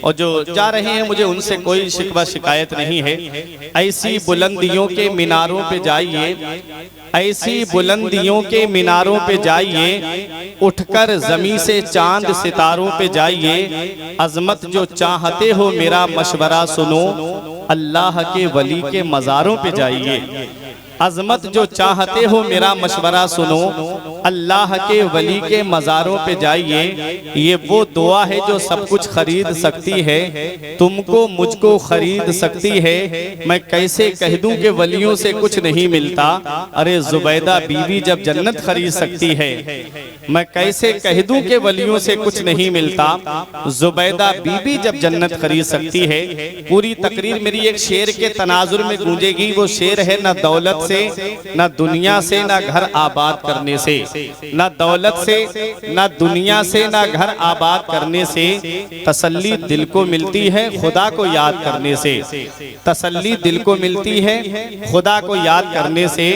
और जो जा रहे हैं मुझे उनसे कोई शिकवा शिकायत नहीं है। ऐसी बुलंदियों के मीनारों पे जाइए, ऐसी बुलंदियों के मीनारों पे जाइए, उठकर ज़मीं से चांद सितारों पे जाइए। अज़मत जो चाहते हो मेरा मशवरा सुनो, अल्लाह के वली के मज़ारों पे जाइए। अज़मत जो चाहते हो मेरा मशवरा सुनो, अल्लाह के वली के मज़ारों पे जाइए। ये वो दुआ है जो सब कुछ खरीद सकती है, तुमको मुझको खरीद सकती है। मैं कैसे कह दूं कि वलियों से कुछ नहीं मिलता, अरे जुबैदा बीवी जब जन्नत खरीद सकती है। मैं कैसे कह दूं कि वलियों से कुछ नहीं मिलता, जुबैदा बीवी जब जन्नत खरीद सकती है। पूरी तकरीर मेरी एक शेर के तनाजुर में गूंजेगी। वो शेर है, न दौलत से, न दुनिया से, न घर आबाद करने से। न दौलत से, न दुनिया से, न घर आबाद करने से तसल्ली दिल को मिलती है खुदा को याद करने से। तसल्ली दिल को मिलती है खुदा को याद करने से।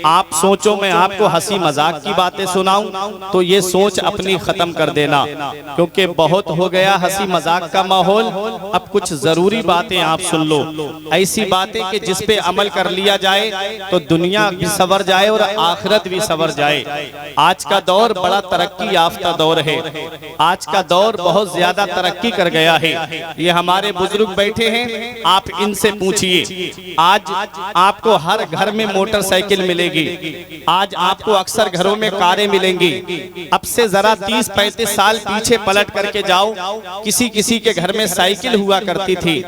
आप सोचो मैं आपको हंसी मजाक की बातें सुनाऊं तो ये सोच अपनी खत्म कर देना, क्योंकि बहुत हो गया हंसी मजाक का माहौल। अब कुछ जरूरी बातें आप सुन लो, ऐसी बातें कि जिस पे अमल कर लिया जाए तो दुनिया भी सवर जाए और आखिरत भी सवर जाए। आज का दौर बड़ा तरक्की याफ्ता दौर है। आज का दौर बहुत ज्यादा तरक्की कर गया है। ये हमारे बुजुर्ग बैठे हैं, आप इनसे पूछिए। आज आपको हर घर में मोटरसाइकिल मिलेगी, आज आपको अक्सर घरों में कारें मिलेंगी। अब से जरा 30-35 साल पीछे पलट करके जाओ, किसी किसी के घर में साइकिल हुआ करती थी।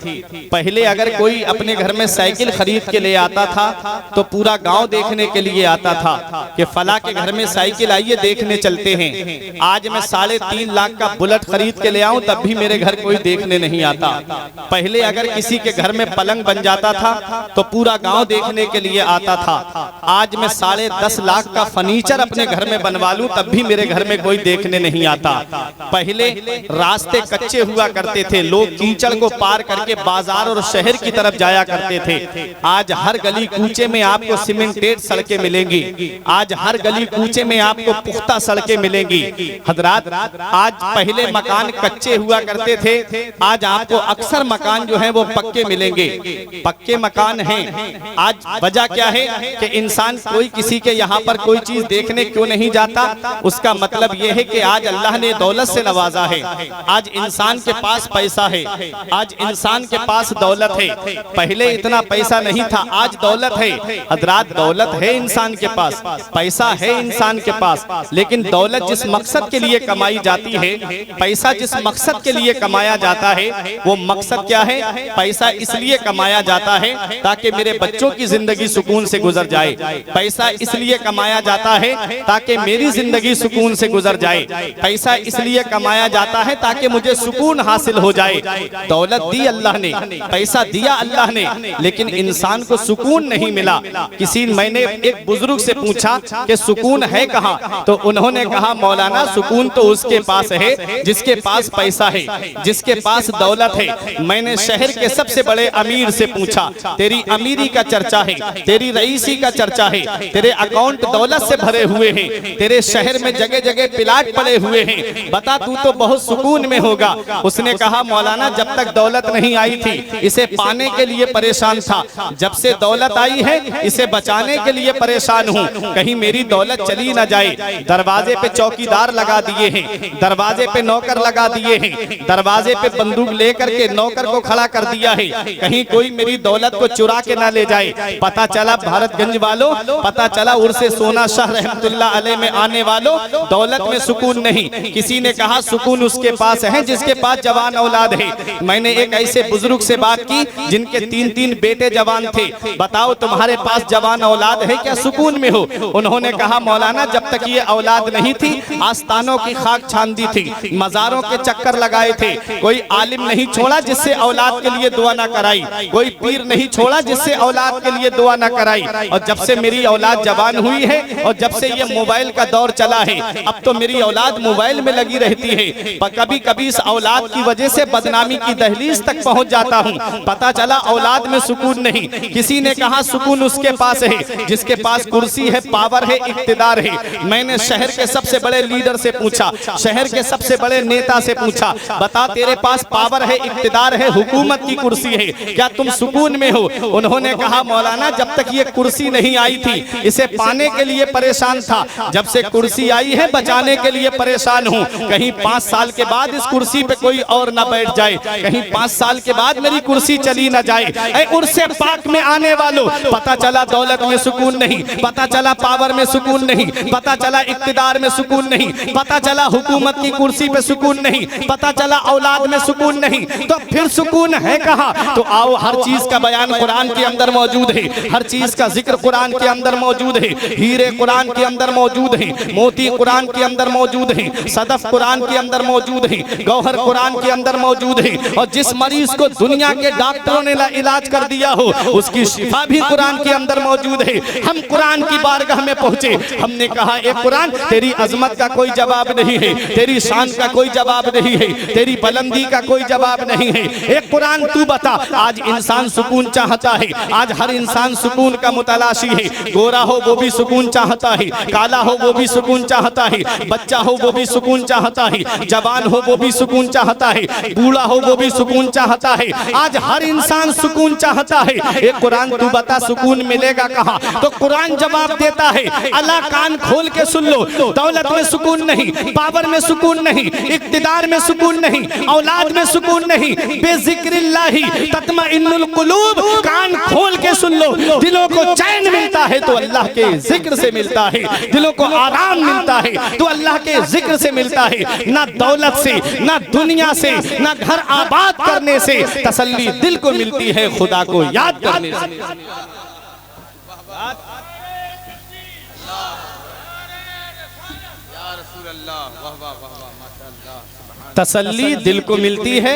पहले अगर कोई अपने घर में साइकिल खरीद के ले आता था तो पूरा गांव देखने के लिए आता था कि फला के घर में साइकिल आई है, देखने चलते हैं। आज मैं 3.5 लाख का बुलेट खरीद के ले आऊं तब भी मेरे घर कोई देखने नहीं आता। पहले अगर किसी के घर में पलंग बन जाता था तो पूरा गांव देखने के लिए आता था। आज मैं 10.5 लाख का फर्नीचर अपने घर में बनवा लूं तब भी मेरे घर में कोई देखने नहीं आता। पहले रास्ते कच्चे हुआ करते थे, लोग कीचड़ को पार करके बाजार और शहर की तरफ जाया करते थे। आज हर गली कूचे में आपको सीमेंटेड सड़कें मिलेंगी, आज हर गली कूचे में आपको पुख्ता सड़कें मिलेंगी। हजरात, आज पहले मकान कच्चे हुआ करते थे, आज आपको अक्सर मकान जो है वो पक्के मिलेंगे, पक्के मकान हैं। आज वजह क्या है कि इंसान कोई किसी के यहाँ पर कोई चीज देखने क्यों नहीं जाता? उसका मतलब यह है कि आज अल्लाह ने दौलत से नवाजा है, आज इंसान के पास पैसा है, आज इंसान के पास दौलत है। पहले इतना पैसा नहीं था, आज दौलत है। हजरात, दौलत है इंसान के पास, पैसा है इंसान के पास, लेकिन दौलत जिस मकसद के लिए कमाई जाती है, पैसा जिस मकसद के लिए कमाया जाता है, वो मकसद क्या है? पैसा इसलिए कमाया जाता है ताकि मेरे बच्चों की जिंदगी सुकून से गुजर जाए। पैसा इसलिए कमाया जाता है ताकि मेरी जिंदगी सुकून से गुजर जाए। पैसा इसलिए कमाया जाता है ताकि मुझे सुकून हासिल हो जाए। दौलत दी अल्लाह ने, पैसा दिया अल्लाह ने, लेकिन इंसान को सुकून नहीं मिला। मैंने एक बुजुर्ग से पूछा कि सुकून है कहाँ, तो उन्होंने कहा मौलाना सुकून तो उसके पास है जिसके पास पैसा है, जिसके पास दौलत है। मैंने शहर के सबसे बड़े अमीर से पूछा, तेरी अमीरी का चर्चा है, तेरी रईसी का चर्चा है, तेरे अकाउंट दौलत से भरे हुए हैं, तेरे शहर में जगह जगह प्लाट पड़े हुए हैं, बता तू तो बहुत सुकून में होगा। उसने कहा मौलाना जब तक दौलत नहीं आई थी इसे पाने के लिए परेशान था, जब से दौलत आई है इसे बचाने के लिए परेशान हूँ, कहीं मेरी दौलत चली न जाए। दरवाजे पे चौकीदार लगा दिए हैं, दरवाजे पे नौकर लगा दिए हैं, दरवाजे पे बंदूक लेकर के नौकर को खड़ा कर दिया है, कहीं कोई मेरी दौलत को चुरा के ना ले जाए। पता चला भारतगंज वालों, पता चला उर्से सोना शाह रहमतुल्लाह अलैह में आने वालों, दौलत में सुकून नहीं। किसी ने कहा सुकून उसके पास है जिसके पास जवान औलाद है। मैंने एक ऐसे बुजुर्ग से बात की जिनके 3-3 बेटे जवान थे, बताओ तुम्हारे पास जवान औलाद है क्या, सुकून में हो? उन्होंने कहा मौलाना जब तक ये औलाद नहीं थी आस्थानों की खाक छान दी थी, मजारों के चक्कर लगाए थे, कोई आलिम नहीं छोड़ा जिससे औलाद के लिए दुआ ना कराई, कोई पीर नहीं छोड़ा जिससे औलाद के लिए दुआ ना कराई। और जब से मेरी औलाद जवान हुई है और जब से ये मोबाइल का दौर चला है, अब तो मेरी औलाद मोबाइल में लगी रहती है। पर कभी कभी इस औलाद की वजह से बदनामी की दहलीज तक पहुंच जाता हूं। पता चला औलाद में सुकून नहीं। किसी ने कहा सुकून उसके पास है जिसके पास कुर्सी है, पावर है, इक्तिदार है। मैंने शहर के सबसे बड़े लीडर से पूछा, शहर के सबसे बड़े नेता से पूछा, बता तेरे पास पावर है, इक्तिदार है, हुकूमत की कुर्सी है, क्या तुम सुकून में हो? उन्होंने कहा मौलाना जब तक ये कुर्सी नहीं आई थी इसे पाने के लिए परेशान था, जब से कुर्सी आई है बचाने के लिए परेशान हूँ। कहीं 5 साल के बाद इस कुर्सी पे कोई और ना बैठ जाए, कहीं 5 साल के बाद मेरी कुर्सी चली ना जाए। ऐ उर्से पाक में आने वालों, पता चला दौलत में सुकून नहीं, पता चला पावर में सुकून नहीं, पता चला इक्तिदार में सुकून नहीं, पता चला हुकूमत की कुर्सी पे सुकून नहीं, पता चला औलाद में सुकून नहीं, तो फिर सुकून है कहाँ? तो आओ, हर चीज का बयान कुरान के अंदर मौजूद है, हर चीज का जिक्र कुरान के अंदर मौजूद है, हीरे कुरान के अंदर मौजूद है, मोती कुरान के अंदर मौजूद है, सदफ कुरान के अंदर मौजूद है, गौहर कुरान के अंदर मौजूद है। और जिस मरीज को दुनिया के डॉक्टरों ने इलाज कर दिया हो उसकी शिफा भी कुरान के अंदर मौजूद है। हम कुरान की बारगाह में पहुंचे, हमने कहा ए कुरान तेरी अजमत का कोई जवाब नहीं है, तेरी शान का कोई जवाब नहीं है, तेरी बुलंदी का कोई जवाब नहीं है। एक कुरान तू बता, आज इंसान सुकून चाहता है, आज हर इंसान सुकून का मुतलाशी है, गोरा हो वो भी सुकून चाहता है, काला हो वो भी सुकून चाहता है, बच्चा हो वो भी सुकून चाहता है, जवान हो वो भी सुकून चाहता है, बूढ़ा हो वो भी सुकून चाहता है, आज हर इंसान सुकून चाहता है। एक कुरान तू बता सुकून मिलेगा कहाँ? तो कुरान जवाब देता है, अल्लाह कान खोल के सुन लो, दौलत में सुकून नहीं, पावर में सुकून नहीं, इक्तिदार में सुकून नहीं, औलाद में सुकून नहीं, बेजिक्रिल्लाही तत्मइन्नुल कुलूब, कान खोल के सुन लो, दिलों को चैन मिलता है तो अल्लाह के जिक्र से मिलता है, दिलों को आराम मिलता है तो अल्लाह के जिक्र से मिलता है, ना दौलत से, ना दुनिया से, ना घर आबाद करने से, तसल्ली दिल को मिलती है खुदा को याद करने से। तसल्ली दिल को मिलती है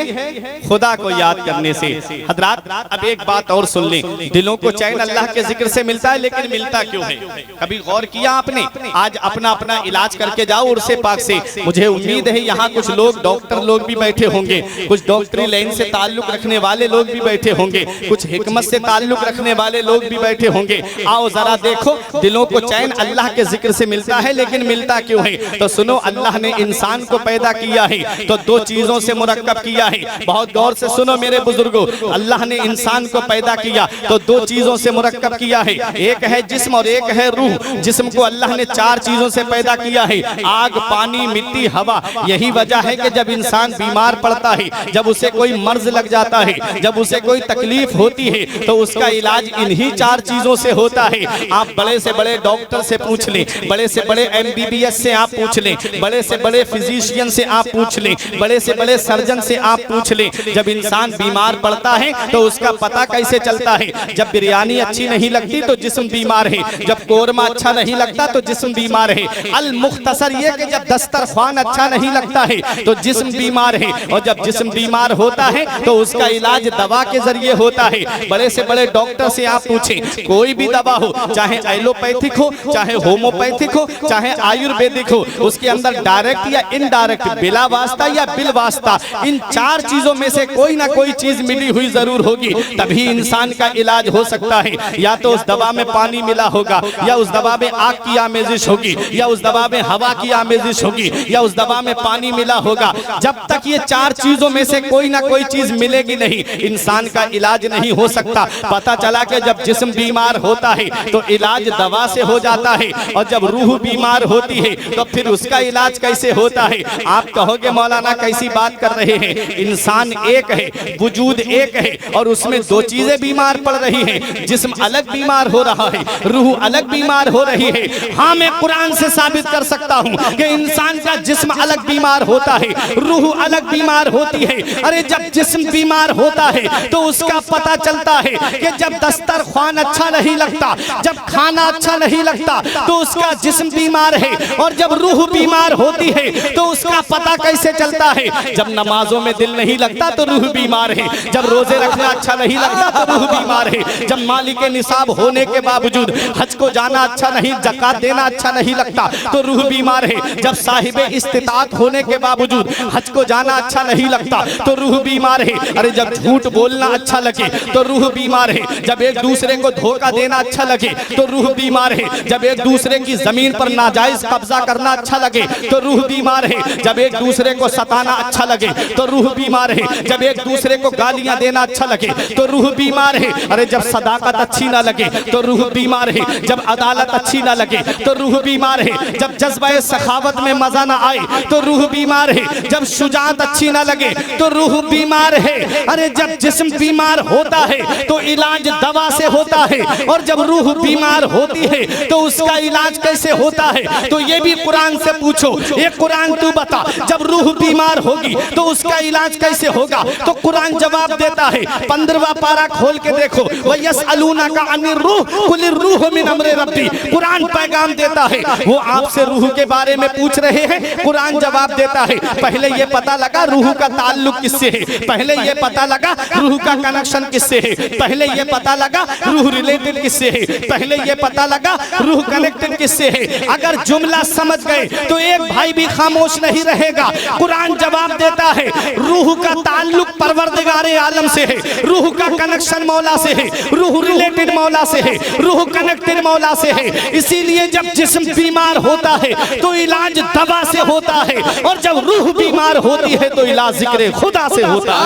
खुदा को याद करने से। हजरात अब एक बात और सुन लें, दिलों को चैन अल्लाह के जिक्र से मिलता है, लेकिन मिलता क्यों है? कभी गौर किया आपने? आज अपना अपना इलाज करके जाओ उर्से पाक से। मुझे उम्मीद है यहाँ कुछ लोग डॉक्टर लोग भी बैठे होंगे, कुछ डॉक्टरी लाइन से ताल्लुक रखने वाले लोग भी बैठे होंगे, कुछ हिकमत से ताल्लुक रखने वाले लोग भी बैठे होंगे। आओ जरा देखो, दिलों को चैन अल्लाह के जिक्र से मिलता है, लेकिन मिलता क्यों है? तो सुनो, अल्लाह ने इंसान को पैदा किया है तो 2 चीजों से मुरक्कब किया है। बहुत गौर से सुनो मेरे बुजुर्गों, अल्लाह ने इंसान को पैदा किया तो 2 चीजों से मुरक्कब किया है, एक है जिस्म और एक है रूह। जिस्म को अल्लाह ने 4 चीजों से पैदा किया है, आग, पानी, मिट्टी, हवा। यही वजह है कि जब इंसान बीमार पड़ता है, जब उसे कोई मर्ज लग जाता है, जब उसे कोई तकलीफ होती है तो उसका इलाज इन्हीं 4 चीजों से होता है। आप बड़े से बड़े डॉक्टर से पूछ लें, बड़े से बड़े MBBS से आप पूछ लें, बड़े से बड़े फिजिशियन से आप पूछ लें, बड़े से बड़े सर्जन से आप पूछ लें, जब इंसान बीमार पड़ता है तो उसका पता कैसे चलता है? जब बिरयानी अच्छी नहीं लगती तो जिस्म बीमार है, जब कोरमा अच्छा नहीं लगता तो जिस्म बीमार है। अल मुख्तसर ये कि जब दस्तरखान अच्छा नहीं लगता है तो जिस्म बीमार है, और जब जिस्म बीमार होता है तो उसका इलाज दवा के जरिए होता है। बड़े से बड़े डॉक्टर से आप पूछें, कोई भी दवा हो, चाहे एलोपैथिक हो, चाहे होम्योपैथिक हो, चाहे आयुर्वेदिक हो, उसके अंदर डायरेक्ट या इनडायरेक्ट, बिला वास्ता या बिल वास्ता, इन 4 चीजों में से कोई ना कोई चीज मिली हुई जरूर होगी, तभी इंसान का इलाज हो सकता है। या तो उस दवा में पानी मिला होगा, या उस दवा में आग की आमेजिश होगी, या उस दवा में हवा की आमेजिश होगी, या उस दवा में पानी मिला होगा। जब तक ये 4 चीजों में से कोई ना कोई चीज मिलेगी नहीं, इंसान का इलाज नहीं हो सकता। पता चला कि जब जिस्म बीमार होता है तो इलाज दवा से हो जाता है, और जब रूह बीमार होती है तो फिर उसका इलाज कैसे होता है? आप कहोगे मौलाना कैसी बात कर रहे हैं? इंसान एक है, वजूद एक है, और उसमें 2 चीजें बीमार पड़ रही हैं। जिस्म अलग बीमार हो रहा है, रूह अलग बीमार हो रही है। हाँ, मैं कुरान से साबित कर सकता हूँ कि इंसान का जिस्म अलग बीमार होता है, रूह अलग बीमार होती है। अरे जब जिस्म बीमार होता है तो उसका पता चलता है कि जब दस्तरखान अच्छा नहीं लगता, जब खाना अच्छा नहीं लगता तो उसका जिस्म बीमार है, और जब रूह बीमार होती है तो उसका पता कैसे चलता है। जब नमाजों में दिल नहीं लगता तो रूह बीमार है, जब रोजे रखना अच्छा नहीं लगता तो रूह बीमार है, जब मालिक निसाब होने के बावजूद हज को जाना अच्छा नहीं, ज़कात देना अच्छा नहीं लगता तो रूह बीमार है, जब साहिब इस्तिताअत होने के बावजूद हज को जाना अच्छा नहीं लगता तो रूह बीमार है। अरे जब झूठ बोलना अच्छा लगे तो रूह बीमार है, जब एक दूसरे को धोखा देना अच्छा लगे तो रूह बीमार है, जब एक दूसरे की जमीन पर नाजायज कब्जा करना अच्छा लगे तो रूह बीमार है, जब एक दूसरे को सताना अच्छा लगे तो रूह बीमार है, जब एक दूसरे को गालियां देना अच्छा लगे तो रूह बीमार है। अरे जब सदाकत अच्छी ना लगे तो रूह बीमार है, जब अदालत अच्छी ना लगे तो रूह बीमार है, जब जज्बा सखावत में मजा ना आए तो रूह बीमार है, जब शुजाअत अच्छी ना लगे तो रूह बीमार है। अरे जब जिस्म बीमार होता है तो इलाज दवा से होता है, और जब रूह बीमार होती है तो उसका इलाज कैसे होता है? तो ये भी कुरान से पूछो, ये कुरान तू बता, जब रूह बीमार होगी तो उसका इलाज कैसे होगा? तो कुरान जवाब देता है, 15वां पारा खोल के देखो, वयसअलूनका अनिर रूह कुलिर रूह मिन अम्रि रब्बी। कुरान पैगाम देता है, वो आपसे रूह के बारे में पूछ रहे हैं, कुरान जवाब देता है। पहले ये पता लगा रूह का ताल्लुक किससे है, पहले ये पता लगा रूह का कनेक्शन किससे है, पहले ये पता लगा रूह रिलेटेड किससे है, पहले ये पता लगा रूह कनेक्टेड किससे है। अगर जुमला समझ गए तो एक भाई भी खामोश नहीं रहेगा। कुरान जवाब देता है, रूह का ताल्लुक परवरदिगारे आलम से है, रूह का कनेक्शन मौला से है, रूह रिलेटेड मौला से है, रूह कनेक्टेड मौला से है। इसीलिए जब जिस्म बीमार होता है तो इलाज दवा से होता है, और जब रूह बीमार होती है तो इलाज जिक्र खुदा से होता है।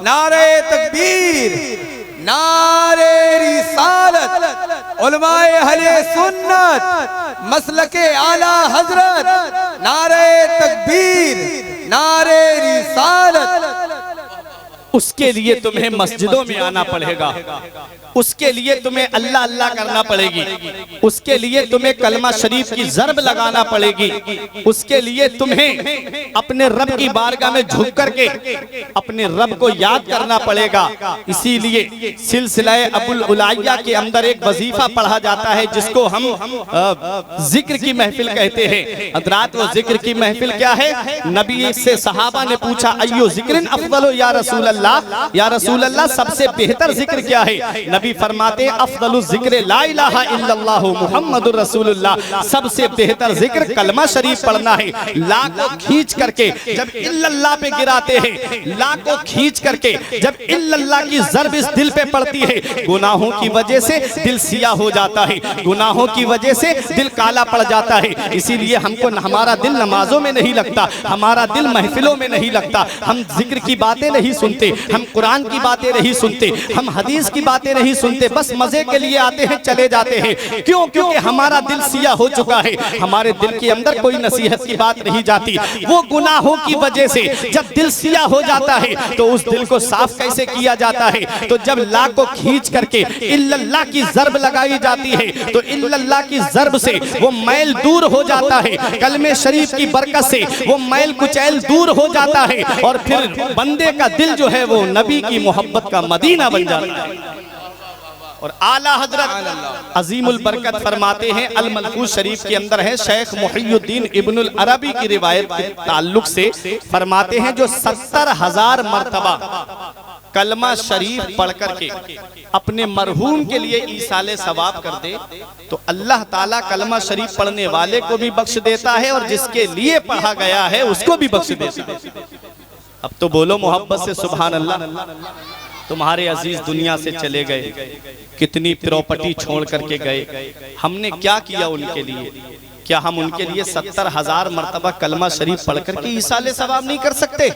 नारे तकबीर, नारे रिसालत, उलमाए अहले सुन्नत, मसलके आला हजरत, नारे तकबीर, नारे रिसालत। उसके लिए तुम्हें मस्जिदों में आना पड़ेगा, उसके लिए तुम्हें अल्लाह अल्लाह करना पड़ेगी, उसके लिए तुम्हें कलमा शरीफ की ज़रब लगाना पड़ेगी, उसके लिए तुम्हें अपने रब की बारगाह में झुक करके अपने रब को याद करना पड़ेगा। इसीलिए सिलसिला अबुल उलाइया के अंदर एक वजीफा पढ़ा जाता है जिसको हम जिक्र की महफिल कहते हैं। हज़रात वो जिक्र की महफिल क्या है? नबी से सहाबा ने पूछा, अय्यो जिक्रिन अफदलु या रसूल अल्लाह, या रसूल अल्लाह सबसे बेहतर जिक्र क्या है? नबी फरमाते अफदलु जिक्र ला इलाहा इल्लल्लाह मुहम्मदुर रसूलुल्लाह, सबसे बेहतर जिक्र कलमा शरीफ पढ़ना है। ला को खींच करके जब इल्लल्लाह पे गिराते हैं, ला को खींच करके जब इल्लल्लाह की ज़रब इस दिल पे पड़ती है, गुनाहों की वजह से दिल सिया हो जाता है, गुनाहों की वजह से दिल काला पड़ जाता है। इसीलिए हमको हमारा दिल नमाजों में नहीं लगता, हमारा दिल महफिलों में नहीं लगता, हम जिक्र की बातें नहीं सुनते, हम कुरान की बातें नहीं सुनते, हम हदीस की बातें नहीं सुनते, बस मजे के लिए आते हैं चले जाते हैं। क्यों? क्योंकि हमारा दिल सिया हो चुका है, हमारे दिल के अंदर कोई नसीहत की बात नहीं जाती। वो गुनाहों की वजह से जब दिल सिया हो जाता है तो उस दिल को साफ कैसे किया जाता है? तो जब ला को खींच करके इल्लल्लाह की ज़रब लगाई जाती है तो इल्लल्लाह की ज़रब से वो मैल दूर हो जाता है, कलमे शरीफ की बरकत से वो मैल कुचैल दूर हो जाता है, और फिर बंदे का दिल जो है वो नबी की मोहब्बत का मदीना बन जाता है। और आला हजरत अजीमुल बरकत फरमाते हैं, अल मलफूज शरीफ के अंदर है, शेख मुहियुद्दीन इब्नुल अरबी की रिवायत के ताल्लुक से फरमाते हैं, जो 70,000 मर्तबा कलमा शरीफ पढ़ करके अपने मरहूम के लिए ईसाले सवाब कर दे तो अल्लाह ताला कलमा शरीफ पढ़ने वाले को भी बख्श देता है और जिसके लिए पढ़ा गया है उसको भी बख्श देता है। अब तो बोलो मोहब्बत से सुभान अल्लाह। तुम्हारे अजीज दुनिया से चले गए, कितनी प्रॉपर्टी छोड़ करके गए, हमने क्या किया उनके लिए? क्या हम उनके लिए 70,000 मर्तबा कलमा शरीफ पढ़ करके ईसाले सवाब नहीं कर सकते?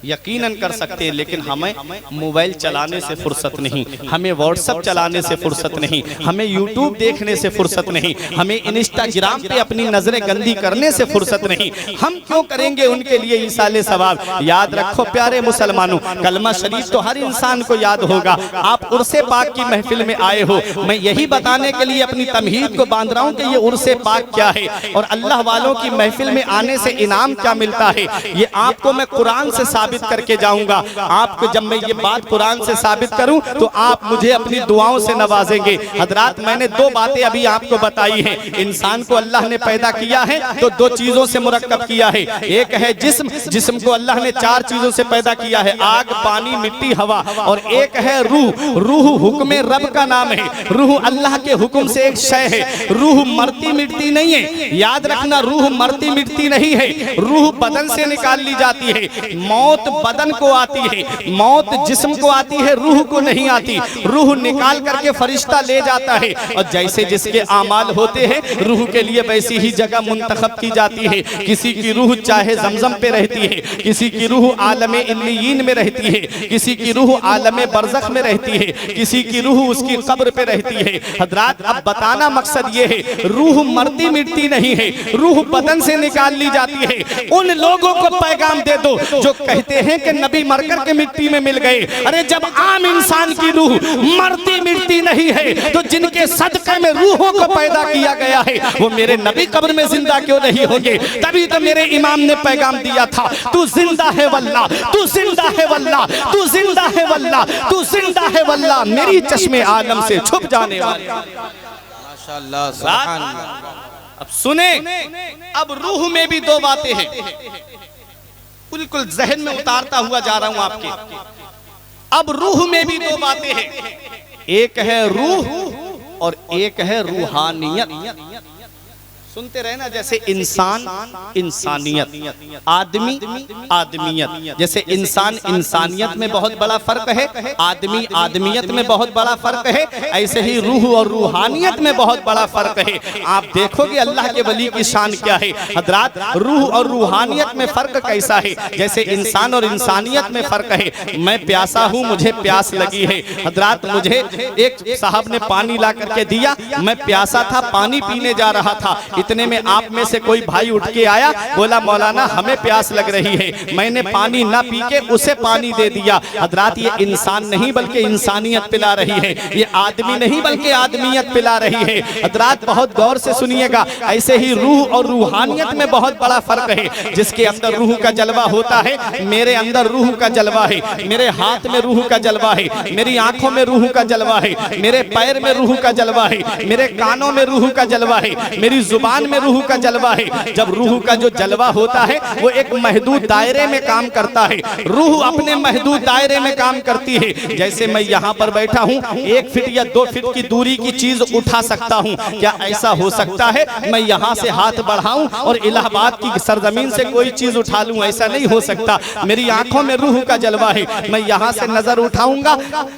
यकीनन कर सकते हैं, लेकिन हमें मोबाइल चलाने से फुर्सत नहीं, हमें व्हाट्सएप चलाने से फुर्सत नहीं, हमें यूट्यूब देखने से फुर्सत नहीं, हमें इंस्टाग्राम पे अपनी नजरें गंदी करने से फुर्सत नहीं। हम क्यों करेंगे उनके लिए ईसाले सवाब? याद रखो प्यारे मुसलमानों, कलमा शरीफ तो हर इंसान को याद होगा। आप उर्से पाक की महफिल में आए हो, मैं यही बताने के लिए अपनी तमहीद को बांध रहा हूँ कि ये उर्से पाक क्या है और अल्लाह वालों की महफिल में आने से इनाम क्या मिलता है। ये आपको मैं कुरान से साबित साबित करके जाऊंगा। आपको जब मैं ये बात कुरान से साबित करूं तो आप मुझे अपनी दुआओं से नवाजेंगे। हजरात, मैंने दो बातें अभी आपको बताई हैं। इंसान को अल्लाह ने पैदा किया है तो दो चीजों से मुरक्कब किया है। एक है जिस्म, जिस्म को अल्लाह ने चार चीजों से पैदा किया है, आग, पानी, मिट्टी, हवा। और एक है रूह। रूह हुक्म रब का नाम है। रूह अल्लाह के हुक्म से एक शय है। रूह मरती मिटती नहीं है, याद रखना, रूह मरती मिटती नहीं है। रूह बदन से निकाल ली जाती है। मौत बदन को आती है, मौत जिस्म को आती है, रूह को नहीं आती। रूह निकाल करके फरिश्ता ले जाता है। और जैसे जिसके आमाल होते हैं रूह के लिए वैसी ही जगह मुंतखब की जाती है। किसी की रूह चाहे जमजम पे रहती है, किसी की रूह आलमे इल्लियीन में रहती है, किसी की रूह आलमे बरज़ख में रहती है, किसी की रूह उसकी कब्र पे रहती है। हजरात, अब बताना मकसद ये है, रूह मरती मिटती नहीं है, रूह बदन से निकाल ली जाती है। उन लोगों को पैगाम दे दो जो कहते हैं कि नबी मरकर के मिट्टी में मिल गए। अरे जब आम इंसान की रूह मरती मिटती नहीं है तो जिनके सदक़े में रूहों को पैदा किया गया है वो मेरे नबी कब्र में जिंदा क्यों नहीं होंगे? तभी तो मेरे इमाम ने पैगाम दिया था, तू जिंदा है वल्लाह, तू जिंदा है वल्लाह, तू जिंदा है वल्लाह, तू जिंदा है वल्लाह, मेरी चश्मे आलम से छुप जाने वाले। माशाअल्लाह, सुभान अल्लाह। अब सुने, अब रूह में भी दो बातें हैं, बिल्कुल जहन में उतारता हुआ जा रहा हूं आपके। अब रूह में भी दो बातें हैं, एक है रूह और एक है रूहानियत। सुनते रहे ना, जैसे इंसान इंसानियत, आदमी आदमियत। जैसे इंसान इंसानियत में बहुत बड़ा फर्क है, आदमी आदमियत में बहुत बड़ा फर्क है, ऐसे ही रूह और रूहानियत में बहुत बड़ा फर्क है। आप देखोगे अल्लाह के वली की शान क्या है। हजरात, रूह और रूहानियत में फर्क कैसा है? जैसे इंसान और इंसानियत में फर्क है। मैं प्यासा हूँ, मुझे प्यास लगी है। हजरात, मुझे एक साहब ने पानी ला करके दिया, मैं प्यासा था, पानी पीने जा रहा था। इतने में आप में से कोई भाई उठ के आया, बोला मौलाना हमें प्यास लग रही है। मैंने पानी ना पी के उसे पानी दे दिया। हजरात, ये इंसान नहीं बल्कि इंसानियत पिला रही है, ये आदमी नहीं बल्कि आदमियत पिला रही है। हजरात, बहुत गौर से सुनिएगा। ऐसे ही रूह और रूहानियत में बहुत बड़ा फर्क है। जिसके अंदर रूह का जलवा होता है, मेरे अंदर रूह का जलवा है, मेरे हाथ में रूह का जलवा है, मेरी आंखों में रूह का जलवा है, मेरे पैर में रूह का जलवा है, मेरे कानों में रूह का जलवा है, मेरी जुबान में रूह का जलवा है। जब रूह का जो जलवा होता है वो एक महदूद दायरे में काम करता है। रूह अपने महदूद दायरे में काम करती है। जैसे मैं यहाँ पर बैठा हूँ, 1 फीट या 2 फीट की दूरी की चीज उठा सकता हूँ। क्या ऐसा हो सकता है मैं यहाँ से हाथ बढ़ाऊं और इलाहाबाद की सरजमीन से कोई चीज उठा लूं? ऐसा नहीं हो सकता। मेरी आंखों में रूह का जलवा है, मैं यहाँ से नजर उठाऊंगा,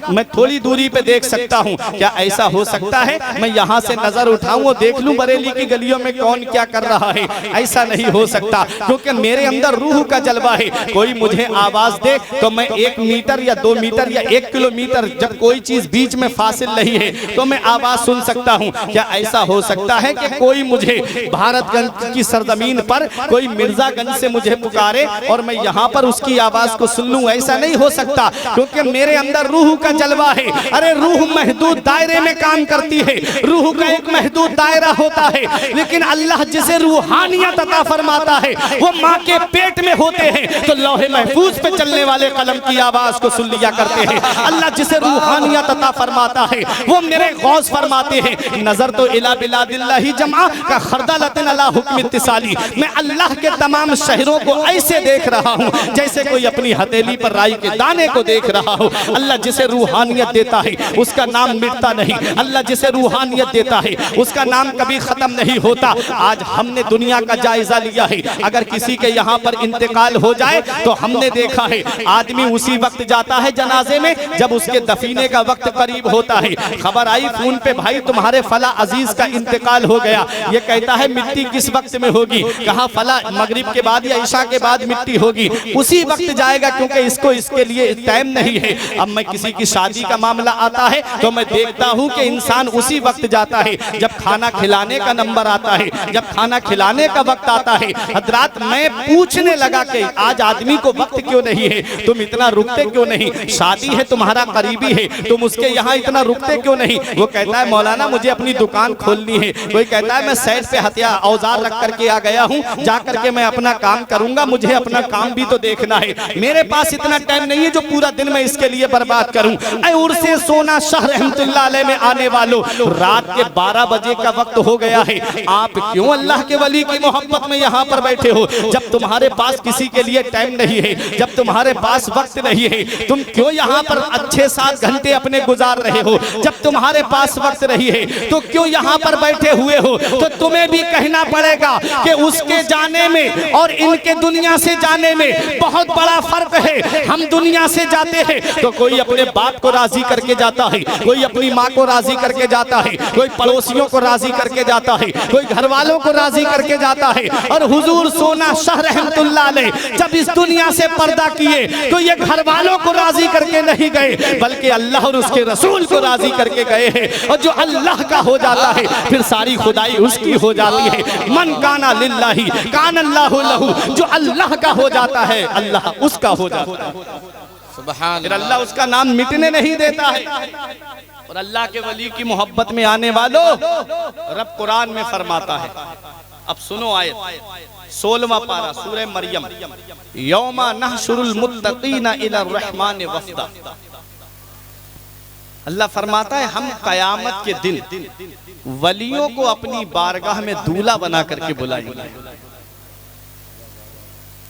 मैं थोड़ी दूरी पे देख सकता हूँ। क्या ऐसा हो सकता है मैं यहाँ से नजर उठाऊं और देख लूं बरेली की गलियों में कौन क्या कर रहा है? ऐसा नहीं हो सकता, क्योंकि मेरे अंदर रूह का जलवा है। कोई मुझे आवाज दे तो मैं 1 मीटर या 2 मीटर या 1 किलोमीटर, जब कोई चीज बीच में फासिल नहीं है तो मैं आवाज सुन सकता हूँ। क्या ऐसा हो सकता है कि कोई मुझे भारतगंज की सरजमीन पर कोई मिर्जागंज से मुझे पुकारे और मैं यहाँ पर उसकी आवाज को सुन लूं? ऐसा नहीं हो सकता, क्योंकि मेरे अंदर रूह का जलवा है। अरे रूह महदूद दायरे में काम करती है, रूह का एक महदूद दायरा होता है। लेकिन अल्लाह जिसे रूहानियत अता फरमाता है वो माँ के पेट में होते हैं तो लौहे महफूज पे चलने वाले कलम की आवाज को सुन लिया करते हैं। अल्लाह जिसे रूहानियत अता फरमाता है वो मेरे गौस फरमाते हैं, नजर तो इला बिलादिल्लाही जमा का खरदलतन अला हुक्म इत्तिसाली। मैं अल्लाह के तमाम शहरों को ऐसे देख रहा हूँ जैसे कोई अपनी हथेली पर राई के दाने को देख रहा हो। अल्लाह जिसे रूहानियत देता है उसका नाम मिटता नहीं। अल्लाह जिसे रूहानियत देता है उसका नाम कभी खत्म नहीं होता। आज हमने दुनिया का जायजा लिया है, अगर किसी के यहाँ पर इंतकाल हो जाए तो हमने देखा है आदमी उसी वक्त जाता है जनाजे में जब उसके दफीने का वक्त करीब होता है। खबर आई फोन पे, भाई तुम्हारे फला अजीज का इंतकाल हो गया। ये कहता है मिट्टी किस वक्त में होगी? कहा फला मगरिब के बाद या ईशा के बाद मिट्टी होगी। उसी वक्त जाएगा क्योंकि इसको इसके लिए टाइम नहीं है। अब मैं किसी की शादी का मामला आता है तो मैं देखता हूँ कि इंसान उसी वक्त जाता है जब खाना खिलाने का नंबर आता बनाता है, जब खाना खिलाने का वक्त आता है हजरात मैं पूछने लगा कि आज आदमी को वक्त क्यों नहीं है, तुम इतना रुकते क्यों नहीं, शादी है तुम्हारा करीबी है तुम उसके यहाँ इतना रुकते क्यों नहीं। वो कहता है मौलाना मुझे अपनी दुकान खोलनी है, कोई कहता है मैं साइड पे हथियार औजार रख करके आ गया हूँ, जा करके मैं अपना काम करूंगा, मुझे अपना काम भी तो देखना है, मेरे पास इतना टाइम नहीं है जो पूरा दिन मैं इसके लिए बर्बाद करूं। उर्से सोना शाह रहमतुल्लाह अलैह में आने वालों, रात के 12 बजे का वक्त हो गया है, आप क्यों अल्लाह के वली की मोहब्बत में यहाँ पर बैठे हो, जब तुम्हारे पास किसी के लिए टाइम नहीं है, जब तुम्हारे पास वक्त नहीं है, तुम क्यों यहाँ पर अच्छे 7 घंटे अपने गुजार रहे हो, जब तुम्हारे पास वक्त नहीं है तो क्यों यहाँ पर बैठे हुए हो। तो तुम्हें भी कहना पड़ेगा कि उसके जाने में और इनके दुनिया से जाने में बहुत बड़ा फर्क है। हम दुनिया से जाते हैं तो कोई अपने बाप को राजी करके जाता है, कोई अपनी माँ को राजी करके जाता है, कोई पड़ोसियों को राजी करके जाता है, कोई घर वालों को राजी करके जाता है। और हुजूर सोना शाह रहमतुल्लाह अलैह जब इस दुनिया से पर्दा किए तो ये घर वालों को राजी करके नहीं गए बल्कि अल्लाह और उसके रसूल को राजी करके गए हैं। और जो अल्लाह का हो जाता है फिर सारी खुदाई उसकी हो जाती है। मन काना लिल्लाही कान अल्लाहु लहू, जो अल्लाह का हो जाता है अल्लाह उसका हो जाता है, सुभान फिर अल्लाह उसका नाम मिटने नहीं देता है। और अल्लाह के वली की मोहब्बत में आने वालों रब कुरान में फरमाता है, अब सुनो आयत 16वां पारा सूरह मरियम, यौमा नहशुरुल मुत्तकीना इला रहमान वफ्दा। अल्लाह फरमाता है हम कयामत के दिन वलियों को अपनी बारगाह में दूल्हा बना करके बुलाएंगे।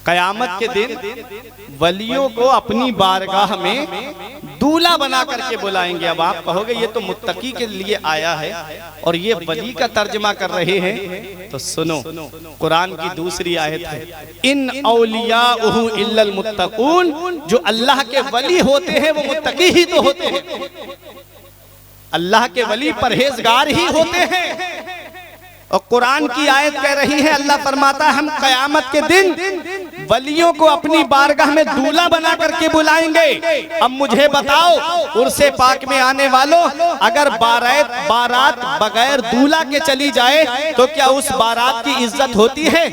कयामत के दिन वलियों को अपनी बारगाह में दूल्हा बना करके बुलाएंगे। अब आप कहोगे ये तो मुत्तकी के लिए आया है और ये वली का तर्जमा कर रहे हैं, तो सुनो कुरान की दूसरी आयत है, इन औलियाउहु इल्लल मुत्तकून, जो अल्लाह के वली होते हैं वो मुत्तकी ही तो होते हैं, अल्लाह के वली परहेजगार ही होते हैं। और कुरान की आयत कह रही है, अल्लाह फरमाता है हम कयामत के दिन वलियों को अपनी बारगाह में दूल्हा बना करके बुलाएंगे। अब मुझे बताओ उर्से पाक में आने वालों, अगर बारात बगैर दूल्हा के चली जाए तो क्या उस बारात की इज्जत होती है?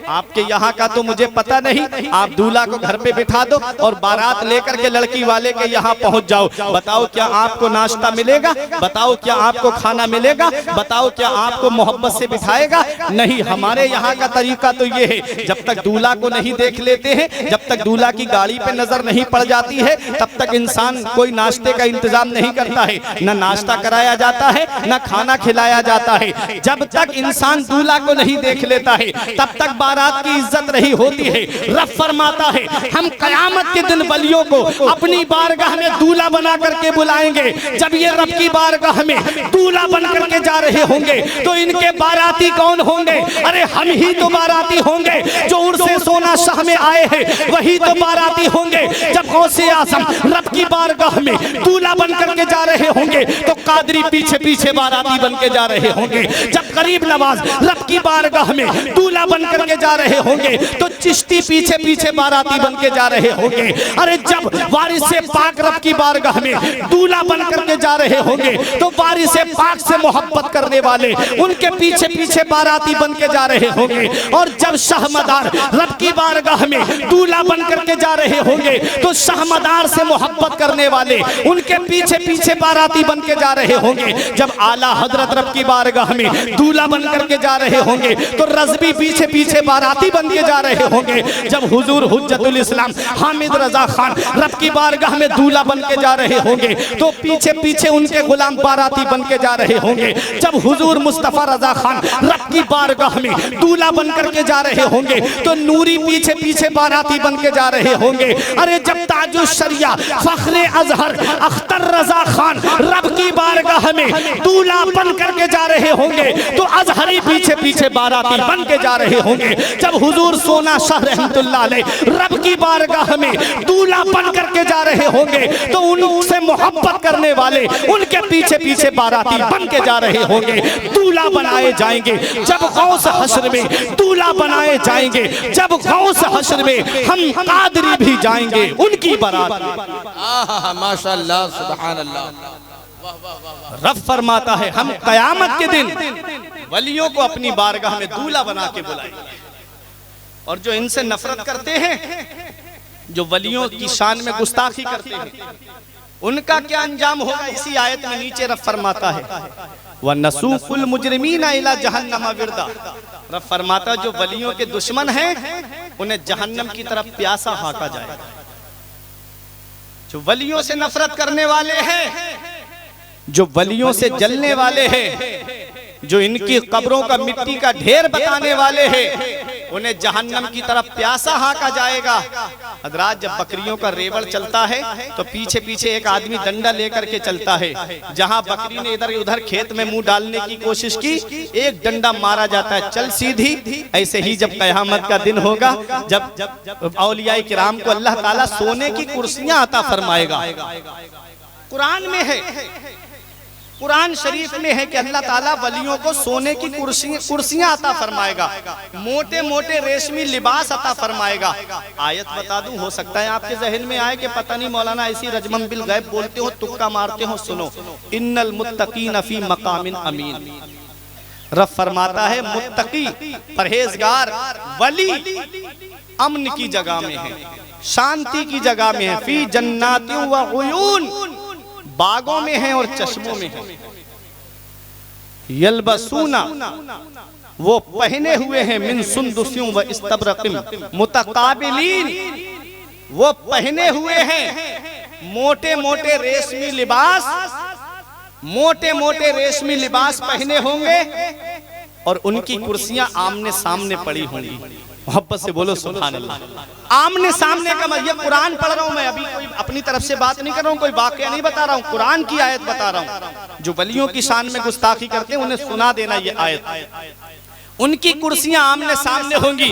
आपके यहाँ का तो मुझे पता नहीं, आप दूल्हा को घर पे बिठा दो और बारात लेकर के लड़की वाले के यहाँ पहुँच जाओ, बताओ क्या आपको नाश्ता मिलेगा, बताओ क्या आपको खाना मिलेगा, बताओ क्या आपको मोहब्बत से बिठाएगा? नहीं। हमारे यहाँ का तरीका तो ये है, जब तक दूल्हा को नहीं देख लेते हैं, जब तक दूल्हा की गाड़ी पे नजर नहीं पड़ जाती है, तब तक इंसान कोई नाश्ते का इंतजाम नहीं करता है, न नाश्ता कराया जाता है न खाना खिलाया जाता है। जब तक इंसान दूल्हा को नहीं देख लेता है तब तक बारात की इज्जत नहीं होती है। रब फरमाता है हम कयामत के दिन वलियों को अपनी बारगाह में दूल्हा बना करके बुलाएंगे। जब ये रब की बारगाह में दूल्हा बन करके जा रहे होंगे तो इनके बाराती कौन होंगे? अरे हम ही तो बाराती होंगे। जो उर्से सोना शाह में आए हैं वही तो बाराती होंगे। जब गौसे आजम रब की बारगाह में दूल्हा बन करके जा रहे होंगे तो कादरी पीछे पीछे बाराती बन के जा रहे होंगे। जब गरीब नवाज रब की बारगाह में दूल्हा बन करके जा रहे होंगे तो चिश्ती पीछे पीछे बाराती बन के जा रहे होंगे। अरे जब वारिसे पाक रब की बारगाह में दूल्हा बन करके जा रहे होंगे तो वारिसे पाक से मोहब्बत करने वाले उनके पीछे पीछे बाराती बन के जा रहे होंगे। और जब शाहमदार रब की बारगाह में दूल्हा बन करके जा रहे होंगे तो शाहमदार से मोहब्बत करने वाले उनके पीछे पीछे बाराती बन के जा रहे होंगे। जब आला हजरत रब की बारगाह में दूल्हा बन करके जा रहे होंगे तो रज़वी पीछे पीछे बाराती बन के जा रहे होंगे। जब हुजूर हुज्जतुल इस्लाम हामिद रजा खान रब की बारगाह में दूल्हा बन के जा रहे होंगे तो पीछे पीछे उनके गुलाम बाराती बन के जा रहे होंगे। जब हुजूर मुस्तफा रजा खान रब की बारगाह में दूल्हा बन करके जा रहे होंगे तो नूरी पीछे पीछे बाराती बन के जा रहे होंगे। अरे जब ताजुश शरिया फख्रे अजहर अख्तर रजा खान रब की बारगाह में दूल्हा बन करके जा रहे होंगे तो अजहरी पीछे पीछे बाराती बन के जा रहे होंगे। जब हुजूर सोना शाह रहमतुल्लाह अलैह रब की बारगाह में दूल्हा बन करके जा रहे होंगे तो उनसे मोहब्बत करने वाले उनके पीछे पीछे बाराती बन के जा रहे होंगे। दूल्हा बनाए जाएंगे। जब गौस हश्र में दूल्हा बनाए जाएंगे, जब गौस हश्र में हम कादरी भी जाएंगे उनकी बारात। माशाअल्लाह सुभान अल्लाह। रब फरमाता है हम कयामत के दिन वलियों को अपनी बारगाह में दूल्हा बना के बुलाएंगे, और जो इनसे नफरत करते हैं, जो वलियों की शान में गुस्ताखी करते हैं, उनका क्या अंजाम होगा। इसी आयत में नीचे रब फरमाता है व नसूकुल मुजरिमीना इला जहन्नम विरदा। रब फरमाता जो वलियों के दुश्मन हैं उन्हें जहन्नम की तरफ प्यासा हाका जाएगा। जो वलियों से नफरत करने वाले हैं, जो वलियों से जलने वाले हैं, जो इनकी कब्रों का मिट्टी का ढेर बताने वाले हैं, उन्हें जहन्नम की तरफ प्यासा हाका जाएगा। हजरात, जब बकरियों का रेवड़ चलता है तो पीछे पीछे एक आदमी डंडा लेकर के चलता है। जहां बकरी ने इधर उधर खेत में मुंह डालने की कोशिश की, एक डंडा मारा जाता है, चल सीधी। ऐसे ही जब कयामत का दिन होगा, जब औलिया किराम को अल्लाह ताला सोने की कुर्सियां अता फरमाएगा। कुरान में है, कुरान शरीफ में है कि अल्लाह ताला वलियों को सोने की कुर्सियां अता फरमाएगा, मोटे मोटे रेशमी लिबास अता फरमाएगा। आयत बता दूं, हो सकता है आपके जहन में आए कि पता नहीं मौलाना ऐसी रजमन बिल गैब बोलते हो, तुक्का मारते हो। सुनो, इन्नल मुत्तकीन फी मकामिन अमीन। रब फरमाता है मुत्तकी परहेजगार वली अमन की जगह में है, शांति की जगह में है। फी जन्नातिन व उयून, बागों में है और चश्मों में है। यल्बसूना, वो पहने हुए हैं, मिन सुंदुसियों व इस्तबरकिन मुतकाबिलीन, वो पहने हुए हैं मोटे मोटे रेशमी लिबास, मोटे मोटे रेशमी लिबास पहने होंगे, और उनकी कुर्सियां आमने सामने पड़ी होंगी। मोहब्बत से बोलो सुभान अल्लाह। आमने सामने का मतलब, ये कुरान पढ़ रहा हूं मैं, अभी कोई अपनी तरफ से बात नहीं कर रहा हूं, कोई वाकया नहीं बता रहा हूं, कुरान की आयत बता रहा हूं। जो वलियों की शान में गुस्ताखी करते हैं उन्हें सुना देना ये आयत। उनकी कुर्सियां आमने सामने होंगी।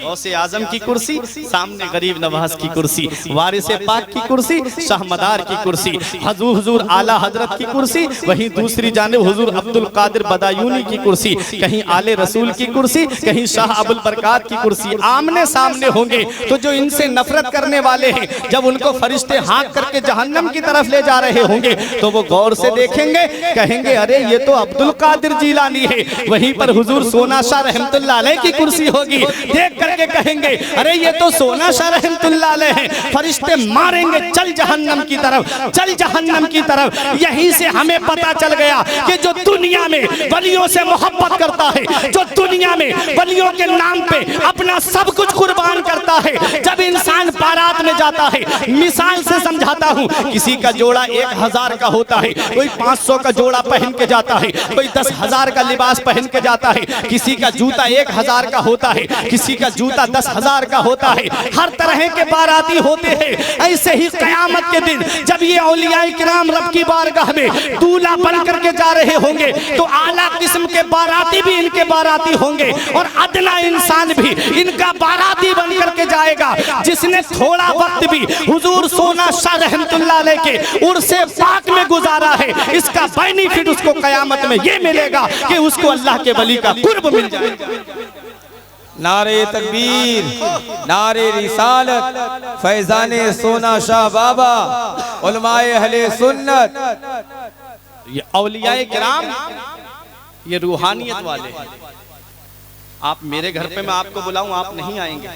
गौसे आजम की कुर्सी सामने, गरीब नवाज की कुर्सी, वारिसे पाक की कुर्सी, शाहमदार की कुर्सी, हुजूर आला हजरत की कुर्सी, वहीं दूसरी जानिब हुजूर अब्दुल कादिर बदायूनी की कुर्सी, कहीं आले रसूल की कुर्सी, कहीं शाह अबुल बरकात की कुर्सी, आमने सामने होंगे। तो जो इनसे नफरत करने वाले हैं, जब उनको फरिश्ते हाँक करके जहन्नम की तरफ ले जा रहे होंगे, तो वो गौर से देखेंगे, कहेंगे अरे ये तो अब्दुल कादिर जीलानी है। वहीं पर हुजूर सोना शाह रहमतुल्लाह अलैह की कुर्सी होगी, देख करके कहेंगे अरे ये तो सोना शाह रहमतुल्लाह अलैह है। फरिश्ते मारेंगे, चल जहन्नम की तरफ, चल जहन्नम की तरफ। यहीं से हमें पता चल गया कि जो दुनिया में वलियों से मोहब्बत करता है, जो दुनिया में वलियों के नाम पे अपना सब कुछ कुर्बान करता है, जब इंसान बारात में जाता है, मिसाल से समझाता हूँ, किसी का जोड़ा 1000 का होता है, कोई 500 का जोड़ा पहन के जाता है, कोई 10,000 का लिबास पहन के जाता है, किसी का जूता 1000 का होता है, किसी का जूता 10,000 का होता है। हर तरह के बाराती होते हैं। ऐसे ही कयामत के दिन जब ये औलियाए किराम रब की बारगाह में दूल्हा बन करके जा रहे होंगे, तो आला किस्म के बाराती भी इनके बाराती होंगे, और अदना इंसान भी इनका बाराती बन करके जाएगा। जिसने थोड़ा वक्त भी हुजूर सोना शाह रहमतुल्लाह अलैह के उर्से पाक में गुजारा है, इसका बेनिफिट उसको कयामत में ये मिलेगा कि उसको अल्लाह के वली का कुर्ब मिल जाए। नारे तकबीर, नारे रिसालत, फैजाने सोना शाह बाबा, उलमाए अहले सुन्नत। ये औलियाए किराम, ये रूहानियत वाले। आप मेरे घर पे मैं आपको बुलाऊं, आप नहीं आएंगे।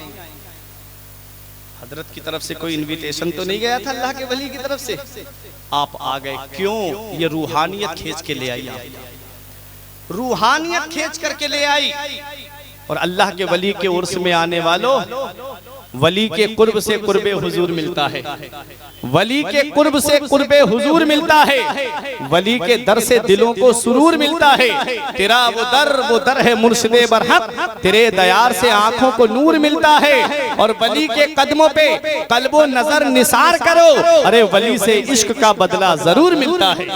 हजरत की तरफ से कोई इनविटेशन तो नहीं गया था अल्लाह के वली की तरफ से, आप आ गए। क्यों? ये रूहानियत खींच के ले आई, रूहानियत खींच करके ले आई। और अल्लाह के वली के उर्स में आने वालों, वली के कुर्ब से कुर्बे हुजूर मिलता है, वली के कुर्ब से कुर्बे हुजूर मिलता है, वली के दर से दिलों को सुरूर मिलता है। तेरा वो दर है मुर्शिदे बरहक, तेरे दयार से आंखों को नूर मिलता है। और वली के कदमों पे कल्बो नजर निसार करो, अरे वली से इश्क का बदला जरूर मिलता है,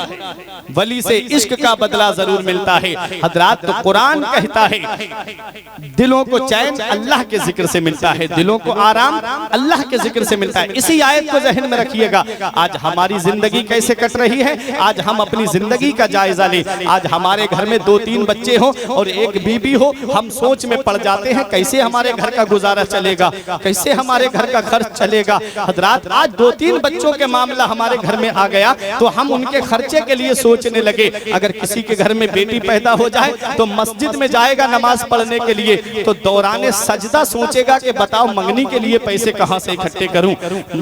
वली से इश्क का बदला जरूर मिलता है। हजरात, तो कुरान कहता है दिलों को चैन अल्लाह के जिक्र से मिलता है, दिलों को आराम अल्लाह के जिक्र से मिलता है। इसी आयत को जहन में रखिएगा। आज हमारी जिंदगी कैसे कट रही है, आज हम अपनी जिंदगी का जायजा लें। आज हमारे घर में 2-3 बच्चे हो और एक बीबी हो, हम सोच में पड़ जाते हैं कैसे हमारे घर का गुजारा चलेगा। कैसे हमारे घर का खर्च चलेगा। हजरात आज 2-3 बच्चों के मामला हमारे घर में आ गया तो हम उनके खर्चे के लिए सोचने लगे। अगर किसी के घर में बेटी पैदा हो जाए तो मस्जिद में जाएगा नमाज पढ़ने के लिए तो दौराने सजदा सोचेगा कि बताओ मंगनी के लिए पैसे कहां से इकट्ठे करूं।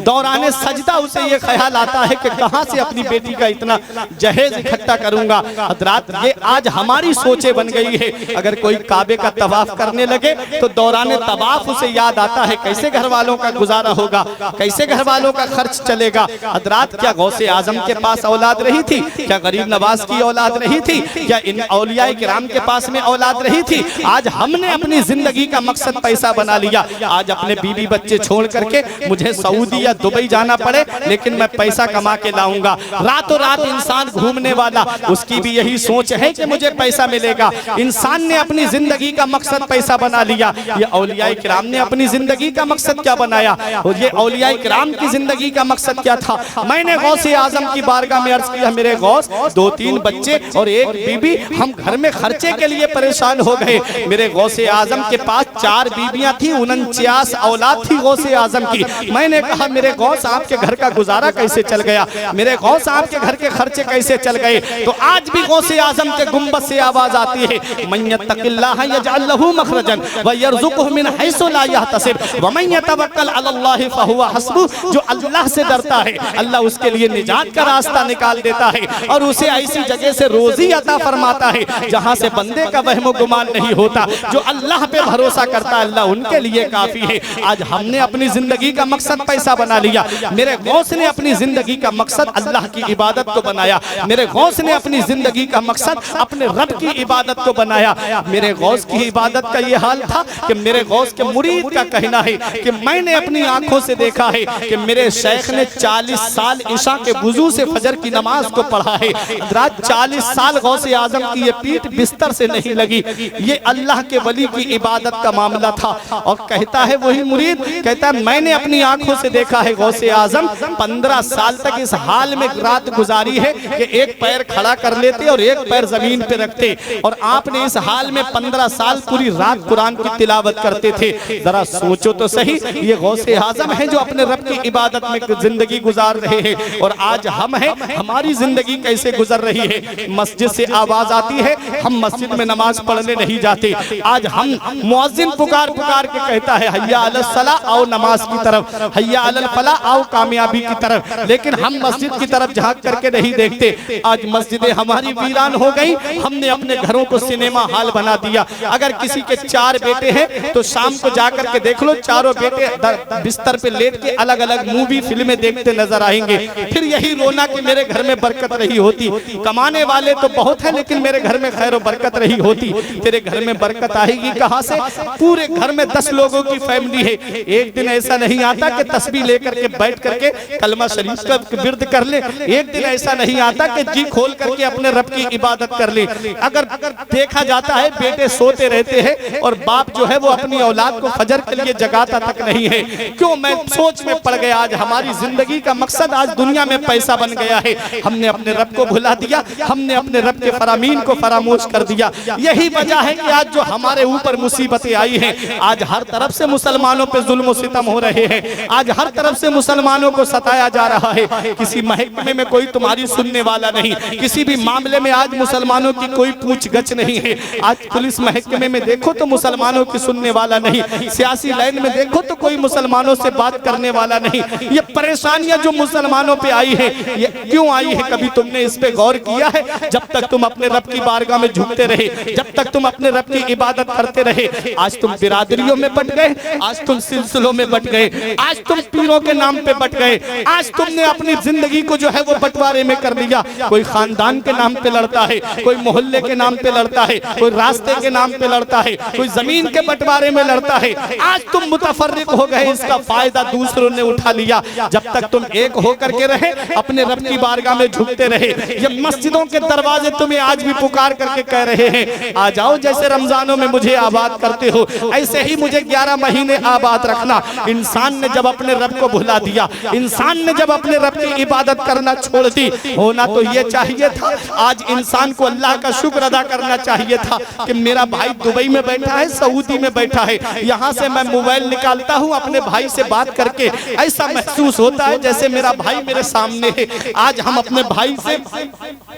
दौराने सजदा उसे ये ख्याल आता है कि कहां से अपनी बेटी का इतना जहेज इकट्ठा करूंगा। हजरात ये आज हमारी सोचे बन गई है। अगर कोई काबे का तवाफ करने लगे तो दौराने तवाफ उसे याद आता है कैसे घर वालों का गुजारा होगा, कैसे घर वालों का खर्च चलेगा। हजरात क्या गौसे आजम के पास औलाद रही थी? क्या गरीब नवाज की औलाद रही थी? क्या इन औलियाए किराम के पास में औलाद रही थी? आज हमने अपनी जिंदगी का मकसद पैसा बना लिया। आज अपने बीवी बच्चे छोड़ करके मुझे सऊदी या दुबई जाना पड़े लेकिन मैं पैसा कमा के लाऊंगा। रातों रात इंसान घूमने वाला, उसकी भी यही सोच है कि मुझे पैसा मिलेगा। इंसान ने अपनी जिंदगी का मकसद पैसा बना लिया। ये औलियाए किराम ने अपनी जिंदगी का मकसद क्या बनाया? और ये औलियाए किराम की जिंदगी का मकसद क्या था? मैंने गौसे आजम की बारगाह में अर्ज किया, मेरे गौस 2-3 बच्चे और एक बीबी, हम घर में खर्चे के लिए परेशान हो गए। मेरे गौसे आजम के पास 4 बीबियां थी, 49 औलाद थी गौसे आजम की। मैंने कहा मेरे गौस आपके घर का गुजारा कैसे चल गया? मेरे गौस आपके घर के खर्चे कैसे चल गए? तो आज भी गौसे आजम के गुंबद से आवाज आती है, मन यत्तकिल्लाह यजअल लहू मखरजन व यरज़ुकुहु मिन हैसु ला यहतसिब व मन यतवक्कल अलल्लाहि फहुवा हस्बुह। जो अल्लाह से डरता है अल्लाह उसके लिए निजात का रास्ता निकाल देता है और उसे ऐसी जगह से रोजी अता फरमाता है जहां से बंदे का वहम गुमान नहीं होता। जो अल्लाह पे भरोसा करता है अल्लाह उनके लिए काफी है। आज हमने अपनी जिंदगी का मकसद पैसा बना लिया। मेरे गौस ने अपनी जिंदगी का मकसद अल्लाह की इबादत को बनाया। मेरे गौस ने अपनी जिंदगी का मकसद अपने रब की इबादत को बनाया। मेरे गौस की इबादत का ये हाल था कि मेरे गौस के मुरीद का कहना है कि मैंने अपनी आंखों से देखा है कि मेरे शेख ने 40 साल ईशा के वुजू से फजर की नमाज को पढ़ा है। रात 40 साल गौसे आजम की ये पीठ बिस्तर से नहीं लगी। ये अल्लाह के वली की इबादत का मामला था। और कहता है वही मुरीद, कहता है मैंने अपनी आंखों से देखा है गौसे आजम 15 साल तक इस हाल में रात गुजारी है कि एक पैर खड़ा कर लेते और एक पैर जमीन पे रखते। और आपने इस हाल में 15 साल पूरी रात कुरान की तिलावत करते थे। जरा सोचो तो सही, ये गौसे आजम है जो अपने रब की इबादत में जिंदगी गुजार रहे हैं। और आज हम हैं, हमारी जिंदगी कैसे गुजर रही है? मस्जिद से आवाज आती है, हम मस्जिद में नमाज पढ़ने नहीं जाते। आज हम मुअज्जिन पुकार पुकार के कहता है हय्या अलस सला, आओ नमाज की तरफ, हय्या अलल फला, आओ कामयाबी की तरफ, लेकिन हम मस्जिद की तरफ झांक करके नहीं देखते। आज मस्जिदें हमारी वीरान हो गई। हमने अपने घरों को सिनेमा हॉल बना दिया। अगर किसी के 4 बेटे हैं तो शाम को जाकर के देख लो, चारों बेटे बिस्तर पे लेट के अलग अलग मूवी फिल्में देखते नजर आएंगे। फिर यही रोना कि मेरे घर में बरकत रही होती। कमाने वाले तो बहुत है लेकिन मेरे घर में खैर बरकत रही होती। तेरे घर में बरकत आएगी कहां से? पूरे घर में 10 लोगों की फैमिली है। एक दिन ऐसा नहीं आता कि तस्बीह लेकर के बैठ करके कलमा शरीफ का विर्द कर ले। एक दिन ऐसा नहीं आता कि जी खोल करके अपने रब की इबादत कर ले। अगर देखा जाता है बेटे सोते रहते हैं और बाप जो है वो अपनी औलाद को फजर के लिए जगाता तक नहीं है। क्यों? मैं सोच में पड़ गया। आज हमारी जिंदगी का मकसद आज दुनिया में पैसा बन गया है। हमने अपने रब को भुला दिया, हमने अपने रब के फरामीन को फरामोश कर दिया। यही वजह है कि आज जो हमारे ऊपर मुसीबतें आई हैं, आज हर तरफ से मुसलमानों पे जुल्म और सितम हो रहे हैं। आज हर तरफ से मुसलमानों को सताया जा रहा है। किसी महकमे में कोई तुम्हारी सुनने वाला नहीं, किसी भी मामले में आज मुसलमानों की कोई पूछगछ नहीं है। आज पुलिस महकमे में देखो तो मुसलमानों की सुनने वाला नहीं, सियासी लाइन में देखो तो कोई मुसलमानों से बात करने वाला नहीं। ये परेशानियां जो मुसलमानों पे आई है, ये क्यों आई है? कभी तुमने इस पे गौर किया है? जब तक तुम अपने रब की बारगाह में झुकते रहे, जब तक तुम अपने रब की इबादत करते रहे, आज तुम बिरादरियों में बट गए, आज तुम सिलसिलों में बट गए, आज तुम पीरों के नाम पे बट गए, आज तुमने अपनी जिंदगी को जो है वो बंटवारे में कर लिया। कोई खानदान के नाम पे लड़ता है, कोई मोहल्ले के नाम पे लड़ता है, कोई रास्ते के नाम पे लड़ता है, कोई जमीन के बंटवारे में लड़ता है। आज तुम मुतफर्रिक हो गए, इसका फायदा दूसरों ने उठा लिया। जब तक तुम एक होकर के रहे, अपने रब की बारगाह में झुकते रहे, ये मस्जिदों के दरवाजे तुम्हें आज भी पुकार करके कह रहे हैं आ जाओ। जैसे रमजानों में मुझे आबाद करते हो, ऐसे ही मुझे 11 महीने आबाद रखना। इंसान ने जब अपने रब को भुला दिया, इंसान ने जब अपने रब की इबादत करना छोड़ दी, होना तो ये चाहिए था आज इंसान को अल्लाह का शुक्र अदा करना चाहिए था कि मेरा भाई दुबई में बैठा है, सऊदी में बैठा है, यहाँ से मैं मोबाइल मोबाइल निकालता हूँ, अपने भाई से बात करके ऐसा महसूस होता है जैसे मेरा भाई मेरे सामने है। आज हम अपने भाई से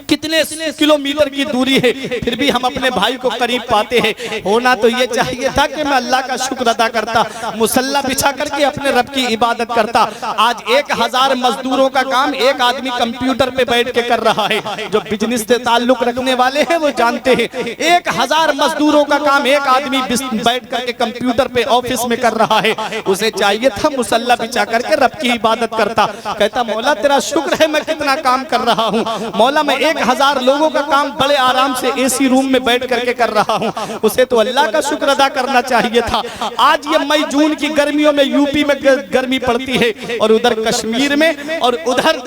कितने किलोमीटर की दूरी है, फिर भी हम अपने भाई को करीब पाते हैं। होना तो ये चाहिए था कि मैं अल्लाह का शुक्र अदा करता, मुसल्ला बिछा करके अपने रब की इबादत करता। आज 1000 मजदूरों का काम एक आदमी कंप्यूटर पे बैठ के कर रहा है। जो बिजनेस से ताल्लुक रखने वाले हैं वो जानते हैं 1000 मजदूरों का काम एक आदमी बैठ करके कंप्यूटर पे ऑफिस में कर रहा है। उसे चाहिए था मुसल्ला बिछा करके रब की इबादत करता। कहता मौला तेरा शुक्र है मैं कितना काम कर रहा हूँ, मौला मैं 1000 लोगों का काम बड़े आराम से एसी रूम में बैठ करके कर रहा हूँ। उसे तो अल्लाह का शुक्र अदा करना चाहिए था। आज ये मई जून की गर्मियों में यूपी में गर्मी पड़ती है और उधर कश्मीर में और उधर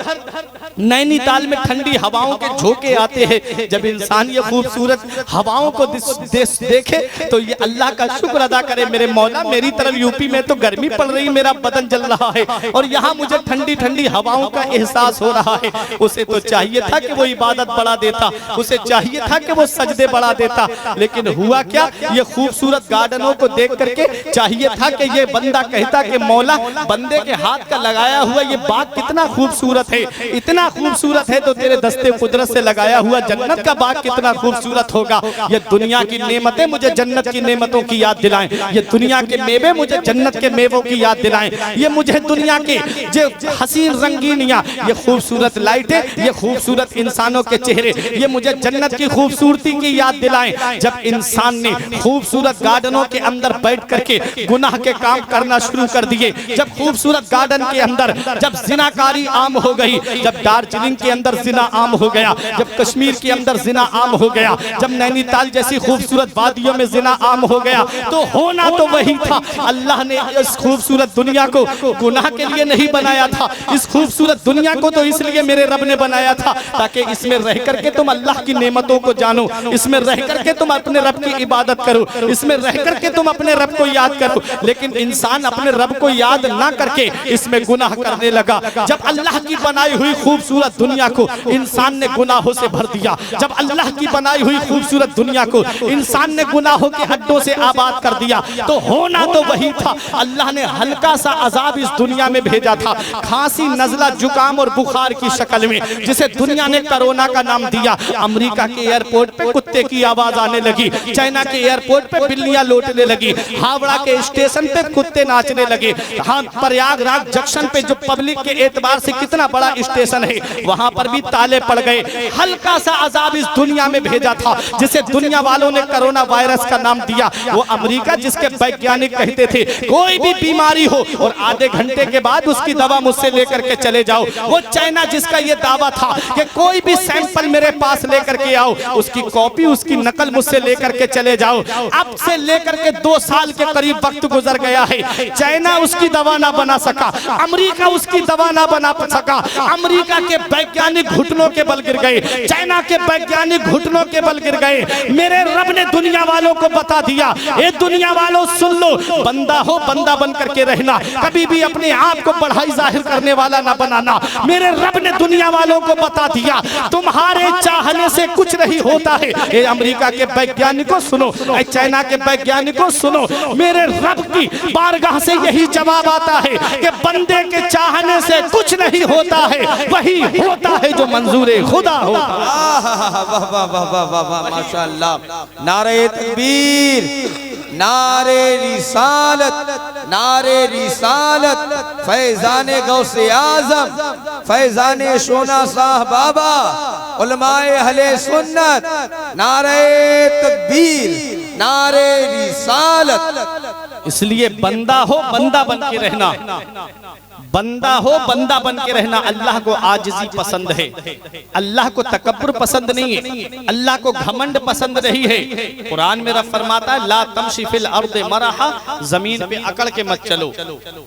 नैनीताल में ठंडी हवाओं के झोंके आते हैं। जब इंसान ये खूबसूरत हवाओं को देखे तो ये अल्लाह का शुक्र अदा करे, मेरे मौला मेरी तरफ यूपी में तो गर्मी पड़ रही, मेरा बदन जल रहा है और यहाँ मुझे ठंडी ठंडी हवाओं का एहसास हो रहा है। उसे तो चाहिए था कि वो इबादत बढ़ा देता, उसे चाहिए था कि वो सजदे बढ़ा देता, लेकिन हुआ क्या, ये खूबसूरत गार्डनों को देख करके चाहिए था कि ये बंदा कहता कि मौला बंदे के हाथ का लगाया हुआ ये बाग कितना खूबसूरत है, इतना खूबसूरत है तो तेरे दस्ते कुदरत से लगाया हुआ जन्नत का बाग कितना खूबसूरत होगा। ये दुनिया की नेमतें मुझे जन्नत की नेमतों की याद दिलाएं, ये दुनिया के मेवे मुझे जन्नत के मेवों की याद दिलाएं, ये मुझे दुनिया के जो हसीन रंगीनियां, ये खूबसूरत लाइटें, ये खूबसूरत इंसानों के चेहरे, ये मुझे जन्नत की खूबसूरती की याद दिलाएं। जब इंसान ने खूबसूरत गार्डनों के अंदर बैठ करके गुनाह के काम करना शुरू कर दिए, जब खूबसूरत गार्डन के अंदर जब जिनाकारी आम हो गई, जब दार्जिलिंग के अंदर जिना आम हो गया, जब कश्मीर के अंदर जिना आम हो गया, जब नैनीताल जैसी खूबसूरत वादियों में जिना आम हो गया, तो होना तो वही था। अल्लाह ने इस खूबसूरत दुनिया को गुनाह के लिए नहीं बनाया था, इस खूबसूरत दुनिया को तो इसलिए मेरे रब ने बनाया था ताकि इसमें रह करके तुम अल्लाह की नेमतों को जानो, इसमें रह करके तुम अपने रब की इबादत करो, इसमें रह करके तुम अपने रब को याद करो। लेकिन इंसान अपने रब को याद ना करके इसमें गुनाह करने लगा। जब अल्लाह की बनाई हुई खूबसूरत दुनिया को इंसान ने गुनाहों से भर दिया, जब अल्लाह की बनाई हुई खूबसूरत दुनिया को इंसान ने गुनाहों के अड्डों से आबाद कर दिया, तो होना तो वही था। अल्लाह ने हल्का सा अजाब इस दुनिया में भेजा था, खांसी, नजला, जुकाम और बुखार की शक्ल में, जिसे दुनिया ने कोरोना का नाम दिया। अमेरिका के एयरपोर्ट पे कुत्ते की आवाज आने लगी, चाइना के एयरपोर्ट पे बिल्लियां लौटने लगी, हावड़ा के स्टेशन पे कुत्ते नाचने लगे, हाँ प्रयागराज जंक्शन पे जो पब्लिक के एतबार से कितना बड़ा स्टेशन है वहां पर भी ताले पड़ गए। हल्का सा अजाब इस दुनिया में भेजा था जिसे दुनिया वालों ने कोरोना वायरस का नाम दिया। वो अमेरिका जिसके वैज्ञानिक कहते थे कोई भी बीमारी हो और आधे घंटे के बाद उसकी दवा मुझसे लेकर के चले जाओ। वो चाइना जिसका ये दावा था कि कोई भी सैंपल मेरे पास लेकर के आओ, उसकी कॉपी, उसकी नकल मुझसे लेकर के चले जाओ। अब से लेकर के 2 साल के करीब वक्त गुजर गया है, चाइना उसकी दवा ना बना सका, अमेरिका उसकी दवा ना बना सका। अमेरिका के वैज्ञानिक घुटनों के बल गिर गए, चाइना के वैज्ञानिक घुटनों के बल गिर गए। मेरे रब ने दुनिया वालों को बता दिया, ये दुनिया वालों सुन लो, बंदा हो बंदा बन करके रहना, कभी भी अपने आप को बढ़ाई जाहिर करने वाला ना बनाना। मेरे रब ने दुनिया वालों को बता दिया तुम्हारे चाहने से कुछ नहीं होता है। ये अमेरिका के वैज्ञानिकों सुनो, चाइना के वैज्ञानिकों सुनो, मेरे रब की बारगाह से यही जवाब आता है कि बंदे के चाहने से कुछ नहीं होता है, वही होता है जो मंजूर खुदा होता है। वाह वाह वाह वाह वाह वाह, माशाअल्लाह। नारे तकबीर, नारे रिसालत, नारे रिसालत, फैजाने गौसे आजम, फैजाने शोना शाह बाबा, उलमाए अहले सुन्नत, नारे तकबीर, नारे रिसालत। इसलिए बंदा हो बंदा बन के रहना, बंदा हो बंदा बन के रहना। अल्लाह को आजिज़ी पसंद है, अल्लाह को तकब्बुर पसंद नहीं है, अल्लाह को घमंड पसंद नहीं है। कुरान में रब फरमाता है ला तमशी फिल अर्द मरहा, जमीन पे अकड़ के मत चलो,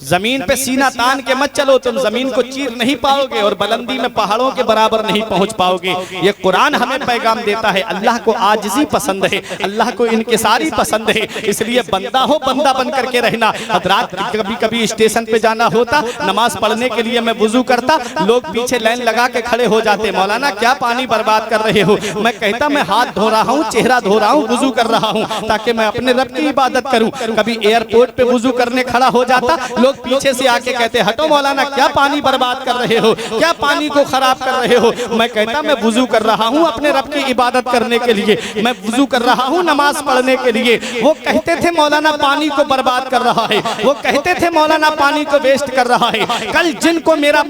जमीन पे सीना तान के मत चलो, तुम जमीन को चीर नहीं पाओगे और बुलंदी में पहाड़ों के बराबर नहीं पहुंच पाओगे। ये कुरान हमें पैगाम देता है। अल्लाह को आजिज़ी पसंद है, अल्लाह को इनकिसारी पसंद है, इसलिए बंदा हो बंदा बन करके रहना। हजरात कभी कभी स्टेशन पे जाना होता, नमाज पढ़ने के लिए मैं वुजू करता, लोग पीछे लाइन लगा के खड़े हो जाते, मौलाना क्या पानी बर्बाद कर रहे हो। मैं कहता मैं हाथ धो रहा हूँ, चेहरा धो रहा हूँ, वुजू कर रहा हूँ ताकि मैं अपने रब की इबादत करूँ। कभी एयरपोर्ट पे वुजू करने खड़ा हो जाता, लोग पीछे से आके कहते हटो मौलाना क्या पानी बर्बाद कर रहे हो, क्या पानी को खराब कर रहे हो। मैं कहता मैं वुजू कर रहा हूँ अपने रब की इबादत करने के लिए, मैं वुजू कर रहा हूँ नमाज पढ़ने के लिए। वो कहते थे मौलाना पानी को बर्बाद कर रहा है, वो कहते थे मौलाना पानी को वेस्ट कर रहा है। कल जिनको मेरा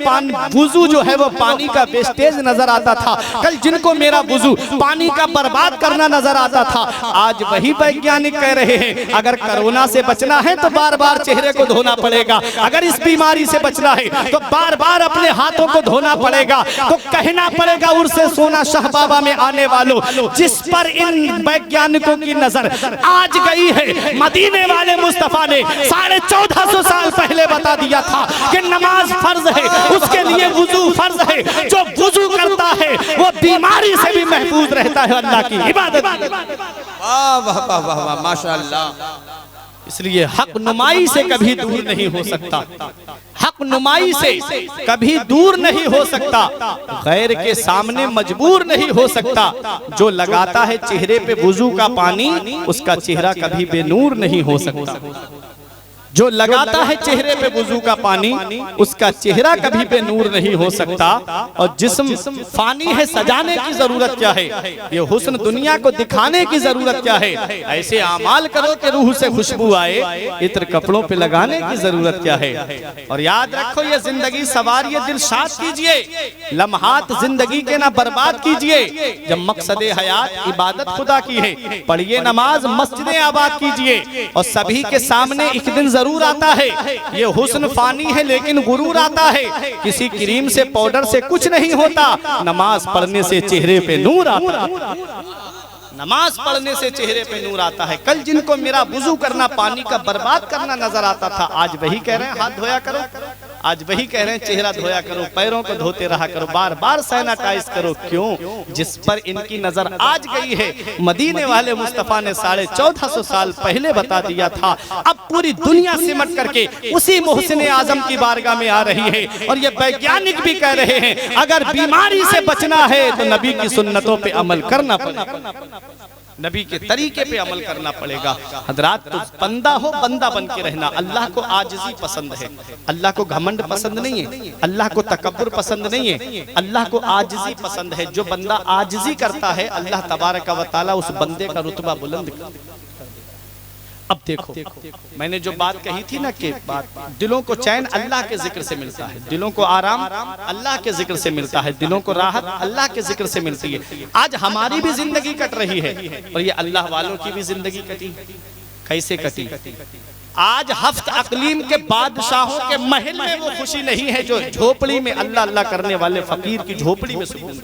वुजू जो है वो पानी का वेस्टेज नजर आता था, कल जिनको मेरा वुजू पानी का बर्बाद करना नजर आता था, आज वही वैज्ञानिक कह रहे हैं अगर कोरोना से बचना है तो बार बार चेहरे को धोना पड़ेगा, अगर इस बीमारी से बचना है तो बार बार अपने हाथों को धोना पड़ेगा। तो कहना पड़ेगा उर्से सोना शाह बाबा में आने वालों, जिस पर इन वैज्ञानिकों की नजर आज गई है, मदीने वाले मुस्तफा ने 1450 साल पहले बता दिया था कि नमाज फर्ज है, उसके लिए वुजू फर्ज है। जो वुजू करता है वो बीमारी से भी महफूज रहता है अल्लाह की इबादत। वाह वाह वाह वाह वाह माशाअल्लाह। इसलिए हक नुमाई से कभी दूर नहीं हो सकता, हक नुमाई से कभी दूर नहीं हो सकता, गैर के सामने मजबूर नहीं हो सकता। जो लगाता है चेहरे पे वुजू का पानी उसका चेहरा कभी बेनूर नहीं हो सकता। जो लगाता है चेहरे पे वुजू का पानी उसका चेहरा कभी पे नूर नहीं हो सकता। और जिस्म फानी है, सजाने की जरूरत क्या है, ये हुस्न दुनिया को दिखाने की जरूरत क्या है। ऐसे आमाल करो कि रूह से खुशबू आए, इत्र कपड़ों पे लगाने की जरूरत क्या है। और याद रखो ये जिंदगी सवारिए, दिल शाद कीजिए, लम्हात जिंदगी के ना बर्बाद कीजिए। जब मकसद हयात इबादत खुदा की है, पढ़िए नमाज, मस्जिदें आबाद कीजिए। और सभी के सामने एक दिन जरूर आता है, ये हुस्न फानी है लेकिन गुरूर आता है। किसी क्रीम से पाउडर से कुछ नहीं होता, नमाज पढ़ने से चेहरे पे नूर आता है, नमाज पढ़ने से चेहरे पे नूर आता है। कल जिनको मेरा वुजू करना पानी का बर्बाद करना नजर आता था, आज वही कह रहे हैं हाथ धोया करो, आज वही कह रहे हैं चेहरा धोया करो, पैरों को धोते रहा करो, बार बार सैनिटाइज करो। क्यों? जिस पर इनकी नजर आज गई है, मदीने वाले मुस्तफा ने 1450 साल पहले बता दिया था। अब पूरी दुनिया सिमट करके उसी मोहसिन आजम की बारगाह में आ रही है। और ये वैज्ञानिक भी कह रहे हैं अगर बीमारी से बचना है तो नबी की सुन्नतों पे अमल करना पड़ेगा, नबी के तरीके पे अमल करना पड़ेगा। हजरात, तो बंदा हो, बंदा बन के रहना। अल्लाह को आजिज़ी पसंद है, अल्लाह को घमंड पसंद नहीं है, अल्लाह को तकब्बुर पसंद नहीं है, अल्लाह को आजिज़ी पसंद है। जो बंदा आजिज़ी करता है अल्लाह तबारक व तआला उस बंदे का रुतबा बुलंद करता है। अब देखो, मैंने जो बात कही थी ना कि दिलों को चैन अल्लाह के जिक्र से मिलता है, दिलों को आराम अल्लाह के जिक्र से मिलता है, दिलों को राहत अल्लाह के जिक्र से मिलती है। आज हमारी भी जिंदगी कट रही है और ये अल्लाह वालों की भी जिंदगी कटी। कैसे कटी? आज हफ्त अकलीम के बादशाहों के महल में वो खुशी नहीं है जो झोपड़ी में अल्लाह अल्लाह करने वाले फकीर की झोपड़ी में सुकून।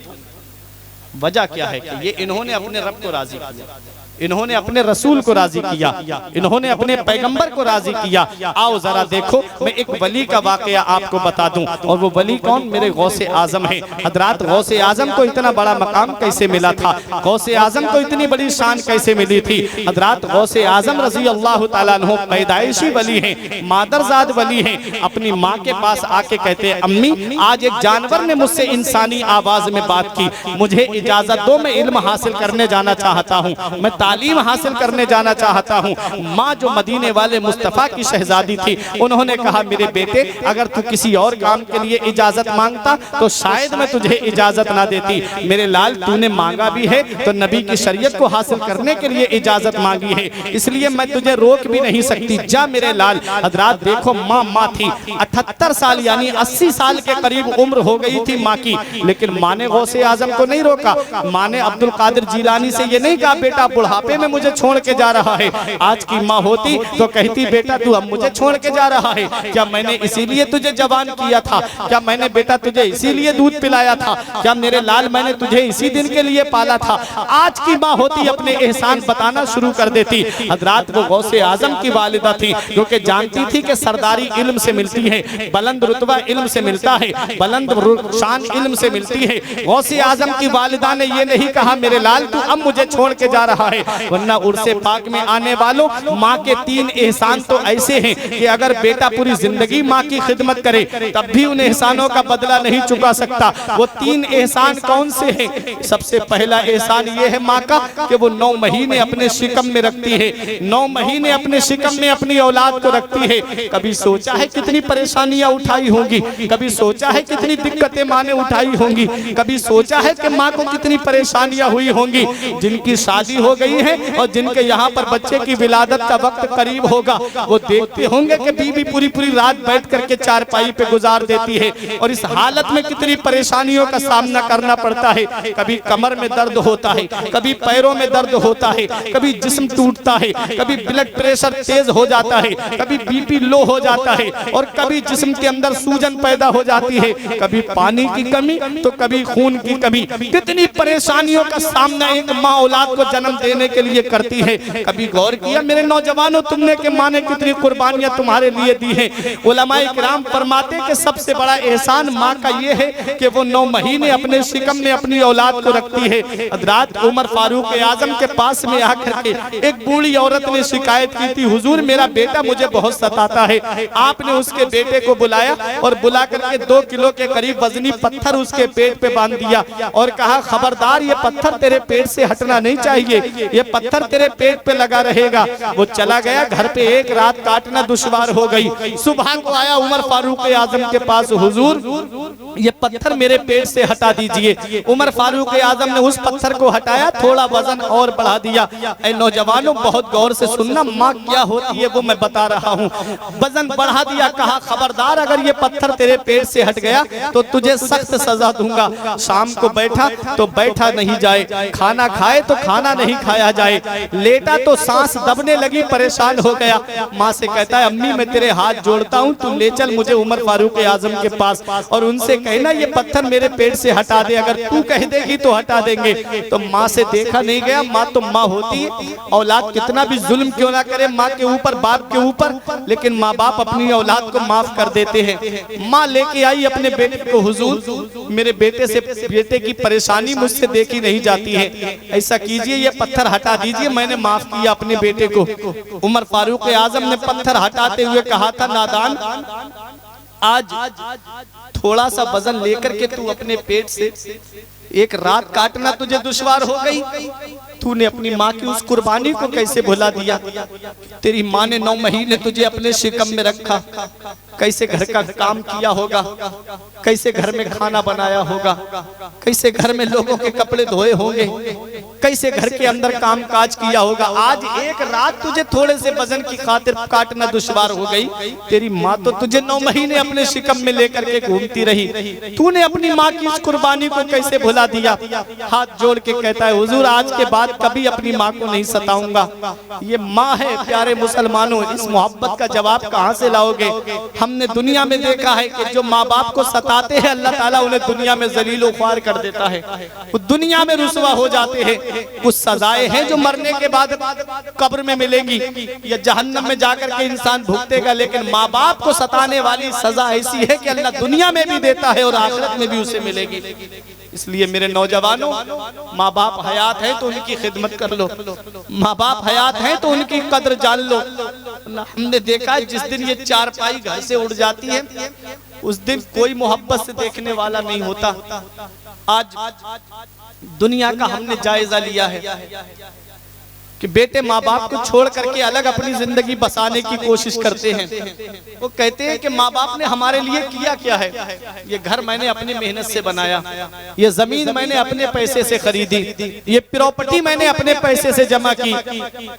वजह क्या है कि ये इन्होंने अपने रब को राजी किया, इन्होंने अपने रसूल को राजी किया, इन्होंने अपने पैगंबर को राजी किया। आओ जरा देखो, मैं एक वली का वाकया आपको बता दूं। और वो वली कौन? मेरे गौसे आजम है। हजरात, गौसे आजम को इतना बड़ा मकाम कैसे मिला था, गौसे आजम को इतनी बड़ी शान कैसे मिली थी? हजरात, गौसे आजम रजी अल्लाह तआला अन्हु पैदाइशी वली हैं, मादरजाद वली हैं। अपनी माँ के पास आके कहते हैं, अम्मी आज एक जानवर ने मुझसे इंसानी आवाज में बात की, मुझे इजाजत दो, मैं इल्म हासिल करने जाना चाहता हूँ, मैं तालीम हासिल करने जाना चाहता हूँ। माँ जो मदीने वाले मुस्तफ़ा की शहजादी थी, उन्होंने कहा मेरे बेटे अगर तू किसी और काम के लिए इजाजत मांगता तो शायद मैं तुझे इजाजत ना देती। मेरे लाल, तूने मांगा भी है तो नबी की शरीयत को हासिल करने के लिए इजाजत मांगी है, इसलिए मैं तुझे रोक भी नहीं सकती, जा मेरे लाल। हजरात देखो, माँ थी 78 साल यानी 80 साल के करीब उम्र हो गई थी माँ की, लेकिन माँ ने गौसे आजम को नहीं रोका। माँ ने अब्दुल कादिर जीलानी से ये नहीं कहा बेटा बुढ़ापे में मुझे छोड़ के जा रहा है। आज की माँ होती तो कहती बेटा तू अब मुझे छोड़ के जा रहा है, क्या मैंने इसीलिए तुझे जवान किया था? क्या मैंने बेटा तुझे इसीलिए दूध पिलाया था? क्या मेरे लाल मैंने तुझे इसी दिन के लिए पाला था? आज की माँ होती अपने एहसान बताना शुरू कर देती। हजरात, वो गौसे आजम की वालिदा थी, क्योंकि जानती थी कि सरदारी इल्म से मिलती है, बुलंद रुतबा इल्म से मिलता है, बुलंद शान इल्म से मिलती है। गौसे आजम की वालिदा ने ये नहीं कहा मेरे लाल तू अब मुझे छोड़ के जा रहा है, वरना उर्से पाक में आने वालों, माँ के 3 एहसान तो ऐसे हैं कि अगर बेटा पूरी जिंदगी माँ की खिदमत करे तब भी उन एहसानों का बदला नहीं चुका सकता। वो 3 एहसान कौन से हैं? सबसे पहला एहसान ये है माँ का कि वो 9 महीने अपने शिकम में रखती है, 9 महीने अपने शिकम में अपनी औलाद को रखती है। कभी सोचा है कितनी परेशानियां उठाई होंगी, कभी सोचा है कितनी दिक्कतें माँ ने उठाई होंगी, कभी सोचा है कि माँ को कितनी परेशानियां हुई होंगी। जिनकी शादी हो गई है और जिनके यहाँ पर बच्चे की विलादत का वक्त करीब होगा, वो देखते होंगे कि बीवी पूरी पूरी रात बैठ करके चारपाई पे गुजार देती है और इस हालत में कितनी परेशानियों का सामना करना पड़ता है। कभी कमर में दर्द होता है, कभी पैरों में दर्द होता है, कभी जिस्म टूटता है, कभी ब्लड प्रेशर तेज हो जाता है, कभी बीपी लो हो जाता है और कभी जिस्म के अंदर सूजन पैदा हो जाती है, कभी पानी की कमी तो कभी खून की कमी। कितनी परेशानियों का सामना एक माँ औलाद को जन्म देने के लिए करती है। कभी गौर किया मेरे नौजवानों, तुमने कि माँ ने कितनी कुर्बानियां तुम्हारे लिए दी हैं। उलमाए किराम फरमाते कि सबसे बड़ा एहसान माँ का ये है कि वो 9 महीने अपने शिकम में अपनी औलाद को रखती है। हज़रत उमर फारूक आजम के पास में आकर के एक बूढ़ी औरत ने शिकायत की थी, हुजूर मेरा बेटा मुझे बहुत सताता है। आपने उसके बेटे को बुलाया और बुला करके 2 किलो के करीब वजनी पत्थर उसके पेट पे बांध दिया और कहा खबरदार ये पत्थर तेरे पेट से हटना नहीं चाहिए, ये पत्थर तेरे पेट पे लगा रहेगा। वो चला गया, घर पे एक रात काटना दुश्वार हो गई। सुबह को आया उमर फारूक आजम के पास, हुजूर ये पत्थर मेरे पेट से हटा दीजिए। उमर फारूक आजम ने उस पत्थर को हटाया, थोड़ा वजन और बढ़ा दिया। ऐ नौजवानों बहुत गौर से सुनना, माँ क्या होती है वो मैं बता रहा हूँ। वजन बढ़ा दिया, कहा खबरदार अगर ये पत्थर तेरे पेट से हट गया तो तुझे सख्त सजा दूंगा। शाम को बैठा तो बैठा नहीं जाए, खाना खाए तो खाना नहीं खाया जाए, लेटा तो सांस दबने लगी, परेशान हो गया। माँ से कहता है अम्मी मैं तेरे हाथ जोड़ता हूँ, तू ले चल मुझे उमर फारूक आजम के पास और उनसे कहना ये पत्थर मेरे पेट से हटा दे, अगर तू कह देगी तो हटा देंगे। तो माँ से देखा नहीं गया, माँ तो माँ होती है। औलाद कितना भी जुल्म क्यों ना करे माँ के ऊपर, बाप के ऊपर, लेकिन माँ बाप अपनी औलाद को माफ कर देते हैं। माँ लेके आई अपने बेटे को, हुजूर मेरे बेटे की परेशानी मुझसे देखी नहीं जाती है, ऐसा कीजिए ये पत्थर हटा दीजिए, मैंने माफ किया अपने बेटे को। उमर फारूक आजम ने पत्थर हटाते हुए कहा था, नादान आज थोड़ा सा वजन लेकर के तू अपने पेट से एक रात काटना तुझे दुश्वार हो गई, तूने अपनी माँ की उस कुर्बानी को कैसे भुला दिया। तेरी माँ ने 9 महीने तुझे अपने शिकम में रखा, कैसे घर का काम किया होगा, कैसे घर में खाना बनाया होगा, कैसे घर में लोगों के कपड़े धोए होंगे, कैसे घर के अंदर काम काज किया होगा। आज एक रात तुझे थोड़े से वजन की खातिर काटना दुश्वार हो गई। तेरी माँ तो तुझे 9 महीने अपने शिकम में लेकर के घूमती रही, तूने अपनी माँ की इस कुर्बानी को कैसे भुला दिया। हाथ जोड़ के कहता है, हुजूर आज के बाद कभी अपनी माँ को नहीं सताऊंगा। ये माँ है प्यारे मुसलमानों, इस मोहब्बत का जवाब कहाँ से लाओगे। हमने दुनिया में देखा है कि जो माँ बाप को सताते हैं अल्लाह ताला उन्हें दुनिया में जलीलो ख्वार कर देता है, वो दुनिया में रुसवा हो जाते हैं। कुछ सजाएं हैं जो मरने के बाद कब्र में मिलेंगी या जहन्नम में जाकर के इंसान भुगतेगा, लेकिन माँ बाप को सताने वाली सजा ऐसी है कि अल्लाह दुनिया में भी देता है और आखिरत में भी उसे मिलेगी। इसलिए मेरे नौजवानों, माँ बाप हयात हैं तो उनकी खिदमत कर लो, माँ बाप हयात हैं तो उनकी कद्र जान लो। हमने देखा है जिस दिन ये चारपाई घर से उड़ जाती है उस दिन कोई मोहब्बत से देखने वाला नहीं होता। आज दुनिया का हमने जायजा लिया है कि बेटे माँ बाप को छोड़ करके अलग अपनी जिंदगी बसाने की कोशिश करते हैं। वो कहते हैं कि माँ बाप ने हमारे लिए किया क्या है, ये घर मैंने अपनी मेहनत से बनाया, ये जमीन मैंने अपने पैसे से खरीदी, ये प्रॉपर्टी मैंने अपने पैसे से जमा की।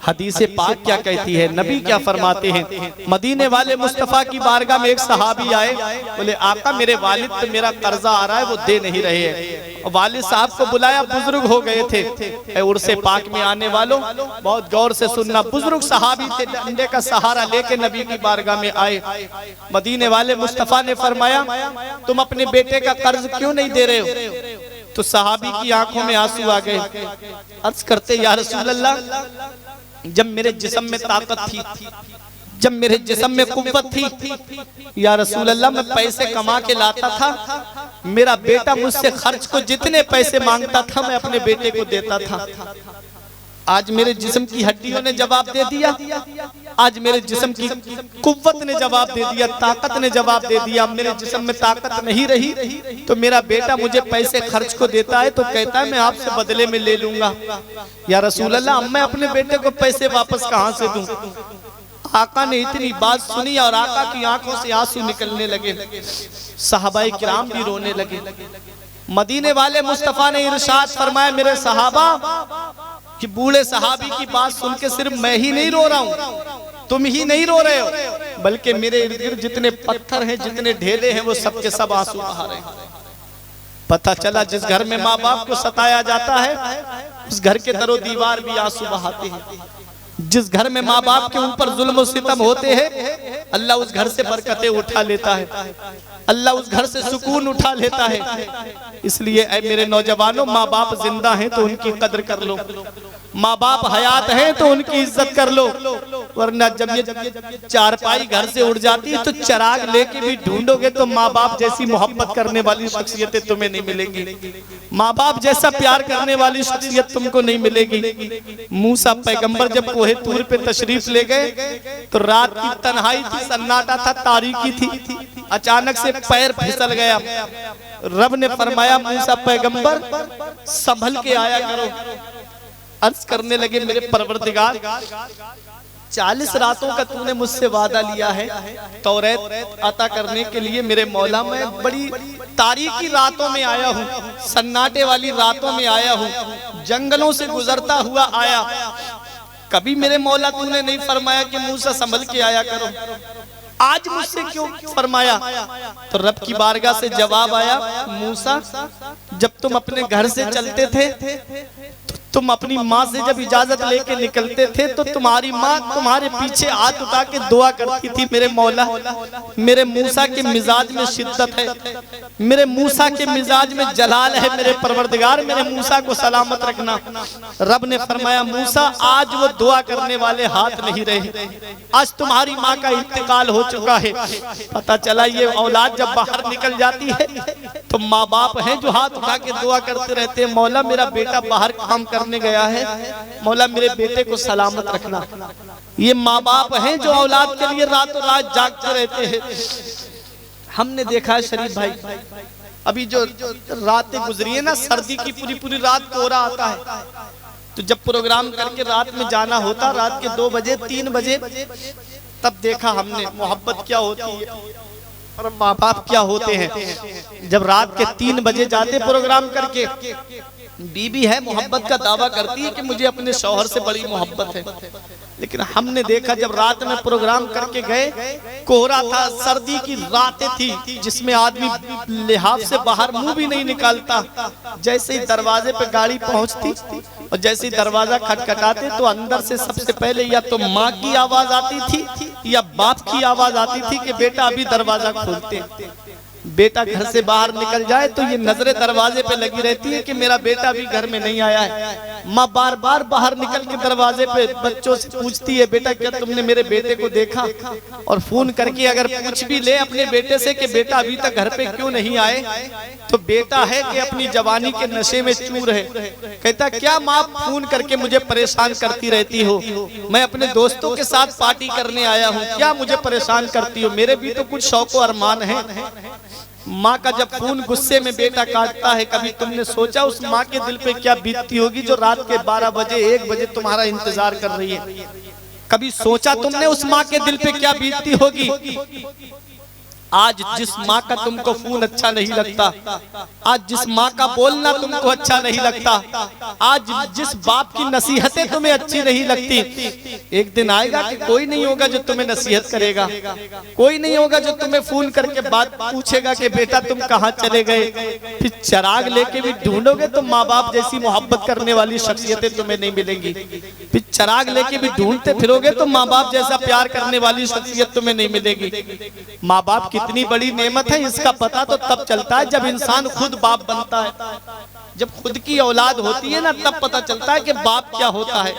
हदीस पाक क्या कहती है, नबी क्या फरमाते हैं। मदीने वाले मुस्तफा की बारगाह में एक सहाबी आए, बोले आका मेरे वालिद पे मेरा कर्जा आ रहा है, वो दे नहीं रहे हैं। वालिद साहब को बुलाया, बुजुर्ग हो गए थे। उर्से पाक में आने वालों बहुत गौर से सुनना, बुजुर्ग सहाबी थे, डंडे का सहारा लेके नबी की बारगाह में आए। मदीने वाले मुस्तफा ने फरमाया तुम अपने बेटे का कर्ज क्यों नहीं दे रहे हो। तो सहाबी की आंखों में आंसू आ गए। अर्ज करते या रसूल अल्लाह, जब मेरे जिस्म में ताकत थी, जब मेरे जिस्म में कुव्वत थी, या रसूल अल्लाह मैं पैसे कमा के लाता था, मेरा बेटा मुझसे खर्च को जितने पैसे मांगता था मैं अपने बेटे को देता था। आज मेरे जिस्म की हड्डियों ने जवाब दे दिया, आज मेरे जिस्म की कुव्वत ने जवाब दे दिया, ताकत ने जवाब दे दिया। मेरे जिस्म में ताकत नहीं रही तो मेरा बेटा मुझे पैसे खर्च को देता है तो कहता है मैं आपसे बदले में ले लूंगा। या रसूल अल्लाह, अब मैं अपने बेटे को पैसे वापस कहां से दूं? आका ने इतनी बात सुनी और आका की आंखों से आंसू निकलने लगे, सहाबाए किराम भी रोने लगे। मदीने वाले मुस्तफा ने इरशाद फरमाया, मेरे सहाबा कि बूढ़े सहाबी की बात सुन के सिर्फ मैं ही नहीं रो रहा हूं, तुम ही नहीं रो रहे हो, बल्कि मेरे इर्द गिर्द जितने पत्थर हैं, जितने ढेले हैं, वो सबके सब आंसू बहा रहे हैं। पता चला जिस घर में माँ बाप को सताया जाता है उस घर के दरो दीवार भी आंसू बहाते हैं। जिस घर में माँ बाप के ऊपर जुल्म और सितम होते हैं अल्लाह उस घर से बरकतें उठा लेता है, अल्लाह उस घर से सुकून उठा लेता है। इसलिए ऐ मेरे नौजवानों, माँ बाप जिंदा हैं तो उनकी कदर कर लो, माँ बाप हयात हैं तो उनकी इज्जत कर लो, वरना जब ये चारपाई घर से उड़ जाती है तो चिराग लेके भी ढूंढोगे तो माँ बाप जैसी मोहब्बत करने वाली शख्सियतें तुम्हें नहीं मिलेंगी, माँ बाप जैसा प्यार करने वाली शख्सियत तुमको नहीं मिलेगी। मूसा पैगंबर जब कोहे तूर पे तशरीफ ले गए तो रात की तन्हाई थी, सन्नाटा था, तारीकी थी, अचानक से पैर फिसल गया। रब ने फरमाया, मूसा पैगंबर संभल के आया करो। अर्ज करने लगे, मेरे परवरदिगार 40 रातों का तूने मुझसे वादा लिया है तौरात अता करने के लिए। मेरे मौला, मैं बड़ी तारीकी रातों में आया हूँ, सन्नाटे वाली रातों में आया हूँ, जंगलों से गुजरता हुआ आया। कभी मेरे मौला तूने नहीं फरमाया कि मूसा संभल के आया करो, आज मुझसे क्यों फरमाया? तो रब की बारगाह से जवाब आया, मूसा जब तुम अपने घर से चलते थे, तुम अपनी माँ से जब इजाजत लेके निकलते थे तो तुम्हारी माँ तुम्हारे पीछे हाथ उठा के दुआ करती थी, मेरे मौला मेरे मूसा के मिजाज में शिद्दत है, मेरे मूसा के मिजाज में जलाल है, मेरे परवरदिगार मेरे मूसा को सलामत रखना। रब ने फरमाया, मूसा आज वो दुआ करने वाले हाथ नहीं रहे, आज तुम्हारी माँ का इंतकाल हो चुका है। पता चला ये औलाद जब बाहर निकल जाती है तो माँ बाप हैं जो हाथ उठा के दुआ करते रहते हैं, मौला मेरा बेटा बाहर काम करने गया है, मौला मेरे बेटे को सलामत रखना। ये माँ बाप हैं जो औलाद के लिए रातों रात जागते रहते हैं। हमने देखा है शरीफ भाई, अभी जो रातें गुजरी है ना, सर्दी की पूरी पूरी रात कोहरा आता है, तो जब प्रोग्राम करके रात में जाना होता, रात के 2 बजे 3 बजे, तब देखा हमने मोहब्बत क्या होती है और माँ बाप क्या होते हैं। जब रात के 3 बजे जाते प्रोग्राम करके, बीबी है मोहब्बत का दावा करती है कि मुझे अपने शौहर से बड़ी मोहब्बत है, लेकिन हमने देखा जब रात में प्रोग्राम करके गए, कोहरा था, सर्दी की रातें थी जिसमें आदमी लिहाफ से बाहर मुंह भी नहीं निकालता। जैसे ही दरवाजे पे गाड़ी पहुंचती और जैसे ही दरवाजा खटखटाते तो अंदर से सबसे पहले या तो माँ की आवाज आती थी या बाप की आवाज आती थी कि बेटा अभी दरवाजा खोलते। बेटा घर से बाहर निकल जाए तो ये नजरें दरवाजे पे लगी रहती है कि मेरा बेटा भी घर में नहीं आया है। माँ बार बार बाहर निकल के दरवाजे पे बच्चों से पूछती है, बेटा क्या तुमने मेरे बेटे को देखा? और फोन करके अगर पूछ भी ले अपने बेटे से कि बेटा अभी तक घर पे क्यों नहीं आए, तो बेटा है कि अपनी जवानी के नशे में चूर है, कहता क्या माँ फोन करके मुझे परेशान करती रहती हो, मैं अपने दोस्तों के साथ पार्टी करने आया हूँ, क्या मुझे परेशान करती हो, मेरे भी तो कुछ शौक और अरमान है। माँ का जब खून गुस्से में बेटा काटता है, कभी तुमने सोचा उस माँ के दिल पे क्या बीतती होगी जो रात के 12 बजे 1 बजे तुम्हारा इंतजार कर रही है? कभी सोचा तुमने उस माँ के दिल पे क्या बीतती होगी? आज जिस माँ का तुमको खून अच्छा नहीं लगता, आज जिस माँ का बोलना तुमको अच्छा नहीं लगता, आज जिस बाप की नसीहतें तुम्हें अच्छी नहीं लगती, एक दिन आएगा कि कोई नहीं होगा जो तुम्हें नसीहत करेगा, कोई नहीं होगा जो तुम्हें फोन करके बात पूछेगा कि बेटा तुम कहाँ चले गए। फिर चिराग लेके भी ढूंढोगे तो माँ बाप जैसी मोहब्बत करने वाली शख्सियतें तुम्हें नहीं मिलेंगी। फिर चिराग लेके भी ढूंढते फिरोगे तो माँ बाप जैसा प्यार करने वाली शख्सियत तुम्हें नहीं मिलेगी। माँ बाप कितनी बड़ी नेमत है इसका पता तो तब चलता है जब इंसान खुद बाप बनता है, जब खुद की औलाद होती है ना तब पता चलता है कि बाप क्या होता है।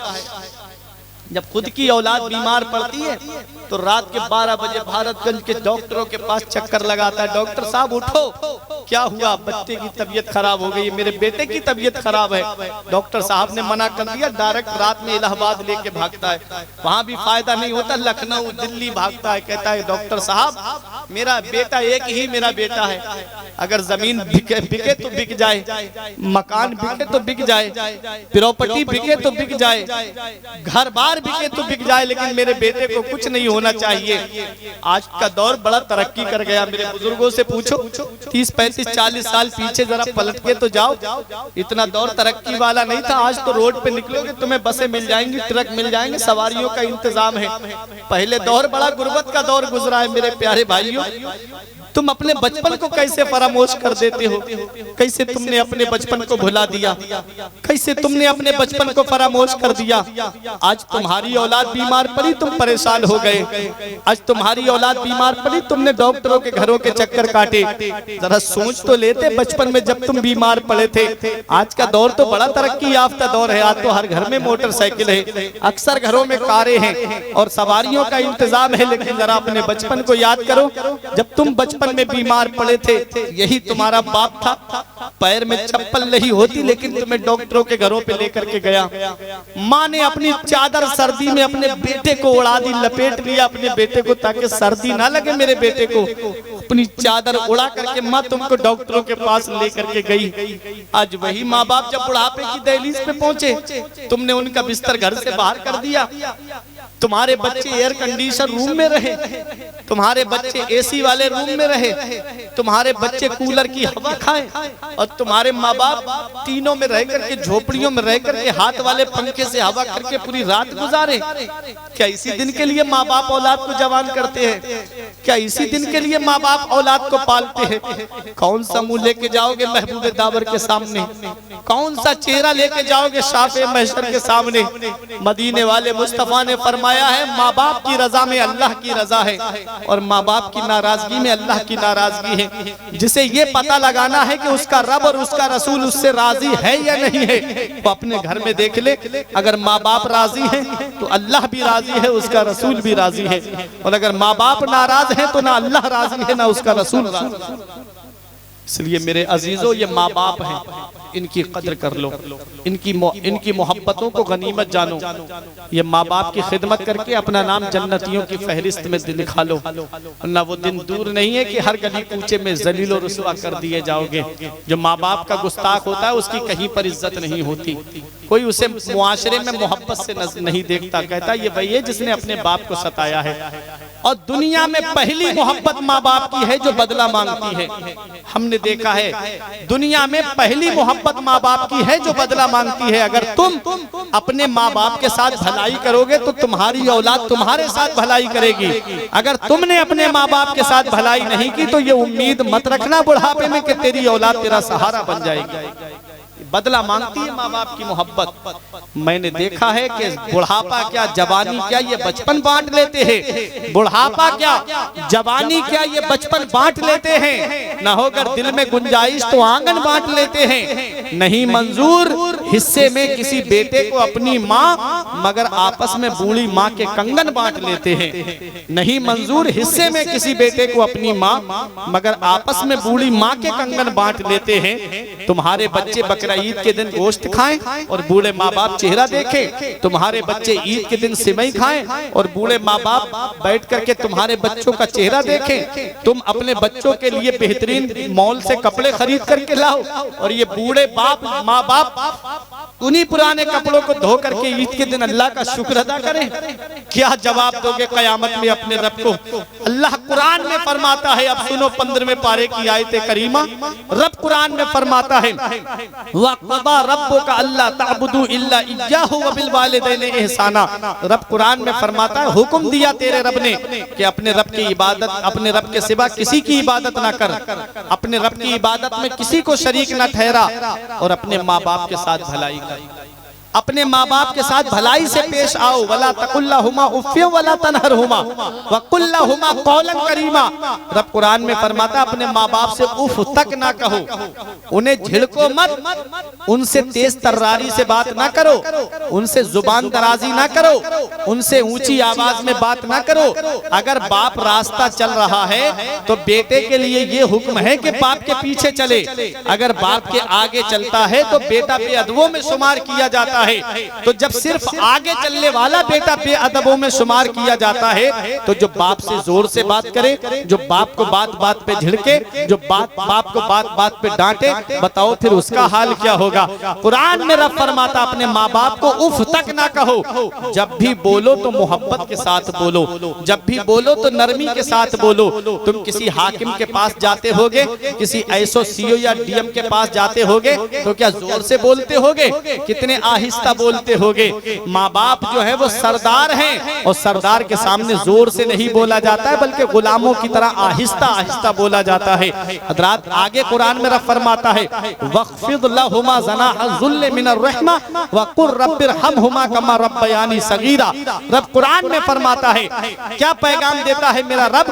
जब खुद की औलाद बीमार पड़ती है तो रात के 12 बजे भारतगंज के डॉक्टरों के पास चक्कर लगाता है, डॉक्टर साहब उठो, क्या हुआ? बच्चे की तबीयत खराब हो गई, मेरे बेटे की तबीयत खराब है। डॉक्टर साहब ने मना कर दिया, डायरेक्ट रात में इलाहाबाद लेके भागता है, वहां भी फायदा नहीं होता, लखनऊ दिल्ली भागता है, कहता है डॉक्टर साहब मेरा बेटा एक ही मेरा बेटा है, अगर जमीन बिके तो बिक जाए, मकान बिके तो बिक जाए, प्रॉपर्टी बिके तो बिक जाए, घर बार बिके तो बिक जाए, लेकिन मेरे बेटे को कुछ नहीं होना चाहिए। आज का दौर बड़ा तरक्की कर गया, मेरे बुजुर्गों से पूछो 30, 35, 40 साल पीछे जरा पलट के तो जाओ, इतना दौर तरक्की वाला नहीं था। आज तो रोड पे निकलोगे तुम्हें बसें मिल जाएंगी, ट्रक मिल जाएंगे, सवारियों का इंतजाम है। पहले दौर बड़ा गुर्बत का दौर गुजरा है मेरे प्यारे भाइयों। तुम अपने बचपन को कैसे फरामोश कर देते हो? कैसे तुमने अपने बचपन को भुला दिया? कैसे तुमने अपने बचपन को फरामोश कर दिया? आज तुम्हारी औलाद बीमार पड़ी, तुम परेशान हो गए। आज तुम्हारी औलाद बीमार पड़ी, तुमने डॉक्टरों के घरों के चक्कर काटे। जरा सोच तो लेते बचपन में जब तुम बीमार पड़े थे। आज का दौर तो बड़ा तरक्की याफ्ता दौर है, आज तो हर घर में मोटरसाइकिल है, अक्सर घरों में कारें हैं और सवारियों का इंतजाम है। लेकिन जरा अपने बचपन को याद करो, जब तुम बचपन में बीमार पड़े थे, यही तुम्हारा बाप था, पैर में चप्पल नहीं होती लेकिन तुम्हें डॉक्टरों के घरों पे लेकर के गया। माँ ने अपनी चादर सर्दी में अपने बेटे को उड़ा दी, लपेट लिया अपने बेटे को ताकि सर्दी ना लगे मेरे बेटे को। अपनी चादर उड़ा करके माँ तुमको डॉक्टरों के पास लेकर के गई। आज वही माँ बाप जब बुढ़ापे की दहलीज पे पहुंचे, तुमने उनका बिस्तर घर से बाहर कर दिया। तुम्हारे बच्चे एयर कंडीशन रूम में रहे, तुम्हारे बच्चे एसी वाले रूम में रहे, तुम्हारे बच्चे कूलर की हवा खाएं और तुम्हारे माँ बाप तीनों में रह करके, झोपड़ियों में रह करके, हाथ वाले पंखे से हवा करके पूरी रात गुजारे। क्या इसी दिन के लिए माँ बाप औलाद को जवान करते हैं? क्या इसी दिन के लिए माँ बाप औलाद को पालते हैं? कौन सा मुंह लेके जाओगे महबूब दावर के सामने? कौन सा चेहरा लेके जाओगे शाफे महशर के सामने? मदीने वाले मुस्तफा ने फरमाया है, माँ बाप की रजा में अल्लाह की रजा है और माँ बाप की नाराजगी में अल्लाह की नाराजगी है। जिसे ये पता लगाना है कि उसका रब और उसका रसूल उससे राजी है या नहीं है, वो अपने घर में देख ले। अगर माँ बाप राजी हैं तो अल्लाह भी राजी है, उसका रसूल भी राजी है। और अगर माँ बाप नाराज है तो ना अल्लाह राजी है ना उसका रसूल राजी। इसलिए मेरे अजीजों, ये माँ बाप हैं, इनकी कद्र कर लो, इनकी मोहब्बतों को गनीमत जानो। ये माँ बाप की खिदमत करके अपना नाम जन्नतियों की फहरिस्त में लिखा लो, वरना वो दिन दूर नहीं है कि हर गली कूचे में जलील और रुसवा कर दिए जाओगे। जो माँ बाप का गुस्ताख होता है उसकी कहीं पर इज्जत नहीं होती, कोई उसे मुआशरे में मोहब्बत से नहीं देखता, कहता ये वही है जिसने अपने बाप को सताया है। और दुनिया में पहली मोहब्बत माँ बाप की है जो बदला मांगती है। हमने देखा है दुनिया में पहली मोहब्बत माँ बाप की है जो बदला मांगती है। अगर तुम अपने माँ बाप के साथ भलाई करोगे तो तुम्हारी औलाद तुम्हारे साथ भलाई करेगी। अगर तुमने अपने माँ बाप के साथ भलाई नहीं की तो ये उम्मीद मत रखना बुढ़ापे में कि तेरी औलाद तेरा सहारा बन जाएगी। बदला मांगती है माँ बाप की मोहब्बत। मैंने देखा है कि बुढ़ापा क्या जवानी क्या ये बचपन बांट लेते हैं, बुढ़ापा क्या जवानी क्या ये बचपन बांट लेते हैं। न होकर दिल में गुंजाइश तो आंगन बांट लेते हैं। नहीं मंजूर हिस्से में किसी बेटे को अपनी माँ, मगर आपस में बूढ़ी माँ के कंगन बांट लेते हैं। नहीं मंजूर हिस्से में किसी बेटे को अपनी माँ, मगर आपस में बूढ़ी माँ के कंगन बांट लेते हैं। तुम्हारे बच्चे बकरा ईद के दिन गोश्त खाएं और बूढ़े माँ बाप चेहरा देखें। तुम्हारे बच्चे ईद के दिन सिमई खाएं और बूढ़े माँ बाप बैठ करके तुम्हारे बच्चों का चेहरा देखें। तुम अपने बच्चों के लिए बेहतरीन मॉल से कपड़े खरीद करके लाओ और ये बूढ़े बाप माँ बाप उन्हीं पुराने कपड़ों को धो करके ईद के दिन अल्लाह का शुक्र अदा करें। क्या जवाब दोगे क़यामत में अपने रब को? अल्लाह कुरान में फरमाता है, अब सुनो 15वें पारे की आयत करीमा। रब कुरान में फरमाता है, वक़ज़ा रब्बुका अल्ला तअबुदू इल्ला इय्याहु व बिल वालिदैनि इहसाना। रब कुरान में फरमाता है, हुक्म दिया तेरे रब ने कि अपने रब की इबादत, अपने रब के सिवा किसी की इबादत ना कर, अपने रब की इबादत में किसी को शरीक ना ठहरा और अपने माँ बाप के साथ भलाई कर। अपने माँ बाप के साथ भलाई से पेश आओ। वला तकुल्लाहुमा उफ़्फ़िन वला तनहरहुमा वकुल्लाहुमा कौलन करीमा। रब कुरान में फरमाता अपने माँ बाप से उफ तक ना कहो, उन्हें झिड़को मत, उनसे तेज तर्रारी से बात ना करो, उनसे जुबान दराजी ना करो, उनसे ऊंची आवाज में बात ना करो। अगर बाप रास्ता चल रहा है तो बेटे के लिए ये हुक्म है कि बाप के पीछे चले। अगर बाप के आगे चलता है तो बेटा बेअदबों में शुमार किया जाता है। तो जब सिर्फ आगे चलने वाला बेटा बेअदबों में शुमार किया जाता है तो जो बाप से जोर से बात करे, जो बाप को बात बात पे झिड़के, जो बाप को बात बात पे डांटे, बताओ फिर उसका हाल क्या होगा। कुरान में रब फरमाता अपने माँ बाप को उफ तक ना कहो। जब भी बोलो तो मोहब्बत के साथ बोलो, जब भी बोलो तो नरमी के साथ बोलो। तुम किसी हाकिम के पास जाते होगे, किसी एसओ सीओ या डीएम के पास जाते होगे तो क्या जोर से बोलते होगे, कितने आहिस्ता बोलते होगे। माँ बाप जो है वो सरदार हैं और सरदार के सामने जोर से नहीं बोला जाता है बल्कि गुलामों की तरह आहिस्ता आहिस्ता बोला जाता है। हज़रात आगे कुरान में रब फरमाता है वख्फिद लहुमा ज़नाह ज़ुल्ल मिनर रहमा वक़ुल रब्बिरहमहुमा कमा रब्बयानी सगीरा। रब कुरान में फरमाता है, क्या पैगाम देता है मेरा रब,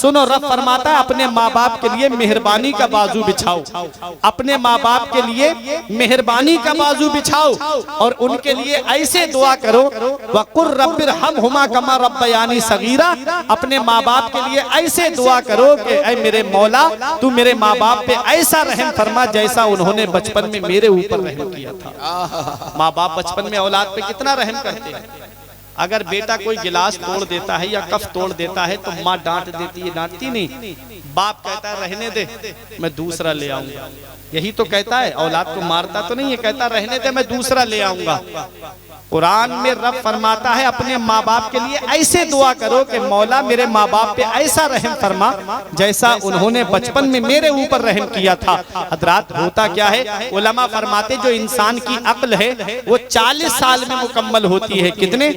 सुनो। रब फरमाता है अपने माँ बाप के लिए मेहरबानी का बाजू बिछाओ, अपने माँ बाप के लिए मेहरबानी का बाजू बिछाओ और उनके लिए ऐसे दुआ करो वक़ुल रब्बिरहमहुमा कमा रब्बयानी सगीरा। अपने माँ बाप के लिए ऐसे दुआ करो कि ऐ मेरे मौला तू मेरे माँ बाप पे ऐसा रहम फरमा जैसा उन्होंने बचपन में मेरे ऊपर रहम किया था। माँ बाप बचपन में औलाद पे कितना रहम करते हैं। अगर बेटा कोई गिलास तोड़ देता है या कप तोड़ देता है तो माँ डांट देती है, डांटती नहीं। बाप कहता है रहने दे मैं दूसरा ले आऊंगा। यही तो कहता है, औलाद को मारता तो नहीं है, कहता रहने दे मैं दूसरा ले आऊंगा। कुरान में रब फरमाता है अपने माँ बाप के लिए ऐसे दुआ करो कि मौला मेरे माँ बाप पे ऐसा रहम फरमा जैसा उन्होंने बचपन में मेरे ऊपर रहम किया था। हज़रात होता क्या है, उलमा फरमाते जो इंसान की अक्ल है वो 40 साल में मुकम्मल होती है। कितने?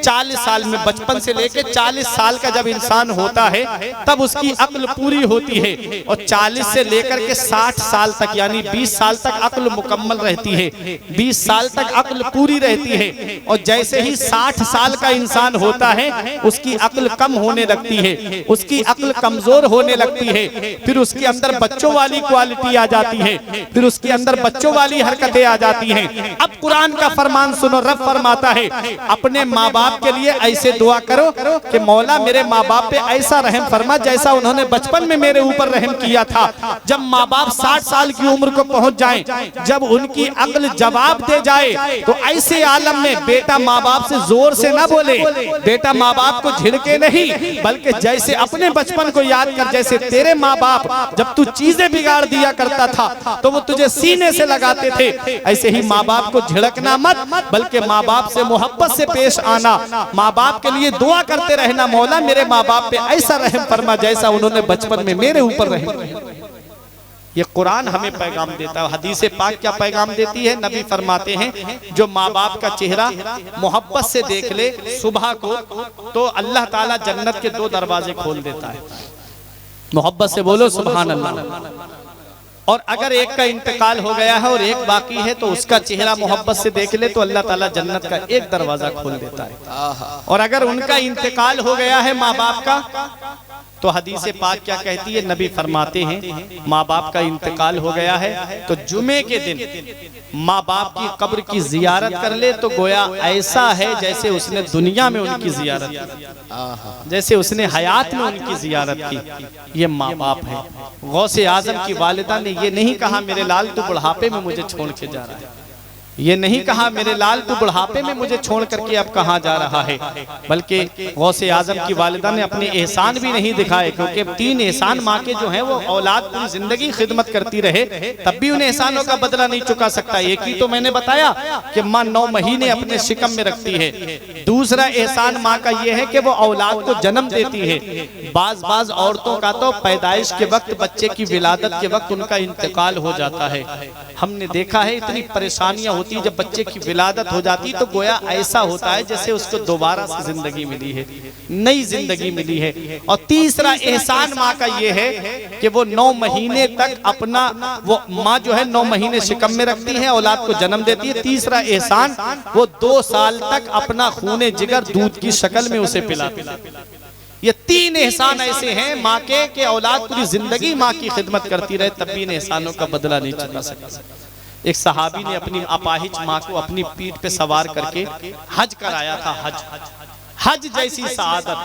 40 साल में। बचपन से लेके 40 साल का जब इंसान होता है तब उसकी अक्ल पूरी होती है और 40 से लेकर के 60 साल तक यानी 20 साल तक अक्ल मुकम्मल रहती है, 20 साल तक अक्ल पूरी रहती है। और जैसे ही 60 साल का इंसान होता है उसकी अक्ल कम होने लगती है, उसकी अक्ल कमजोर होने लगती है, फिर उसके अंदर बच्चों वाली क्वालिटी आ जाती है, फिर उसके अंदर बच्चों वाली हरकतें आ जाती हैं। अब कुरान का फरमान सुनो, रब फरमाता है अपने माँ बाप के लिए ऐसे दुआ करो कि मौला मेरे माँ बाप पे ऐसा रहम फरमा जैसा उन्होंने बचपन में मेरे ऊपर रहम किया था। जब माँ बाप 60 साल की उम्र को पहुंच जाएं, जब उनकी अक्ल जवाब दे जाए तो ऐसे आलम में बेटा माँ बाप से जोर से ना बोले, बेटा माँ बाप को झिड़के नहीं, बल्कि जैसे अपने बचपन को याद कर, जैसे तेरे माँ बाप जब तू चीजें बिगाड़ दिया करता था तो वो तुझे सीने से लगाते थे, ऐसे ही माँ बाप को झिड़कना मत बल्कि माँ बाप से मोहब्बत से पेश आना, माँ बाप के लिए दुआ करते रहना मौला मेरे माँ बाप पे ऐसा रहम फरमा जैसा उन्होंने बचपन में मेरे ऊपर रहम किया। ये कुरान हमें पैगाम देता है। हदीस पाक क्या पैगाम देती है, नबी फरमाते हैं जो माँ बाप का चेहरा मोहब्बत से देख ले सुबह को तो अल्लाह ताला जन्नत के 2 दरवाजे खोल देता है। मोहब्बत से बोलो सुभान अल्लाह। और अगर एक का इंतकाल हो गया है और एक बाकी है तो उसका चेहरा मोहब्बत से देख ले तो अल्लाह ताला जन्नत का 1 दरवाजा खोल देता है। और अगर उनका इंतकाल हो गया है माँ बाप का तो हदीस पाक क्या कहती है, नबी फरमाते हैं माँ बाप का इंतकाल हो गया है तो जुमे के दिन माँ बाप की कब्र की जियारत कर ले तो गोया ऐसा है जैसे उसने दुनिया में उनकी जियारत की, जैसे उसने हयात में उनकी जियारत की। ये माँ बाप है। गौसे आजम की वालिदा ने ये नहीं कहा मेरे लाल तू बुढ़ापे में मुझे छोड़ के जा रहा है, ये नहीं कहा मेरे लाल तू बुढ़ापे में मुझे छोड़ करके अब कहाँ जा रहा है, बल्कि गौसे आजम की वालिदा ने अपने एहसान भी नहीं दिखाए, क्योंकि 3 एहसान माँ के जो हैं वो औलाद पूरी जिंदगी खिदमत करती रहे तब भी उन एहसानों का बदला नहीं चुका सकता। एक ही तो मैंने बताया कि माँ 9 महीने अपने शिकम में रखती है। दूसरा एहसान माँ का ये है कि वो औलाद को जन्म देती है। बाज औरतों का तो पैदाइश के वक्त, बच्चे की विलादत के वक्त उनका इंतकाल हो जाता है। हमने देखा है इतनी परेशानियां होती है, जब बच्चे की विलादत हो जाती तो गोया ऐसा होता है जैसे उसको दोबारा से जिंदगी मिली है, नई जिंदगी मिली है। और तीसरा एहसान माँ का ये है कि वो 9 महीने तक अपना, वो माँ जो है 9 महीने शिकम में रखती है, औलाद को जन्म देती है। तीसरा एहसान, वो 2 साल तक अपना खूने जिगर दूध की शक्ल में उसे पिलाती है। ये 3 एहसान ऐसे हैं माँ के औलाद पूरी जिंदगी माँ की खिदमत करती रहे तब भी इन एहसानों का बदला नहीं चुका सका। एक सहाबी ने अपनी अपाहिज माँ को अपनी पीठ पे सवार करके हज कराया था। हज जैसी सआदत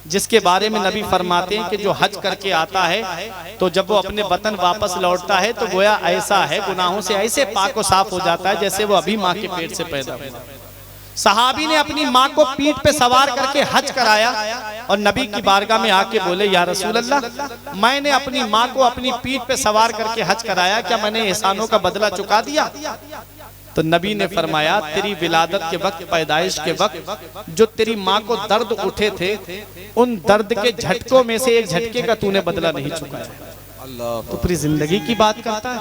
जिसके बारे में नबी फरमाते हैं कि जो हज करके आता है तो जब वो अपने वतन वापस लौटता है तो गोया ऐसा है, गुनाहों से ऐसे पाक और साफ हो जाता है जैसे वो अभी माँ के पेट से पैदा हुआ। सहाबी ने अपनी माँ को पीठ पे सवार करके हज कराया और नबी की बारगाह में आके बोले, या रसूल अल्लाह, मैंने अपनी माँ को अपनी पीठ पे सवार करके हज कराया, क्या मैंने एहसानों का बदला चुका दिया? तो नबी ने फरमाया, तेरी विलादत के वक्त, पैदाइश के वक्त जो तेरी माँ को दर्द उठे थे, उन दर्द के झटकों में से एक झटके का तूने बदला नहीं चुकाया। अल्लाह, तो पूरी जिंदगी की बात करता है।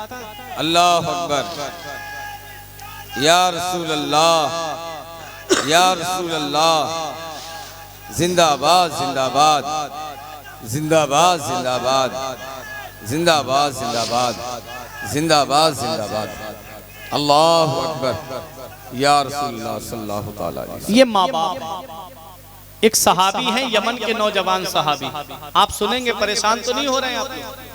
अल्लाह अकबर, या रसूल अल्लाह, या रसूल अल्लाह, जिंदाबाद जिंदाबाद जिंदाबाद जिंदाबाद जिंदाबाद जिंदाबाद जिंदाबाद जिंदाबाद, अल्लाह अकबर, या रसूल अल्लाह सल्लल्लाहु तआला अलैहि वसल्लम। ये माँ बाप एक सहाबी हैं, यमन के नौजवान सहाबी। आप सुनेंगे, परेशान तो नहीं हो रहे हैं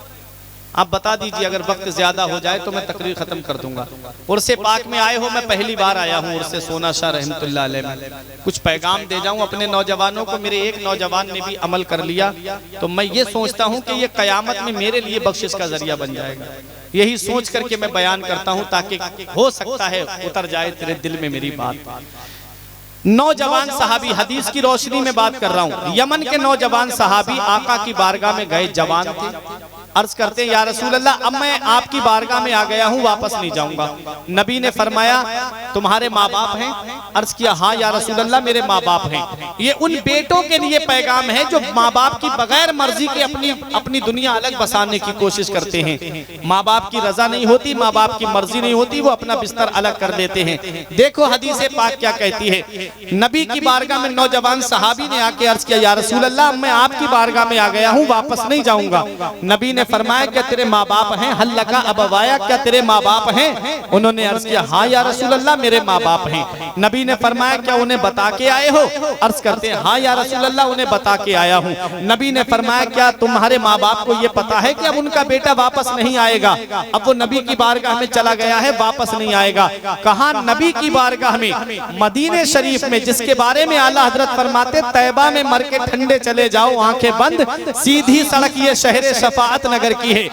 आप बता दीजिए, अगर वक्त ज्यादा हो जाए तो मैं तकरीर खत्म कर दूंगा। उर्से पाक में आए हो, मैं पहली बार आया हूँ उर्से सोना शाह रहमतुल्लाह अलैह में। कुछ पैगाम दे जाऊं अपने नौजवानों को। मेरे एक नौजवान ने भी अमल कर लिया तो मैं ये सोचता हूँ कि ये कयामत में मेरे लिए बख्शिश का जरिया बन जाएगा। यही सोच करके मैं बयान करता हूँ ताकि हो सकता है उतर जाए तेरे दिल में मेरी बात। नौजवान सहाबी, हदीस की रोशनी में बात कर रहा हूँ। यमन के नौजवान सहाबी आका की बारगाह में गए, जवान थे। अर्ज करते हैं, या रसूल अल्लाह, अब मैं आपकी बारगाह में आ गया हूँ, वापस नहीं जाऊंगा। नबी ने फरमाया, तुम्हारे माँ बाप हैं? अर्ज किया, हाँ या रसूल अल्लाह, मेरे माँ बाप हैं। ये उन बेटों के लिए पैगाम है जो माँ बाप की बगैर मर्जी के अपनी दुनिया अलग बसाने की कोशिश करते हैं। माँ बाप की रजा नहीं होती, माँ बाप की मर्जी नहीं होती, वो अपना बिस्तर अलग कर देते हैं। देखो हदीस पाक क्या कहती है। नबी की बारगाह में नौजवान सहाबी ने आके अर्ज किया, या रसूल अल्लाह, मैं आपकी बारगाह में आ गया हूँ, वापस नहीं जाऊंगा। नबी ने फरमाया, क्या तेरे माँ बाप हैं? हल लका अबवाया, क्या तेरे माँ बाप हैं? उन्होंने अर्ज किया, हाँ या रसूल अल्लाह, मेरे माँ बाप हैं। नबी ने फरमाया, क्या उन्हें बता के आए हो? अर्ज करते हैं, हाँ या रसूल अल्लाह, उन्हें बता के आया हूँ। नबी ने फरमाया, क्या तुम्हारे माँ बाप को ये पता है कि अब उनका बेटा वापस नहीं आएगा? अब वो नबी की बारगाह में चला गया है, वापस नहीं आएगा। कहा? नबी की बारगाह में, मदीने शरीफ में, जिसके बारे में आला हजरत फरमाते, तैबा में मर के ठंडे चले जाओ, आंखें बंद, सीधी सड़क ये शहर शफाअत नगर की है।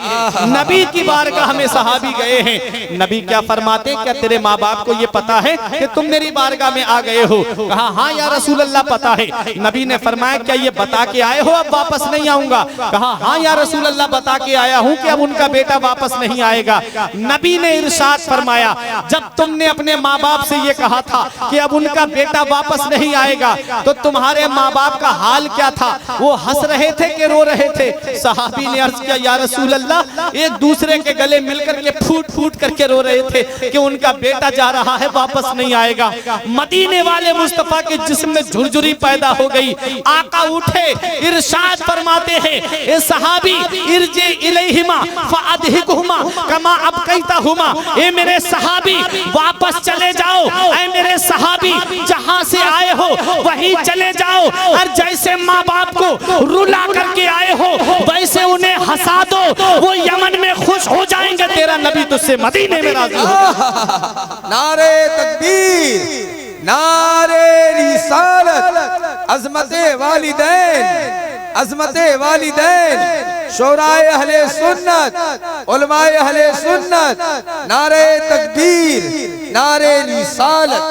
नबी की बारगाह में सहाबी गए हैं। नबी क्या फरमाते, क्या तेरे माँ बाप को ये पता है कि तुम मेरी बारगाह में आ गए हो? कहा, हाँ या रसूल अल्लाह, पता है। नबी ने फरमाया, क्या ये बता के आए हो अब वापस नहीं आऊंगा? कहा, हाँ या रसूल अल्लाह, बता के आया हूँ कि अब उनका बेटा वापस नहीं आएगा। नबी ने इरशाद फरमाया, जब तुमने अपने माँ बाप से ये कहा था कि अब उनका बेटा वापस नहीं आएगा, तो तुम्हारे माँ बाप का हाल क्या था? वो हंस रहे थे कि रो रहे थे? सहाबी ने अर्ज किया, या रसूल अल्लाह, एक दूसरे के गले मिलकर के फूट फूट करके रो रहे थे कि उनका बेटा जा रहा है, वापस नहीं आएगा। मदीने वाले मुस्तफा के जिस्म में झुरझुरी पैदा हो गई। आका उठे, इरशाद फरमाते हैं, ए सहाबी, इरजे इलैहिमा फअदहिकुहुमा कमा अबकैतहुमा। ए मेरे सहाबी, वापस चले जाओ। ए मेरे सहाबी, जहां से आए हो वहीं चले जाओ, और जैसे माँ बाप को रुला करके आए हो वैसे उन्हें हंसा दो, वो यमन में खुश हो जाएंगे। तेरा नबी तुझसे मदीने में राजी हो। नारे तकबीर, नारे रिसालत, अज़मते वालिदैन, अज़मते वालिदैन, शोराए अहले सुन्नत, उलमाए अहले सुन्नत, नारे तकबीर, नारे रिसालत।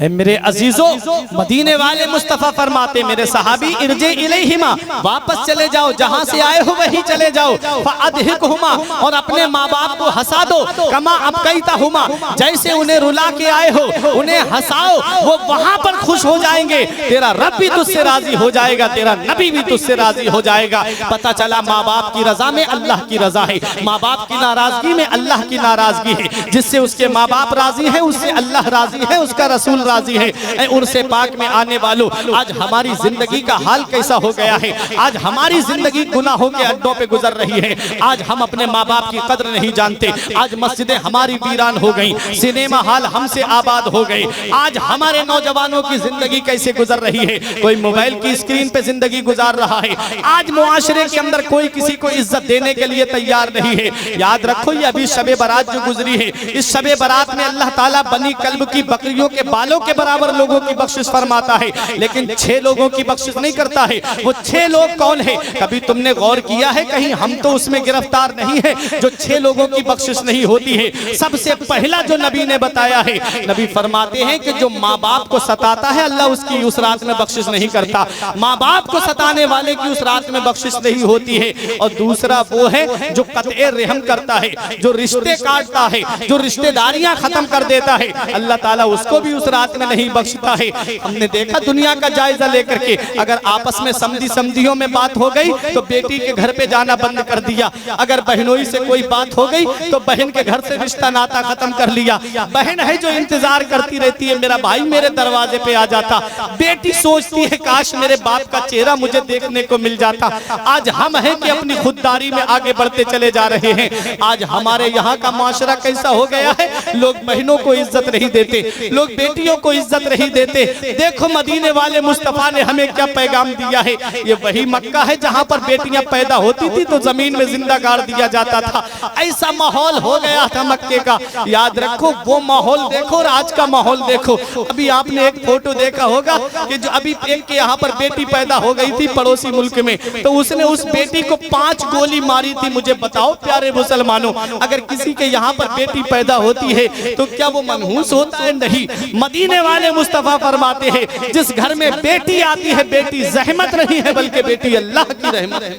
मेरे अजीजों, मदीने वाले मुस्तफ़ा फरमाते मेरे सहाबी इरजे इलैहिमा, वापस चले जाओ, जहां से आए हो वहीं चले जाओ। फअदहिकहुमा, और अपने माँ बाप को हंसा दो। कमा अबकैतहुमा, जैसे उन्हें रुला के आए हो उन्हें हंसाओ, वो वहां पर खुश हो जाएंगे। तेरा रब भी तुझसे राजी हो जाएगा, तेरा नबी भी तुझसे राजी हो जाएगा। पता चला माँ बाप की रजा में अल्लाह की रजा है, माँ बाप की नाराजगी में अल्लाह की नाराजगी है। जिससे उसके माँ बाप राजी है उससे अल्लाह राजी है, उसका रसूल राजी है। उर्से पाक में आने वालों, आज हमारी जिंदगी का हाल कैसा हो गया है। आज हमारी जिंदगी गुनाहों के अड्डों पे गुजर रही है। आज हम अपने माँ बाप की कद्र नहीं जानते। आज मस्जिदें हमारी वीरान हो गई, सिनेमा हॉल हमसे आबाद हो गए। आज हमारे नौजवानों की जिंदगी कैसे गुजर रही है, कोई मोबाइल की स्क्रीन पे जिंदगी गुजार रहा है। आज मुआशरे के अंदर कोई किसी को इज्जत देने के लिए तैयार नहीं है। याद रखो, ये अभी शबे बारात जो गुजरी है, इस शबे बारात में अल्लाह ताला बनी कल्ब की बकरियों के बालों के बराबर लोगों की बख्शिश फरमाता है, लेकिन 6 लोगों की बख्शिश नहीं करता है। वो 6 लोग कौन है? कभी तुमने गौर किया है? कहीं हम तो उसमें गिरफ्तार नहीं है जो 6 लोगों की बख्शिश नहीं होती है। सबसे पहला जो नबी ने बताया है, नबी फरमाते हैं कि जो माँ बाप को सताता है अल्लाह उसकी उस रात में बख्शिश नहीं करता। माँ बाप को सताने वाले की उस रात में बख्शिश नहीं होती है। और दूसरा वो है जो कत्ए रहम करता है, जो रिश्ते काटता है, जो रिश्तेदारियां खत्म कर देता है, अल्लाह ताला उसको भी उस रात में नहीं बख्शता है। हमने देखा दुनिया का जायजा लेकर के, अगर आपस में समधियों में बात हो गई तो बेटी के घर पे जाना बंद कर दिया। अगर बहनोई से कोई बात हो गई तो बहन के घर से रिश्ता नाता खत्म कर लिया। बहन है जो इंतजार करती रहती है मेरा भाई मेरे दरवाजे पे आ जाता। बेटी सोचती है काश मेरे बाप का चेहरा मुझे देखने को मिल जाता। आज हम हैं कि अपनी खुददारी में आगे बढ़ते चले जा रहे हैं। आज हमारे यहाँ का माशरा कैसा हो गया है, लोग बहनों को इज्जत नहीं देते, लोग बेटियों को इज्जत नहीं देते। देखो मदीने वाले मुस्तफा ने हमें क्या पैगाम दिया है। ये वही मक्का है जहाँ पर बेटियां पैदा होती थी तो जमीन में जिंदा गाड़ दिया जाता था। ऐसा माहौल हो गया था मक्के का। याद रखो, वो माहौल देखो और आज का माहौल देखो। अभी आपने एक फोटो देखा होगा कि जो अभी एक के यहाँ पर बेटी पैदा हो गई थी पड़ोसी मुल्क में, तो उसने उस बेटी को 5 गोली मारी थी। मुझे बताओ प्यारे मुसलमानों, अगर किसी के यहाँ पर बेटी पैदा होती है तो क्या वो मनहूस होता है? नहीं। मदीने वाले मुस्तफा फरमाते हैं जिस घर में बेटी आती है बेटी जहमत नहीं है बल्कि बेटी अल्लाह की रहमत है।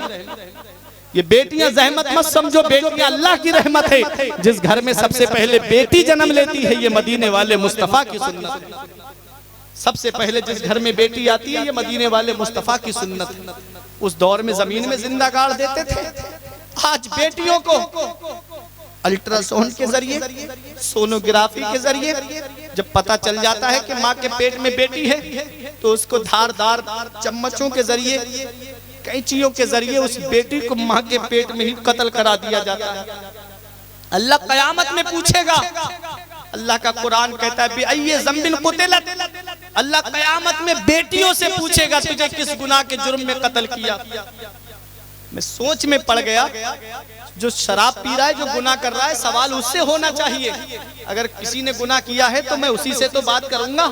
ये बेटियां जहमत मत समझो, बेटियां अल्लाह की रहमत है। जिस घर में सबसे पहले बेटी जन्म लेती है ये मदीने वाले मुस्तफा की सुन्नत है। सबसे पहले जिस घर में बेटी आती है ये मदीने वाले मुस्तफा की सुन्नत है। उस दौर में जमीन में जिंदा गाड़ देते थे। आज बेटियों को अल्ट्रासाउंड के जरिए, सोनोग्राफी के जरिए जब पता चल जाता है कि माँ के पेट में बेटी है तो उसको धारदार चम्मचों के जरिए, कैंचियों के जरिए उस बेटी को माँ के पेट में ही कत्ल करा दिया जाता है। अल्लाह कयामत में पूछेगा। अल्लाह का कुरान कहता है बिअय्यि ज़ंबिन क़ुतिलत। अल्लाह कयामत में बेटियों से पूछेगा तुझे किस गुनाह के जुर्म में कत्ल किया। मैं सोच में पड़ गया, जो शराब पी रहा है, जो गुनाह कर रहा है, सवाल उससे होना चाहिए। अगर किसी ने गुनाह किया है तो मैं उसी से तो बात करूंगा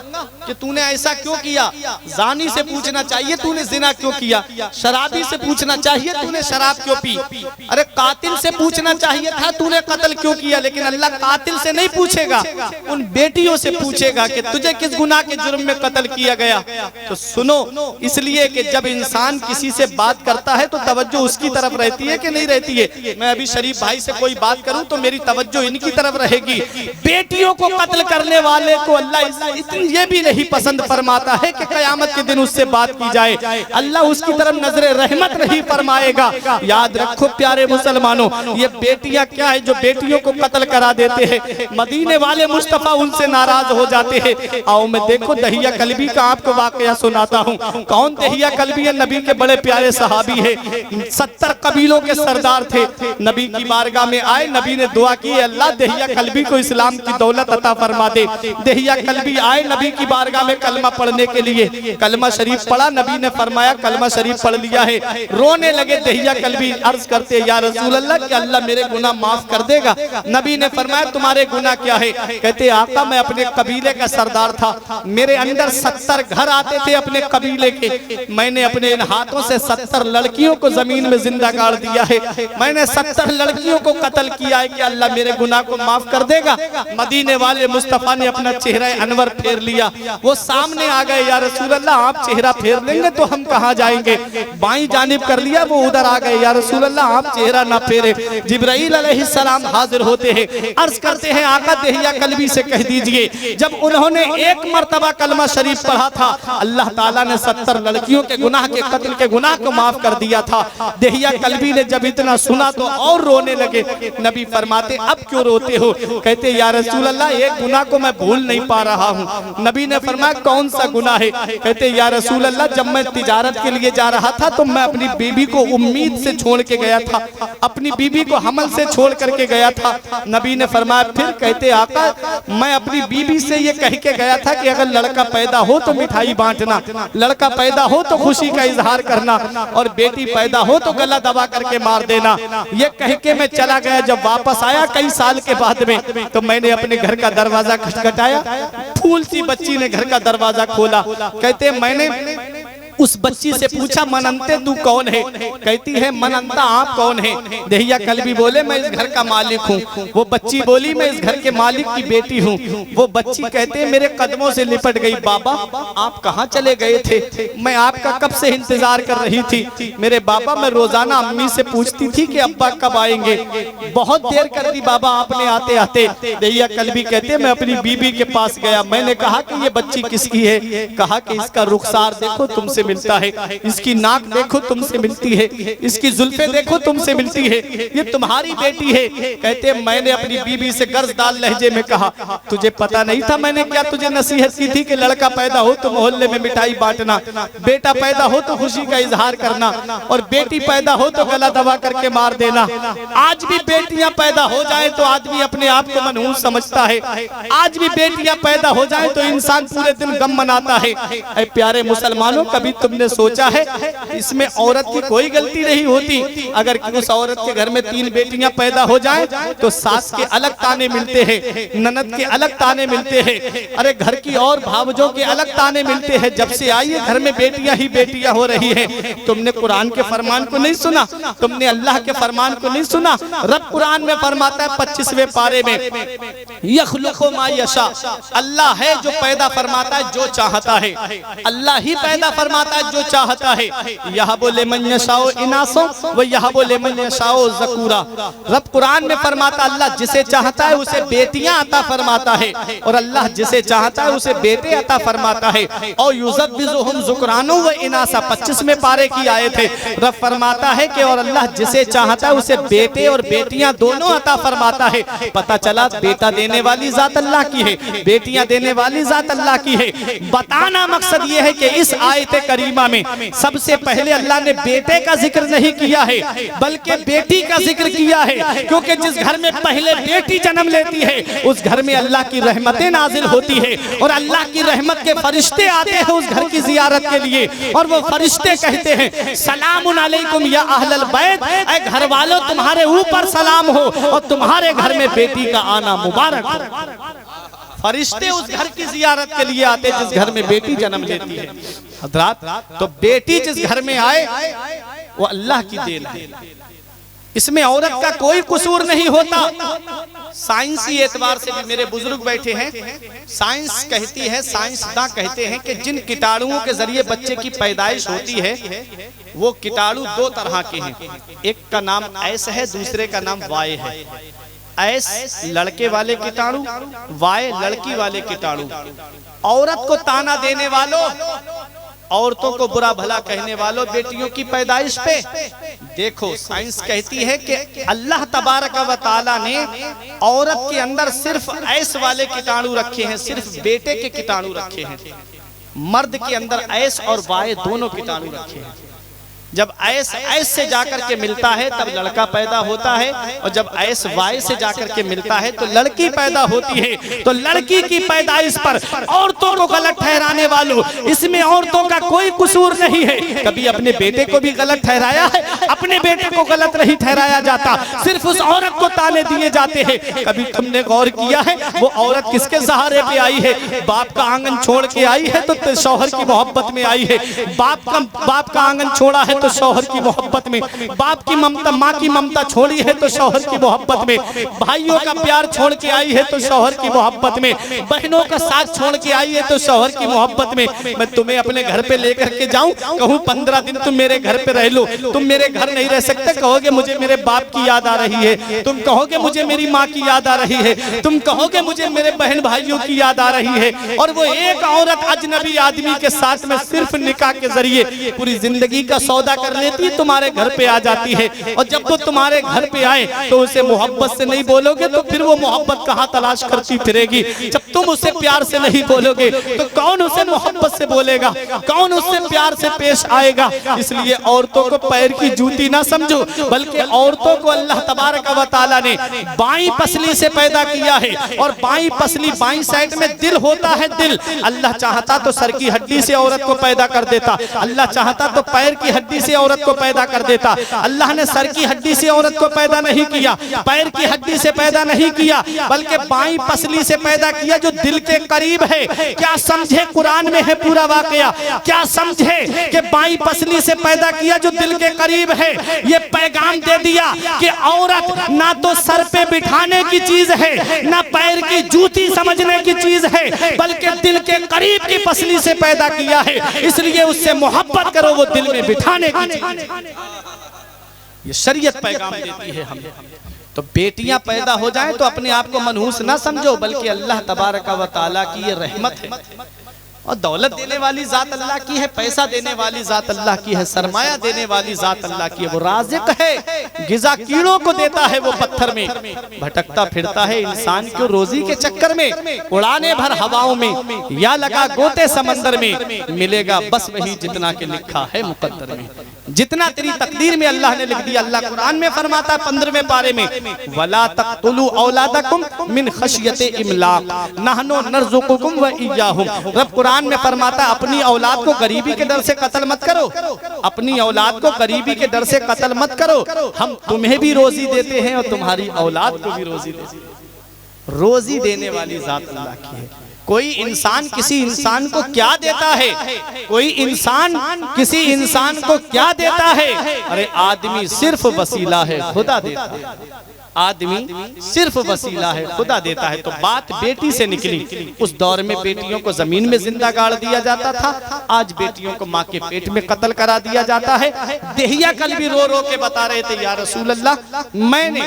कि तूने ऐसा क्यों किया। जानी से पूछना चाहिए तूने जिना क्यों किया, शराबी से पूछना चाहिए तूने शराब क्यों पी, अरे कातिल से पूछना चाहिए था तूने कत्ल क्यों किया। लेकिन अल्लाह कातिल से नहीं पूछेगा, उन बेटियों से पूछेगा कि तुझे किस गुनाह के जुर्म में कत्ल किया गया। तो सुनो, इसलिए कि जब इंसान किसी से बात करता है तो तवज्जो उसकी तरफ रहती है कि नहीं रहती है। मैं अभी शरीफ भाई से कोई बात करूं तो मेरी तवज्जो इनकी तरफ रहेगी। बेटियों को कत्ल करने वाले को अल्लाह ये भी नहीं पसंद फरमाता है कि कयामत के दिन उससे बात की जाए। अल्लाह उसकी तरफ नजरे रहमत नहीं फरमाएगा। याद रखो प्यारे मुसलमानों, ये बेटियां क्या है जो बेटियों को कत्ल करा देते हैं। मदीने वाले मुस्तफा उनसे नाराज हो जाते हैं। आओ मैं देखो दहिया कल्बी का आपको वाकया सुनाता हूँ। कौन दहिया कल्बी है? नबी के बड़े प्यारे सहाबी है, 70 कबीलों के सरदार थे। नबी की बारगाह में आए, नबी ने दुआ की अल्लाह दहिया कल्बी को इस्लाम की दौलत अता फरमा दे। दहिया कल्बी आए नबी की बारगाह में कलमा पढ़ने के लिए, कलमा शरीफ पढ़ा। नबी ने फरमाया कलमा शरीफ पढ़ लिया है। रोने लगे दहिया कल्बी, अर्ज करते या रसूल अल्लाह कि अल्लाह मेरे गुनाह माफ कर देगा। नबी ने फरमाया तुम्हारे गुनाह क्या है? कहते आका मैं अपने कबीले का सरदार था, मेरे अंदर 70 घर आते थे अपने कबीले के, मैंने अपने इन हाथों से 70 लड़कियों को जमीन में जिंदा गाड़ दिया है। मैंने 70 70 लड़कियों को कत्ल किया है कि अल्लाह मेरे गुनाह को माफ कर देगा। मदीने वाले मुस्तफ़ा ने अपना चेहरा अनवर फेर लिया, वो सामने आ गए, या रसूल अल्लाह आप चेहरा फेर लेंगे तो हम कहाँ जाएंगे। बाईं जानिब कर लिया, वो उधर आ गए, या रसूल अल्लाह आप चेहरा ना फेरे। जिब्राइल अलैहिस्सलाम हाजिर होते हैं, अर्ज करते हैं आका दहिया कल्बी से कह दीजिए। जब उन्होंने एक मर्तबा कलमा शरीफ पढ़ा था, अल्लाह ताला ने 70 लड़कियों के गुनाह के कत्ल के गुनाह को माफ कर दिया था। दहिया कल्बी ने जब इतना सुना तो और रोने लगे। नबी फरमाते अब क्यों रोते हो? कहते या रसूल अल्लाह एक गुनाह को मैं भूल नहीं पा रहा हूँ। नबी ने फरमाया कौन सा गुनाह है? कहते या रसूल अल्लाह जब मैं तिजारत के लिए जा रहा था तो मैं अपनी बीबी को उम्मीद से छोड़ के गया था, अपनी बीबी को हमल से छोड़ करके गया था। नबी ने फरमाया फिर? कहते आका मैं अपनी बीबी से ये कह के गया था कि अगर लड़का पैदा हो तो मिठाई बांटना, लड़का पैदा हो तो खुशी का इजहार करना, और बेटी पैदा हो तो गला दबा करके मार देना। ये कह के मैं चला गया। जब वापस आया कई साल के बाद में तो मैंने अपने घर का दरवाजा खटखटाया, फूल सी बच्ची ने घर का दरवाजा खोला। कहते मैंने उस बच्ची से पूछा मनंते तू कौन है? कहती है मनंता आप कौन है? दहिया कल्बी बोले मैं इस घर का मालिक हूँ। वो बच्ची बोली मैं इस घर के मालिक की बेटी हूँ। वो बच्ची कहते मेरे कदमों से लिपट गई, बाबा आप कहाँ चले गए थे? मैं आपका कब से इंतजार कर रही थी। मेरे बाबा मैं रोजाना अम्मी से पूछती थी कि अब्बा कब आएंगे, बहुत देर कर दी बाबा आपने आते आते। दहिया कल्बी कहते मैं अपनी बीबी के पास गया, मैंने कहा कि ये बच्ची किसकी है? कहा कि इसका रुखसार देखो तुमसे मिलता है, इसकी नाक देखो तुमसे मिलती है, इसकी जुल्फे देखो तुमसे मिलती है, ये तुम्हारी बेटी है। कहते मैंने अपनी बीबी से गर्जदार लहजे में कहा तुझे पता नहीं था मैंने क्या तुझे नसीहत की थी कि लड़का पैदा हो तो मोहल्ले में मिठाई बांटना, बेटा पैदा हो तो खुशी का इजहार करना, और बेटी पैदा हो तो गला दबा करके मार देना। आज भी बेटियां पैदा हो जाए तो आदमी अपने आप को मनहूस समझता है, आज भी बेटियां पैदा हो जाए तो इंसान पूरे दिन गम मनाता है। ऐ प्यारे मुसलमानों कभी तुमने सोचा है इसमें औरत की कोई गलती नहीं होती। अगर उस औरत के घर में 3 बेटियां पैदा हो जाएं तो सास के अलग ताने मिलते हैं, ननद के अलग ताने मिलते हैं, अरे घर की और भावजों के अलग ताने मिलते हैं। जब से आई है घर में बेटियां ही बेटियां हो रही हैं। तुमने कुरान के फरमान को नहीं सुना, तुमने अल्लाह के फरमान को नहीं सुना। रब कुरान में फरमाता है 25वें पारे में यखलुकु मा यशा, अल्लाह है जो पैदा फरमाता है जो चाहता है, अल्लाह ही पैदा फरमाता है जो चाहता है। यह बोले मन यशाओ इनासो व यह बोले मन यशाओ ज़कूरा। रब कुरान में फरमाता अल्लाह जिसे चाहता है उसे बेटियां अता फरमाता है, और अल्लाह जिसे चाहता है उसे बेटे अता फरमाता है। और युज़व्विजुहुम ज़ुकरानो व इनासा 25वें पारे की आयत है। रब फरमाता है कि और अल्लाह जिसे चाहता है उसे बेटे और बेटियां दोनों अता फरमाता है। पता चला बेटा देने वाली जात अल्लाह की है, बेटियां देने वाली जात अल्लाह की है। बताना मकसद ये है कि इस आयत करीमा में सबसे पहले अल्लाह ने बेटे का जिक्र नहीं किया है बल्कि बेटी का जिक्र किया है, क्योंकि जिस घर में पहले बेटी जन्म लेती है उस घर में अल्लाह की रहमतें नाजिल होती है, और अल्लाह की रहमत के फरिश्ते आते हैं उस घर की जियारत के लिए, और वो फरिश्ते कहते हैं सलामुन अलैकुम या अहलल बैत, ऐ घर वालों तुम्हारे ऊपर सलाम हो और तुम्हारे घर में बेटी का आना मुबारक हो। फरिश्ते उस घर की जियारत के लिए आते जिस घर में बेटी जन्म लेती है। हज़रात तो बेटी जिस घर में आए वो अल्लाह की देन है, इसमें औरत का कोई कसूर नहीं होता। साइंसी एतबार से भी मेरे बुजुर्ग बैठे हैं, साइंस कहती है, साइंसदां कहते हैं कि जिन कीटाणुओं के जरिए बच्चे की पैदाइश होती है वो कीटाणु 2 तरह के हैं। एक का नाम ऐस है, दूसरे का नाम वाय है। ऐस लड़के वाले कीटाणु, वाय लड़की वाले कीटाणु। औरत को ताना देने वालों, औरतों को बुरा भला कहने वालों बेटियों की पैदाइश पे देखो, साइंस कहती है कि अल्लाह तबारक व तआला ने औरत के अंदर सिर्फ ऐस वाले कीटाणु रखे हैं, सिर्फ बेटे के कीटाणु रखे हैं। मर्द के अंदर ऐस और वाय दोनों कीटाणु रखे हैं। जब ऐस से जाकर के मिलता है तब लड़का पैदा होता है, और जब ऐस वाय से जाकर के मिलता है तो लड़की पैदा होती है। तो लड़की की पैदाइश पर औरतों को गलत ठहराने वालों, इसमें औरतों का कोई कसूर नहीं है। कभी अपने बेटे को भी गलत ठहराया है? अपने बेटे को गलत नहीं ठहराया जाता, सिर्फ उस औरत को ताने दिए जाते हैं। कभी तुमने गौर किया है वो औरत किसके सहारे पे आई है? बाप का आंगन छोड़ के आई है तो शौहर की मोहब्बत में आई है। बाप का आंगन छोड़ा है तो शौहर की मोहब्बत में, बाप की ममता, माँ की ममता छोड़ी है तो शौहर की मोहब्बत में, भाइयों का प्यार छोड़ के आई है तो शौहर की मोहब्बत में, बहनों का साथ छोड़ के आई है तो शौहर की मोहब्बत में। मैं तुम्हें अपने घर पे लेकर के जाऊं, कहूं 15 दिन तुम मेरे घर पे रह लो, तुम मेरे घर नहीं रह सकते, कहोगे मुझे मेरे बाप की याद आ रही है, तुम कहोगे मुझे मेरी माँ की याद आ रही है, तुम कहोगे मुझे मेरे बहन भाइयों की याद आ रही है। और वो एक औरत अजनबी आदमी के साथ में सिर्फ निकाह के जरिए पूरी जिंदगी का सौदा कर लेती, तुम्हारे घर पे आ जाती है। और जब वो तुम्हारे घर पे आए तो उसे मोहब्बत से नहीं बोलोगे तो फिर वो मोहब्बत कहाँ तलाश करती फिरेगी। जब तुम उसे प्यार से नहीं बोलोगे तो कौन उसे मोहब्बत से बोलेगा, कौन उससे प्यार से पेश आएगा। इसलिए औरतों को पैर की जूती ना समझो, बल्कि औरतों को अल्लाह तबारक व तआला ने बाईं पसली से पैदा किया है। और बाईं पसली, बाईं साइड में दिल होता है। दिल अल्लाह चाहता तो सर की हड्डी से औरत को पैदा कर देता, अल्लाह चाहता तो पैर की हड्डी से औरत को पैदा कर देता। अल्लाह ने सर की हड्डी से औरत को पैदा नहीं किया, पैर की हड्डी से पैदा नहीं किया, बल्कि बाईं पसली से पैदा किया जो दिल के करीब है। क्या समझे, कुरान में है पूरा वाकया, क्या समझे कि बाईं पसली से पैदा किया जो दिल के करीब है। ये पैगाम दे दिया कि औरत ना तो सर पे बिठाने की चीज है, ना पैर की जूती समझने की चीज है, बल्कि दिल के करीब की पसली से पैदा किया है। इसलिए उससे मोहब्बत करो, वो दिल में बिठाने की चीज। ये शरीयत पैगाम देती है हमें। तो बेटियां पैदा हो जाएं तो अपने आप को मनहूस ना समझो, बल्कि अल्लाह तबारक व तआला की ये रहमत है। और दौलत देने वाली जात अल्लाह की है, पैसा देने वाली जात अल्लाह की है, सरमाया देने वाली जात अल्लाह की है। वो राज़िक है, गिज़ा कीड़ों को देता है, वो पत्थर में भटकता फिरता है इंसान को रोजी के चक्कर में, उड़ाने भर हवाओं में या लगा गोते समंदर में, मिलेगा बस वही जितना के लिखा है मुकद्दर में। जितना तेरी तकदीर में अल्लाह ने लिख दिया। अल्लाह कुरान में फरमाता है 15वें पारे में, वला तक़तुलू औलादकुम मिन खशियति इमलाक नहनु नरज़ुकुकुम व इय्याहुम। रब कुरान में फरमाता है अपनी औलाद को गरीबी के डर से कत्ल मत करो, अपनी औलाद को गरीबी के डर से कत्ल मत करो, हम तुम्हें भी रोजी देते हैं और तुम्हारी औलाद को भी रोजी देते हैं। रोजी देने वाली जात अल्लाह की है। कोई इंसान किसी इंसान को क्या देता है, कोई इंसान किसी इंसान को क्या देता है? अरे आदमी सिर्फ वसीला है, खुदा देता है। आदमी सिर्फ वसीला है, खुदा देता है। तो बात बेटी से निकली। उस दौर में बेटियों को जमीन में जिंदा गाड़ दिया जाता था, आज बेटियों को माँ के पेट में कत्ल करा दिया जाता है। देहिया कल भी रो रो के बता रहे थे, या रसूल अल्लाह, मैंने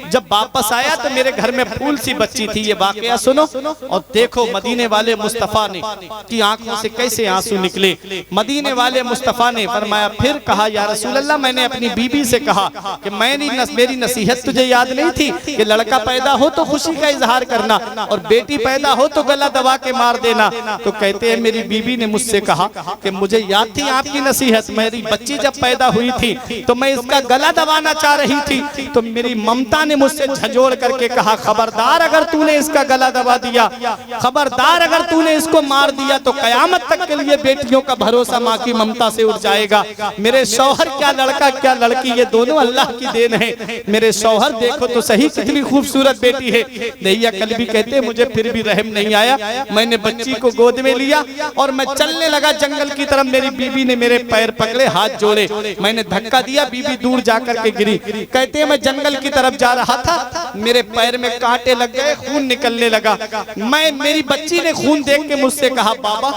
जब वापस आया तो मेरे घर में फूल सी बच्ची थी। ये वाकया सुनो और देखो मदीने वाले मुस्तफा ने की आंखों से कैसे आंसू निकले। मदीने वाले मुस्तफा ने फरमाया, फिर कहा, या रसूल अल्लाह, मैंने अपनी बीबी से कहा कि मेरी नसीहत तुझे याद नहीं थी कि लड़का पैदा हो तो खुशी का इजहार करना और बेटी पैदा हो तो गला दबा के मार देना। तो कहते हैं मेरी बीबी ने मुझसे कहा कि मुझे याद थी आपकी नसीहत, मेरी बच्ची जब पैदा हुई थी तो मैं इसका गला दबाना चाह रही थी, तो मेरी ममता ने मुझसे झंझोड़ करके कहा, खबरदार अगर तूने इसका गला दबा दिया, खबरदार अगर तूने इसको मार दिया तो कयामत तक के लिए बेटियों का भरोसा माँ की ममता से उठ जाएगा। मेरे शौहर क्या लड़का क्या लड़की, ये दोनों अल्लाह की देन है। मेरे शौहर देखो तो सही कितनी खूबसूरत बेटी है। नैया कल भी कहते मुझे फिर भी रहम नहीं आया, मैंने बच्ची को गोद में लिया और मैं चलने लगा जंगल की तरफ। मेरी बीबी ने मेरे पैर पकड़े, हाथ जोड़े, मैंने धक्का दिया, बीबी दूर जाकर के गिरी। कहते हैं मैं जंगल की तरफ जा रहा था, मेरे पैर में कांटे लग गए, खून निकलने लगा। मेरी बच्ची ने खून देख के मुझसे कहा, बाबा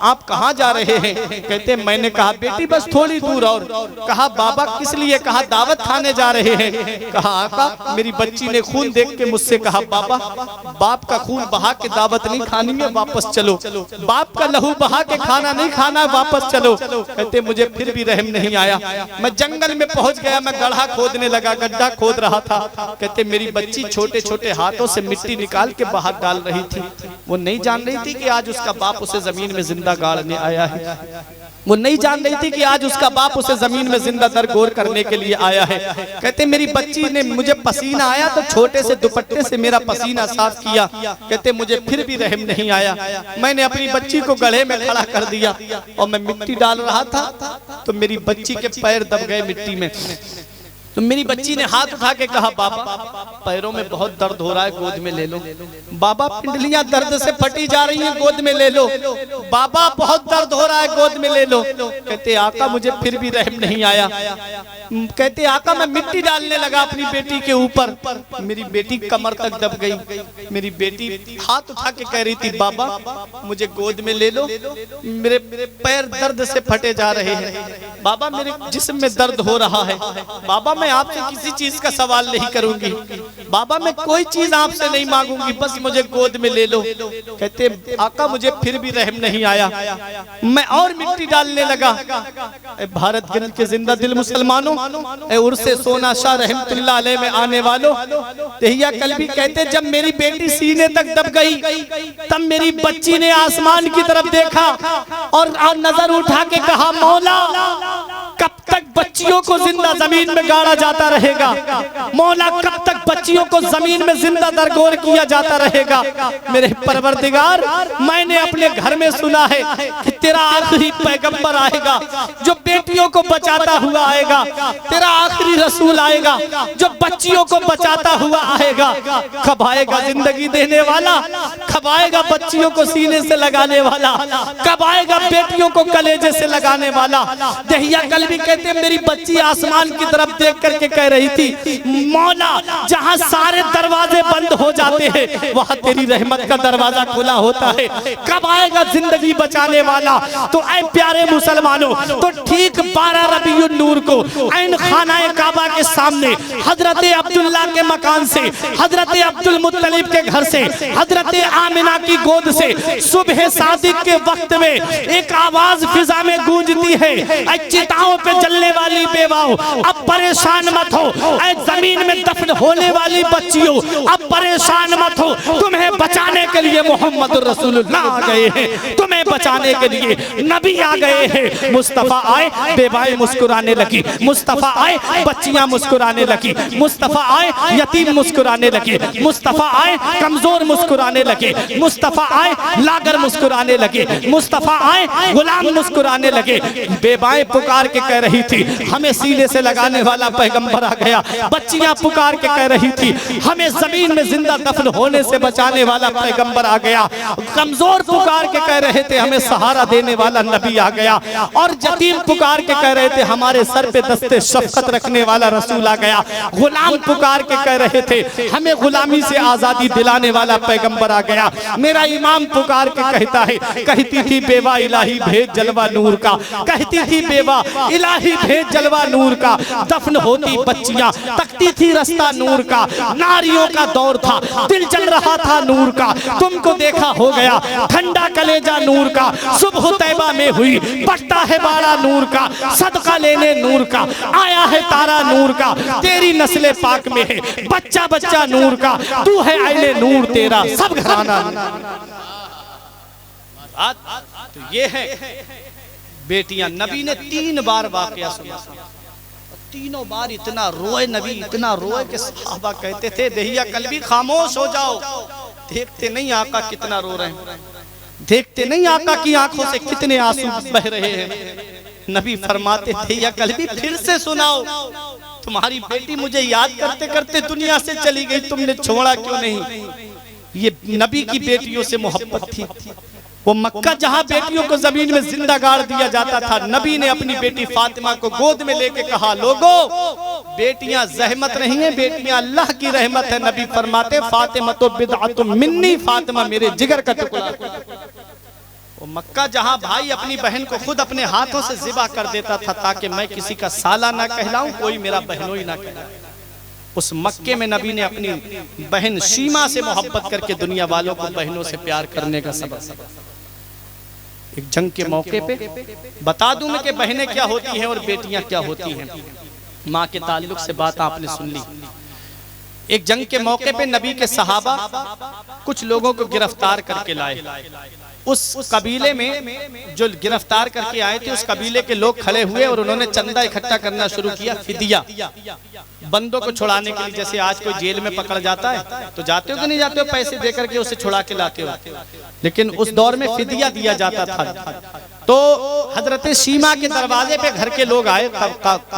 आप कहाँ जा रहे हैं? कहते मैंने कहा बेटी बस थोड़ी दूर और। कहा बाबा किस लिए? कहा दावत खाने जा रहे हैं। कहा आका, मेरी बच्ची ने खून देख के मुझसे कहा, बाबा बाप का खून बहा के दावत नहीं खानी है, वापस चलो। बाप का लहू बहा के खाना नहीं खाना, वापस चलो। कहते मुझे फिर भी रहम नहीं आया, मैं जंगल में पहुंच गया, मैं गड्ढा खोदने लगा, गड्ढा खोद रहा था। कहते मेरी बच्ची छोटे छोटे हाथों से मिट्टी निकाल के बाहर डाल रही थी। वो नहीं जान रही थी कि आज उसका बाप उसे जमीन में जिंदा गाड़ने आया है। वो नहीं जान रही थी कि आज उसका बाप उसे जमीन में जिंदा दरगोर करने के लिए आया है। कहते मेरी बच्ची ने, मुझे पसीना आया तो छोटे से दुपट्टे से मेरा पसीना साफ किया। कहते मुझे फिर भी रहम नहीं आया, मैंने अपनी बच्ची को गड्ढे में खड़ा कर दिया और मैं मिट्टी डाल रहा था तो मेरी बच्ची के पैर दब गए मिट्टी में। तो मेरी बच्ची ने हाथ उठा के कहा बाबा पैरों में बहुत दर्द हो रहा है, गोद में ले लो। बाबा पिंडलियां दर्द से फटी जा रही हैं, गोद में ले लो। बाबा बहुत दर्द हो रहा है, गोद में ले लो। कहते आका मुझे फिर भी रहम नहीं आया। कहते आका मैं मिट्टी डालने लगा अपनी बेटी के ऊपर, मेरी बेटी कमर तक दब गई। मेरी बेटी हाथ उठा के कह रही थी बाबा मुझे गोद में ले लो, मेरे पैर दर्द से फटे जा रहे हैं, बाबा मेरे जिस्म में दर्द हो रहा है, बाबा मैं आपसे किसी चीज का सवाल नहीं करूंगी, बाबा मैं कोई चीज आपसे नहीं मांगूंगी, बस मुझे गोद में ले लो। कहते आका मुझे फिर भी रहम नहीं आया, मैं और मिट्टी डालने लगा। भारत गंज के जिंदा दिल मुसलमानों, उर्से सोना शाह रहमतुल्लाह अलैह में आने वालों, तहिया कल्बी कहते जब मेरी बेटी सीने तक दब गई तब मेरी बच्ची ने आसमान की तरफ देखा और नजर उठा के कहा मौला कब तक बच्चियों को जिंदा जमीन में गाड़ा जाता रहेगा, मौला कब तक बच्चियों को जमीन में जिंदा दरगोर किया जाता रहेगा। मेरे परवरदिगार मैंने अपने घर में सुना है कि तेरा आखिरी पैगंबर आएगा जो बेटियों को बचाता हुआ आएगा, तेरा आखिरी रसूल आएगा जो बच्चियों को बचाता हुआ आएगा। कब आएगा जिंदगी देने वाला, कब आएगा बच्चियों को सीने से लगाने वाला, कब आएगा बेटियों को कलेजे से लगाने वाला। दहिया कल्बी कहते मेरी बच्ची आसमान की तरफ देख करके कह रही थी मौला जहां सारे दरवाजे बंद हो जाते हैं वहां तेरी रहमत का दरवाजा खुला होता है, कब आएगा जिंदगी बचाने वाला। तो ऐ प्यारे मुसलमानों, तो ठीक 12 रबीउन नूर को ऐन खानाए काबा के सामने हजरत अब्दुल्ला के मकान से, हजरत अब्दुल मुत्तलिब के घर से, हजरत आमिना की गोद से सुबह सादिक के वक्त में एक आवाज फिजा में गूंजती है, चिताओं पे जलने वाली बेवाओं अब परेशान मत हो, ऐ जमीन में दफन होने वाली बच्चियों अब परेशान मत हो, तुम्हें बचाने के लिए मोहम्मद रसूलुल्लाह आ गए हैं, तुम्हें बचाने के लिए नबी आ गए हैं। मुस्तफा आए, बेवाएं मुस्कुराने लगी, मुस्तफा आए, बच्चियां मुस्कुराने लगी, मुस्तफा आए, यतीम मुस्कुराने लगे, मुस्तफा आए, कमजोर मुस्कुराने लगे, मुस्तफा आए, लागर मुस्कुराने लगे, मुस्तफा आए, गुलाम मुस्कुराने लगे। बेवाएं पुकार के कह रही थी हमें सीने से लगाने वाला पैगंबर आ गया, बच्चियां पुकार के कह रही थी हमें जमीन में जिंदा दफन होने से बचाने वाला पैगंबर आ गया, कमजोर पुकार के कह रहे थे हमें सहारा देने वाला नबी आ गया, और यतीम पुकार के कह रहे थे हमारे सर पे दस्ते शफकत रखने वाला रसूल आ गया, गुलाम पुकार के कह रहे थे हमें गुलामी से आजादी दिलाने वाला पैगंबर आ गया। मेरा इमाम पुकार के कहता है, कहती थी बेवा इलाही भेज जलवा नूर का, कहती थी बेवा इलाही भेज जलवा नूर का, दफन होती बच्चियां तकती थी रास्ता नूर का, नारियों का दौर था दिल जल रहा था नूर का, तुमको देखा हो गया ठंडा कलेजा नूर का, सुबह तैबा में हुई बढ़ता है बाड़ा नूर का, सदका लेने नूर का आया है तारा नूर का, तेरी नस्ले पाक में है बच्चा बच्चा नूर का, तू है आईने नूर तेरा सब घराना। तो ये है बेटियां। नबी ने 3 बार वाकया सुना, तीनों बार इतना रोए नबी, इतना रोए कि सहाबा कहते थे दहिया कल्बी खामोश हो जाओ, देखते नहीं आका कितना रो रहे हैं, देखते नहीं आका की आंखों से कितने आंसू बह रहे हैं। नबी फरमाते थे या कल्बी फिर से सुनाओ, तुम्हारी बेटी मुझे याद करते करते दुनिया से चली गई, तुमने छोड़ा क्यों नहीं। ये नबी की बेटियों से मोहब्बत थी। वो मक्का जहां बेटियों को जमीन में जिंदा गाड़ दिया जाता था, नबी ने अपनी बेटी फातिमा को गोद में लेके कहा लोगो बेटियां जहमत नहीं है, बेटियां अल्लाह की रहमत है। नबी फरमाते फातिमा तो बिदअतुम मिन्नी, फातिमा मेरे जिगर का टुकड़ा। वो मक्का जहां भाई अपनी बहन को खुद अपने हाथों से ज़िबा कर देता था ताकि मैं किसी का साला ना कहलाऊं, कोई मेरा बहनोई ना कहलाए। उस मक्के में नबी ने अपनी बहन शीमा से मोहब्बत करके दुनिया वालों को बहनों से प्यार करने का सबब। एक जंग के मौके पे बता दूं मैं कि बहनें क्या होती हैं और बेटियां क्या होती हैं। माँ के ताल्लुक से बात आपने सुन ली। एक जंग के मौके पे नबी के सहाबा कुछ लोगों को गिरफ्तार करके लाए। उस कबीले में जो गिरफ्तार करके आए थे उस कबीले के लोग खड़े हुए और उन्होंने चंदा इकट्ठा करना शुरू किया, फिदिया, बंदों को छुड़ाने के लिए। जैसे आज कोई जेल में पकड़ जाता है तो जाते हो कि नहीं जाते हो, पैसे देकर के उसे छुड़ा के लाते हो, लेकिन उस दौर में फिदिया दिया जाता था। तो हजरत सीमा के दरवाजे पे घर के लोग आए,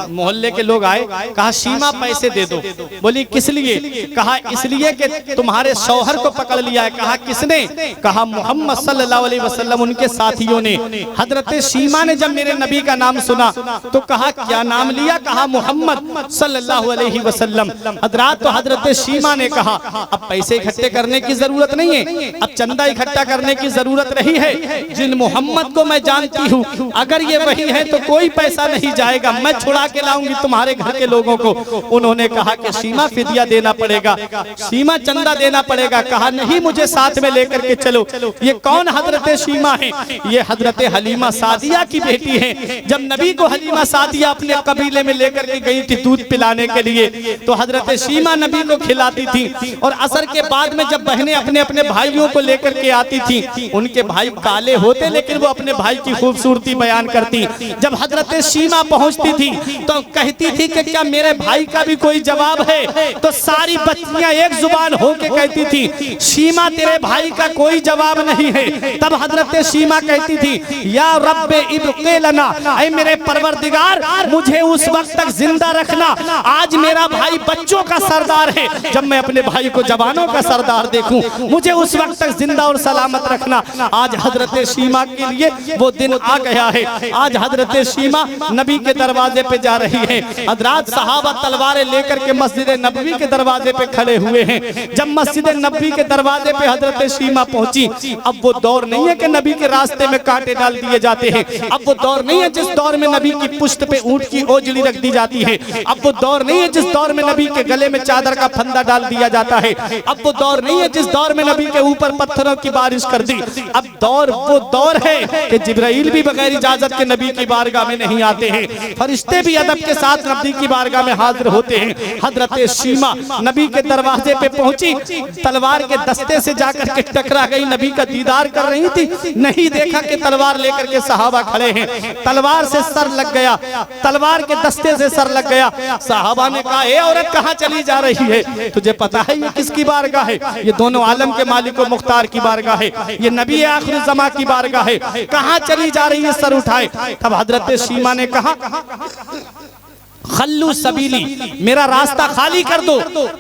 मोहल्ले के लोग आए, कहा सीमा पैसे दे दो। बोली किस लिए? कहा इसलिए कि तुम्हारे शौहर को पकड़ लिया है। कहा किसने? कहा मोहम्मद सल्लल्लाहु अलैहि वसल्लम, उनके साथियों ने। हजरत सीमा ने जब मेरे नबी का नाम सुना तो कहा क्या नाम लिया? कहा मोहम्मद सल्लल्लाहु अलैहि वसल्लम। हजरत, तो हजरत सीमा ने कहा अब पैसे इकट्ठे करने की जरूरत नहीं है, अब चंदा इकट्ठा करने की जरूरत नहीं है। जिन मोहम्मद को मैं जानती हूँ, अगर ये वही है तो कोई पैसा नहीं जाएगा, मैं छुड़ा के लाऊंगी तुम्हारे घर के लोगों को। उन्होंने कहा कि सीमा फिदिया देना पड़ेगा, सीमा चंदा देना पड़ेगा। कहा नहीं, मुझे साथ में लेकर के चलो। ये कौन हजरत सीमा है? ये हजरत हलीमा सादिया की बेटी है। जब नबी को हलीमा सादिया अपने कबीले में लेकर के गई थी दूध पिलाने के लिए, तो हजरत सीमा नबी को खिलाती थी। और असर के बाद में जब बहनें अपने अपने भाइयों को लेकर के आती थी, उनके भाई काले होते लेकिन वो अपने भाई की खूबसूरती बयान करती। जब हजरत सीमा पहुंचती थी तो कहती थी कि क्या मेरे भाई का भी कोई जवाब है? तो सारी बच्चियां एक जुबान होके कहती थी सीमा तेरे भाई का कोई जवाब नहीं है। तब हजरत सीमा कहती थी या रब्बे इब्क़ी लना, ऐ मेरे परवरदिगार मुझे उस वक्त तक जिंदा रखना, आज मेरा भाई बच्चों का सरदार है, जब मैं अपने भाई को जवानों का सरदार देखूं, मुझे उस वक्त तक जिंदा और सलामत रखना। आज हजरत सीमा के लिए वो दिन आ गया है। आज हजरत सीमा नबी के दरवाजे पे जा रही है। हजरत सहाबा तलवारें लेकर के मस्जिद नबवी के दरवाजे पे खड़े हुए हैं। जब मस्जिद नबवी के दरवाजे पे हजरत सीमा पहुंची, अब वो दौर नहीं है कि नबी के रास्ते में कांटे डाल दिए जाते हैं। अब वो दौर नहीं है जिस दौर में नबी की पुश्त पे ऊंट की ओजड़ी रख दी जाती है। अब वो दौर नहीं है जिस दौर में नबी के गले में चादर का फंदा डाल दिया जाता है। अब वो दौर नहीं है जिस दौर में नबी के ऊपर पत्थरों की बारिश कर दी। अब दौर वो दौर है कि जिब्राइल भी बगैर इजाजत के नबी की बारगाह में नहीं आते हैं, फरिश्ते भी अदब के साथ नबी की बारगाह में हाजिर होते हैं। हजरत सीमा नबी के दरवाजे पे पहुंची, तलवार के दस्ते से जाकर के टकरा गई, नबी का दीदार कर रही थी, नहीं देखा कि तलवार लेकर के सहाबा खड़े हैं। तलवार से सर लग गया, तलवार के दस्ते से सर लग गया। सहाबा ने कहा ए औरत कहाँ चली जा रही है? तुझे पता है ये किसकी बारगाह है? ये दोनों आलम के मालिक व मुख्तार की बारगाह है, ये नबी आखिर ज़मा की बारगाह है, कहाँ चली जा रही है? सर उठाए। तब हजरत सीमा ने कहा खल्लू सबीली, मेरा रास्ता खाली कर दो,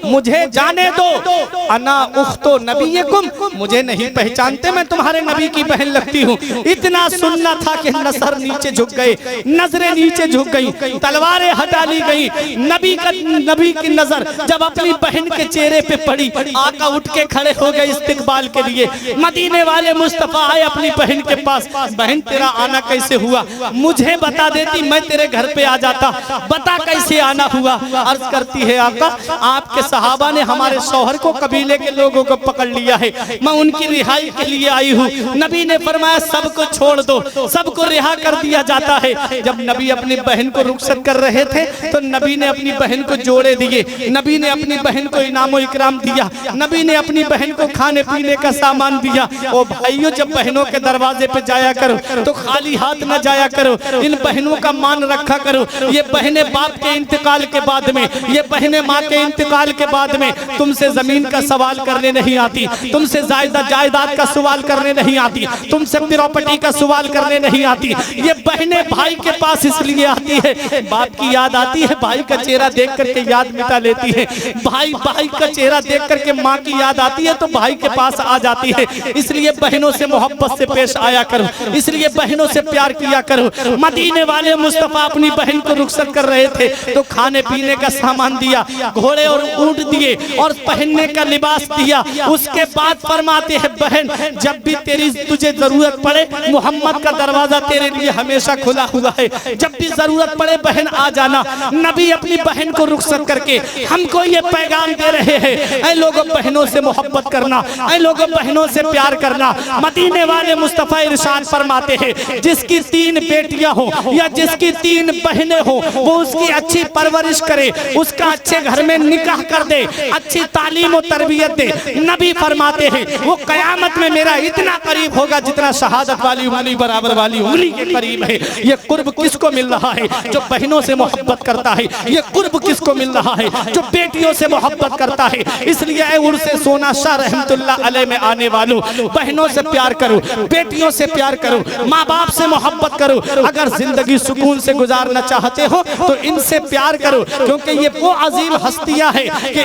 मुझे जाने दो। अना उख्तो नबीयकुम, मुझे नहीं पहचानते, मैं तुम्हारे नबी की बहन लगती हूँ। इतना सुनना था कि नजर नीचे झुक गए, नजरें नीचे झुक गई, तलवारें हटा ली गई। नबी की नजर जब अपनी बहन के चेहरे पे पड़ी, आका उठ के खड़े हो गए इस्तिकबाल के लिए। मदीने वाले मुस्तफा आए अपनी बहन के पास, बहन तेरा आना कैसे हुआ? मुझे बता देती, मैं तेरे घर पे आ जाता, बता कैसे आना हुआ? अर्ज करती है आका आपके सहाबा ने हमारे शौहर को कबीले के लोगों को पकड़ लिया है, मैं उनकी रिहाई के लिए आई हूँ। नबी ने फरमाया सबको छोड़ दो, सबको रिहा कर दिया जाता है। जब नबी अपनी बहन को रुखसत कर रहे थे तो नबी ने अपनी बहन को जोड़े दिए, नबी ने अपनी बहन को इनामो इकराम दिया, नबी ने अपनी बहन को खाने पीने का सामान दिया। ओ भाइयों, जब बहनों के दरवाजे पे जाया करो तो खाली हाथ न जाया करो, इन बहनों का मान रखा करो। ये बहनें बाप के इंतकाल के बाद में, ये बहनें माँ के इंतकाल के बाद में तुमसे जमीन का सवाल करने नहीं आती, तुमसे जायदाद का सवाल करने नहीं आती, तुमसे प्रॉपर्टी का सवाल करने नहीं आती। ये बहनें भाई के पास इसलिए आती है, बाप की याद आती है, भाई का चेहरा देख करके याद मिटा लेती है, भाई का चेहरा देख करके माँ की याद आती है तो भाई के पास आ जाती है। इसलिए बहनों से मोहब्बत से पेश आया करो, इसलिए बहनों से प्यार किया करो। मदीने वाले मुस्तफा अपनी बहन को रुखसत कर रहे थे तो खाने पीने का सामान दिया, घोड़े और ऊंट दिए और पहनने का लिबास दिया। उसके बाद फरमाते हैं बहन जब भी तुझे जरूरत पड़े, मोहम्मद का दरवाजा तेरे लिए हमेशा खुला हुआ है, जब भी जरूरत पड़े बहन आ जाना। नबी अपनी बहन को रुखसत करके हमको ये पैगाम दे रहे हैं, ऐ लोगों बहनों से मोहब्बत करना, ऐ लोगों बहनों से प्यार करना। मदीने वाले मुस्तफा इरशाद फरमाते हैं जिसकी 3 बेटियां हो या जिसकी 3 बहनें हो वो उसकी उसकी अच्छी परवरिश करे, उसका अच्छे घर में निकाह कर दे, अच्छी तालीम और तरबियत दे। नबी फरमाते हैं वो कयामत में मेरा इतना करीब होगा जितना शहादत वाली उंगली बराबर वाली उंगली के करीब है। ये कुर्ब किसको मिल रहा है? जो बहनों से मोहब्बत करता है। ये कुर्ब किसको मिल रहा है? जो बेटियों से मोहब्बत करता है। इसलिए उर्से सोना शाह रहमतुल्लाह अलैह में आने वालों, बहनों से प्यार करो, बेटियों से प्यार करो, माँ बाप से मोहब्बत करो। अगर जिंदगी सुकून से गुजारना चाहते हो तो इनसे प्यार करो, क्योंकि ये वो अजीम हस्तियां है कि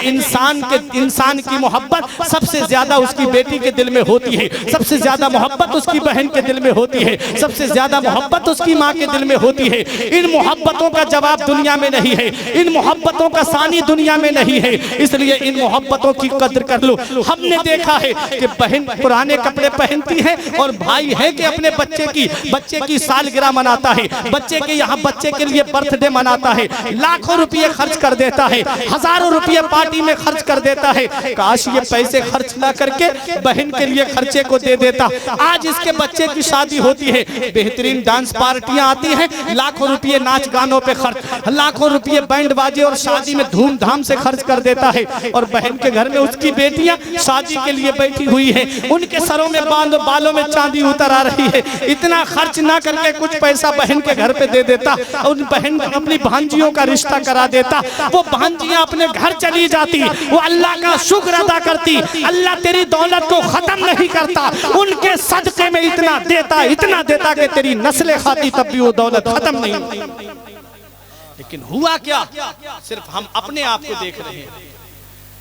इंसान की मोहब्बत सबसे ज्यादा उसकी बेटी के दिल में होती है, सबसे ज्यादा मोहब्बत उसकी बहन के दिल में होती है, सबसे ज्यादा मोहब्बत उसकी माँ के दिल में होती है। इन मोहब्बतों का जवाब दुनिया में नहीं है, इन मोहब्बतों का सानी दुनिया में नहीं है। इसलिए इन मोहब्बतों की कद्र कर लो। हमने देखा है कि बहन पुराने कपड़े पहनती है और भाई है कि अपने बच्चे की सालगिरह मनाता है, बच्चे के यहाँ बच्चे के लिए बर्थडे मनाता है, लाखों रुपये खर्च कर देता है, हजारों रुपये पार्टी में खर्च कर देता है। काश ये पैसे खर्च ना करके बहन के लिए खर्चे को दे देता। आज इसके बच्चे की शादी होती है, बेहतरीन डांस पार्टियां आती हैं, लाखों रुपये नाच गानों पे खर्च, लाखों रुपये बैंड बाजे और शादी में धूमधाम से खर्च कर देता है। और बहन के घर में उसकी बेटियां शादी के लिए बैठी हुई हैं, उनके सरों में बालों में चांदी उतर आ रही है। इतना खर्च ना करके कुछ पैसा बहन के घर पे दे देता, उन बहन अपनी भांजियों का रिश्ता करा देता। वो भांजियां अपने घर चली जाती, वो अल्लाह का शुक्र अदा करती। अल्लाह तेरी दौलत को खत्म नहीं करता, उनके सदके में इतना देता कि तेरी नस्लें खाती तब भी वो दौलत खत्म नहीं होती। लेकिन हुआ क्या? सिर्फ हम अपने आप को देख रहे हैं,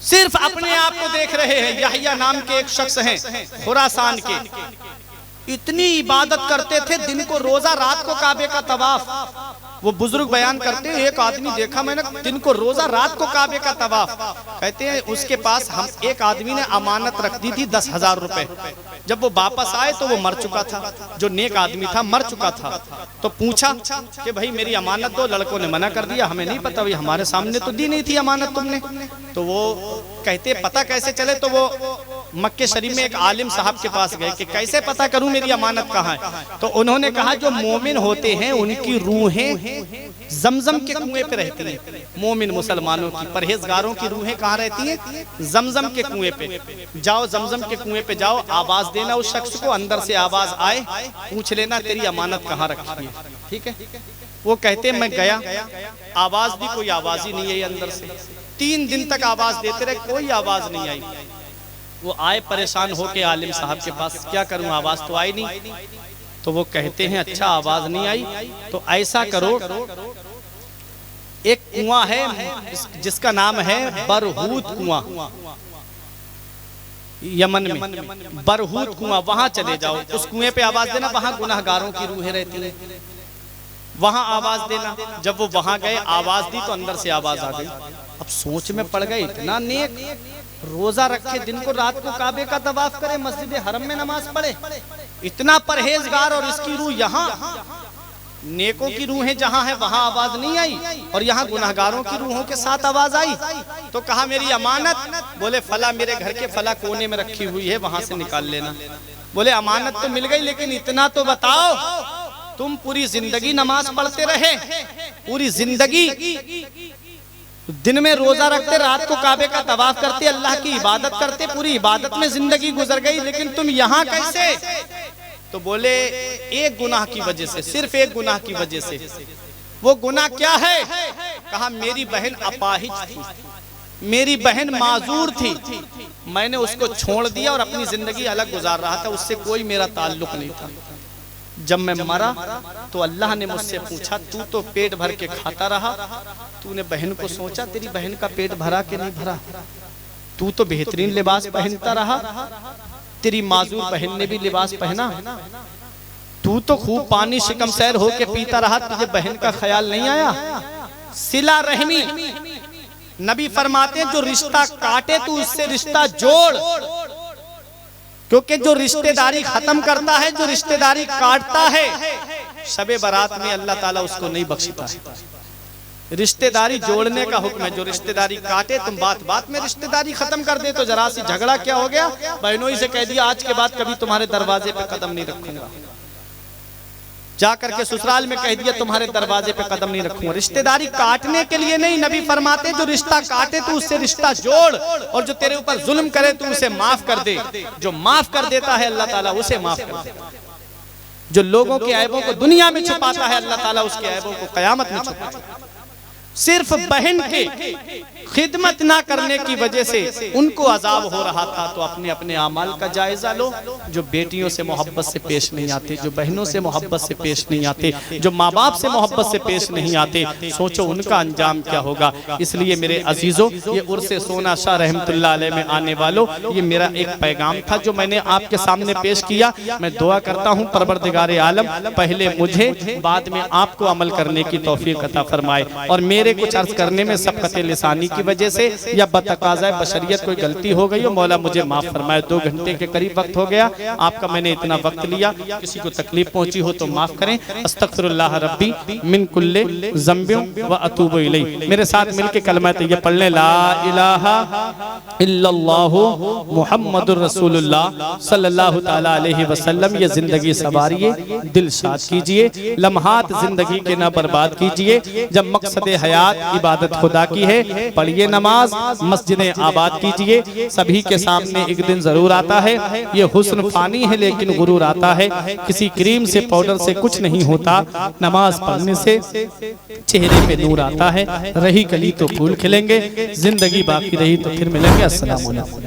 सिर्फ अपने आप को देख रहे हैं। यहया नाम के एक शख्स हैं खुरासान के, इतनी इबादत करते थे, दिन को रोजा, रात को काबे का तवाफ। वो बुजुर्ग बयान करते हैं, एक आदमी देखा मैंने दिन को रोजा, रात को काबे का तवाफ। कहते हैं उसके पास हम एक आदमी ने अमानत रख दी थी 10,000 रुपए। जब वो वापस आए तो वो मर चुका था, जो नेक आदमी था मर चुका था। तो पूछा कि भाई मेरी अमानत दो। लड़कों ने मना कर दिया, हमें नहीं पता, भाई हमारे सामने तो दी नहीं थी अमानत तुमने। तो वो कहते पता कैसे चले? तो वो मक्के शरीफ में एक आलिम साहब के पास गए कि कैसे पता करूं मेरी अमानत कहाँ है? तो उन्होंने कहा जो मोमिन होते हैं उनकी रूहें जमजम के कुएं पे रहती हैं। मोमिन मुसलमानों की, परहेजगारों की रूहें कहाँ रहती हैं? जमजम के कुएं पे। जाओ जमजम के कुएं पे जाओ, आवाज देना उस शख्स को, अंदर से आवाज आए, पूछ लेना तेरी अमानत कहाँ रखी है, ठीक है? वो कहते मैं गया, आवाज भी कोई आवाज ही नहीं आई अंदर से। 3 दिन तक आवाज देते रहे, कोई आवाज नहीं आई। वो आए परेशान होके आलिम साहब के पास, क्या करूं, आवाज तो आई नहीं। तो वो कहते हैं अच्छा आवाज नहीं आई तो ऐसा करो, एक कुआं है जिसका नाम है बरहूत कुआं, यमन में बरहूत कुआं, वहां चले जाओ, उस कुएं पे आवाज देना, वहां गुनाहगारों की रूहें रहती हैं, वहां आवाज देना। जब वो वहां गए, आवाज दी तो अंदर से आवाज आ गई। अब सोच में पड़ गए, इतना नेक, रोजा रखे, दिन को रात को काबे का तवाफ करे, मस्जिद हरम में नमाज पढ़े, इतना परहेजगार, और इसकी रूह यहाँ, नेकों की रूहें जहाँ है वहां आवाज नहीं आई, और यहाँ गुनाहगारों की रूहों के साथ आवाज आई। तो कहा मेरी अमानत? बोले फला मेरे घर के फला कोने में रखी हुई है, वहां से निकाल लेना। बोले अमानत तो मिल गई, लेकिन इतना तो बताओ, तुम पूरी जिंदगी नमाज पढ़ते रहे, पूरी जिंदगी दिन में रोजा रखते, रात को काबे का तवाफ करते, अल्लाह की इबादत करते, पूरी इबादत में जिंदगी गुजर गई, लेकिन तुम यहाँ कैसे? तो बोले एक गुनाह की वजह से, सिर्फ एक गुनाह की वजह से। वो गुनाह क्या है? कहा मेरी बहन अपाहिज थी, मेरी बहन माजूर थी, मैंने उसको छोड़ दिया और अपनी जिंदगी अलग गुजार रहा था, उससे कोई मेरा ताल्लुक नहीं था। जब मैं मरा तो अल्लाह ने मुझसे पूछा, तू तो पेट भर के खाता रहा, तूने बहन को सोचा तेरी बहन का पेट भरा कि नहीं भरा? तू तो बेहतरीन लिबास पहनता रहा, तेरी माजूर बहन ने भी लिबास पहना, तू तो खूब पानी शिकम सैर होके पीता रहा, तुझे बहन का ख्याल नहीं आया? सिला रहमी, नबी फरमाते हैं जो रिश्ता काटे तू उससे रिश्ता जोड़, क्योंकि जो रिश्तेदारी खत्म करता है, जो रिश्तेदारी काटता है, शबे बारात में अल्लाह ताला उसको नहीं बख्शता है। रिश्तेदारी जोड़ने का हुक्म है, जो रिश्तेदारी काटे, तुम बात बात में रिश्तेदारी खत्म कर दे तो जरा सी झगड़ा क्या हो गया, बहनों ही से कह दिया आज के बाद कभी तुम्हारे दरवाजे पे कदम नहीं रखूंगा। जा करके ससुराल में कह दिया तुम्हारे दरवाजे पे कदम नहीं रखूंगा। रिश्तेदारी काटने के लिए नहीं, नबी फरमाते जो रिश्ता काटे तू उससे रिश्ता जोड़, और जो तेरे ऊपर जुल्म करे तू उसे माफ कर दे। जो माफ कर देता है अल्लाह ताला उसे माफ कर देता है। जो लोगों के ऐबों को दुनिया में छुपाता है अल्लाह ताला उसके ऐबों को कयामत में छुपाता है। सिर्फ बहन के खिदमत ना करने की वजह से उनको अजाब हो रहा था, तो अपने अपने अमाल का जायजा लो। जो बेटियों से मोहब्बत से पेश नहीं आते, जो बहनों से मोहब्बत से पेश नहीं आते, जो माँ बाप से मोहब्बत से पेश नहीं आते, सोचो उनका अंजाम क्या होगा। इसलिए मेरे अजीजों, ये उर्से सोना शाह रहमतुल्लाह अलैह में आने वालों, ये मेरा एक पैगाम था जो मैंने आपके सामने पेश किया। मैं दुआ करता हूँ परवरदिगारे आलम पहले मुझे बाद में आपको अमल करने की तौफीक अता फरमाए, और मेरे कुछ अर्ज करने में सबकत लिसानी की वजह से या बतकाज़ा बशरियत कोई गलती हो गई हो, मौला मुझे माफ फरमाए। 2 घंटे के करीब वक्त हो गया, आपका मैंने इतना वक्त लिया, किसी को तकलीफ पहुंची हो तो माफ करें। अस्तगफिरुल्लाह रब्बी मिन कुल्ले ज़ंबियों व अतूबु इलैह। मेरे साथ मिलके कलमा तैयब पढ़ लें, ला इलाहा इल्लल्लाहु मुहम्मदुर रसूलुल्लाह सल्लल्लाहु तआला अलैहि वसल्लम। ये जिंदगी सवारिए, दिल शाद कीजिए, लम्हात जिंदगी के ना बर्बाद कीजिए। जब मकसद हयात इबादत खुदा की है, पढ़िए नमाज, मस्जिदें आबाद कीजिए। सभी के सामने एक दिन जरूर आता है, ये हुस्न फानी है लेकिन गुरूर आता है। किसी क्रीम से पाउडर से कुछ नहीं होता, नमाज पढ़ने से चेहरे पे नूर आता है। रही कली तो फूल खिलेंगे, जिंदगी बाकी रही तो फिर मिलेंगे। अस्सलाम वालेकुम।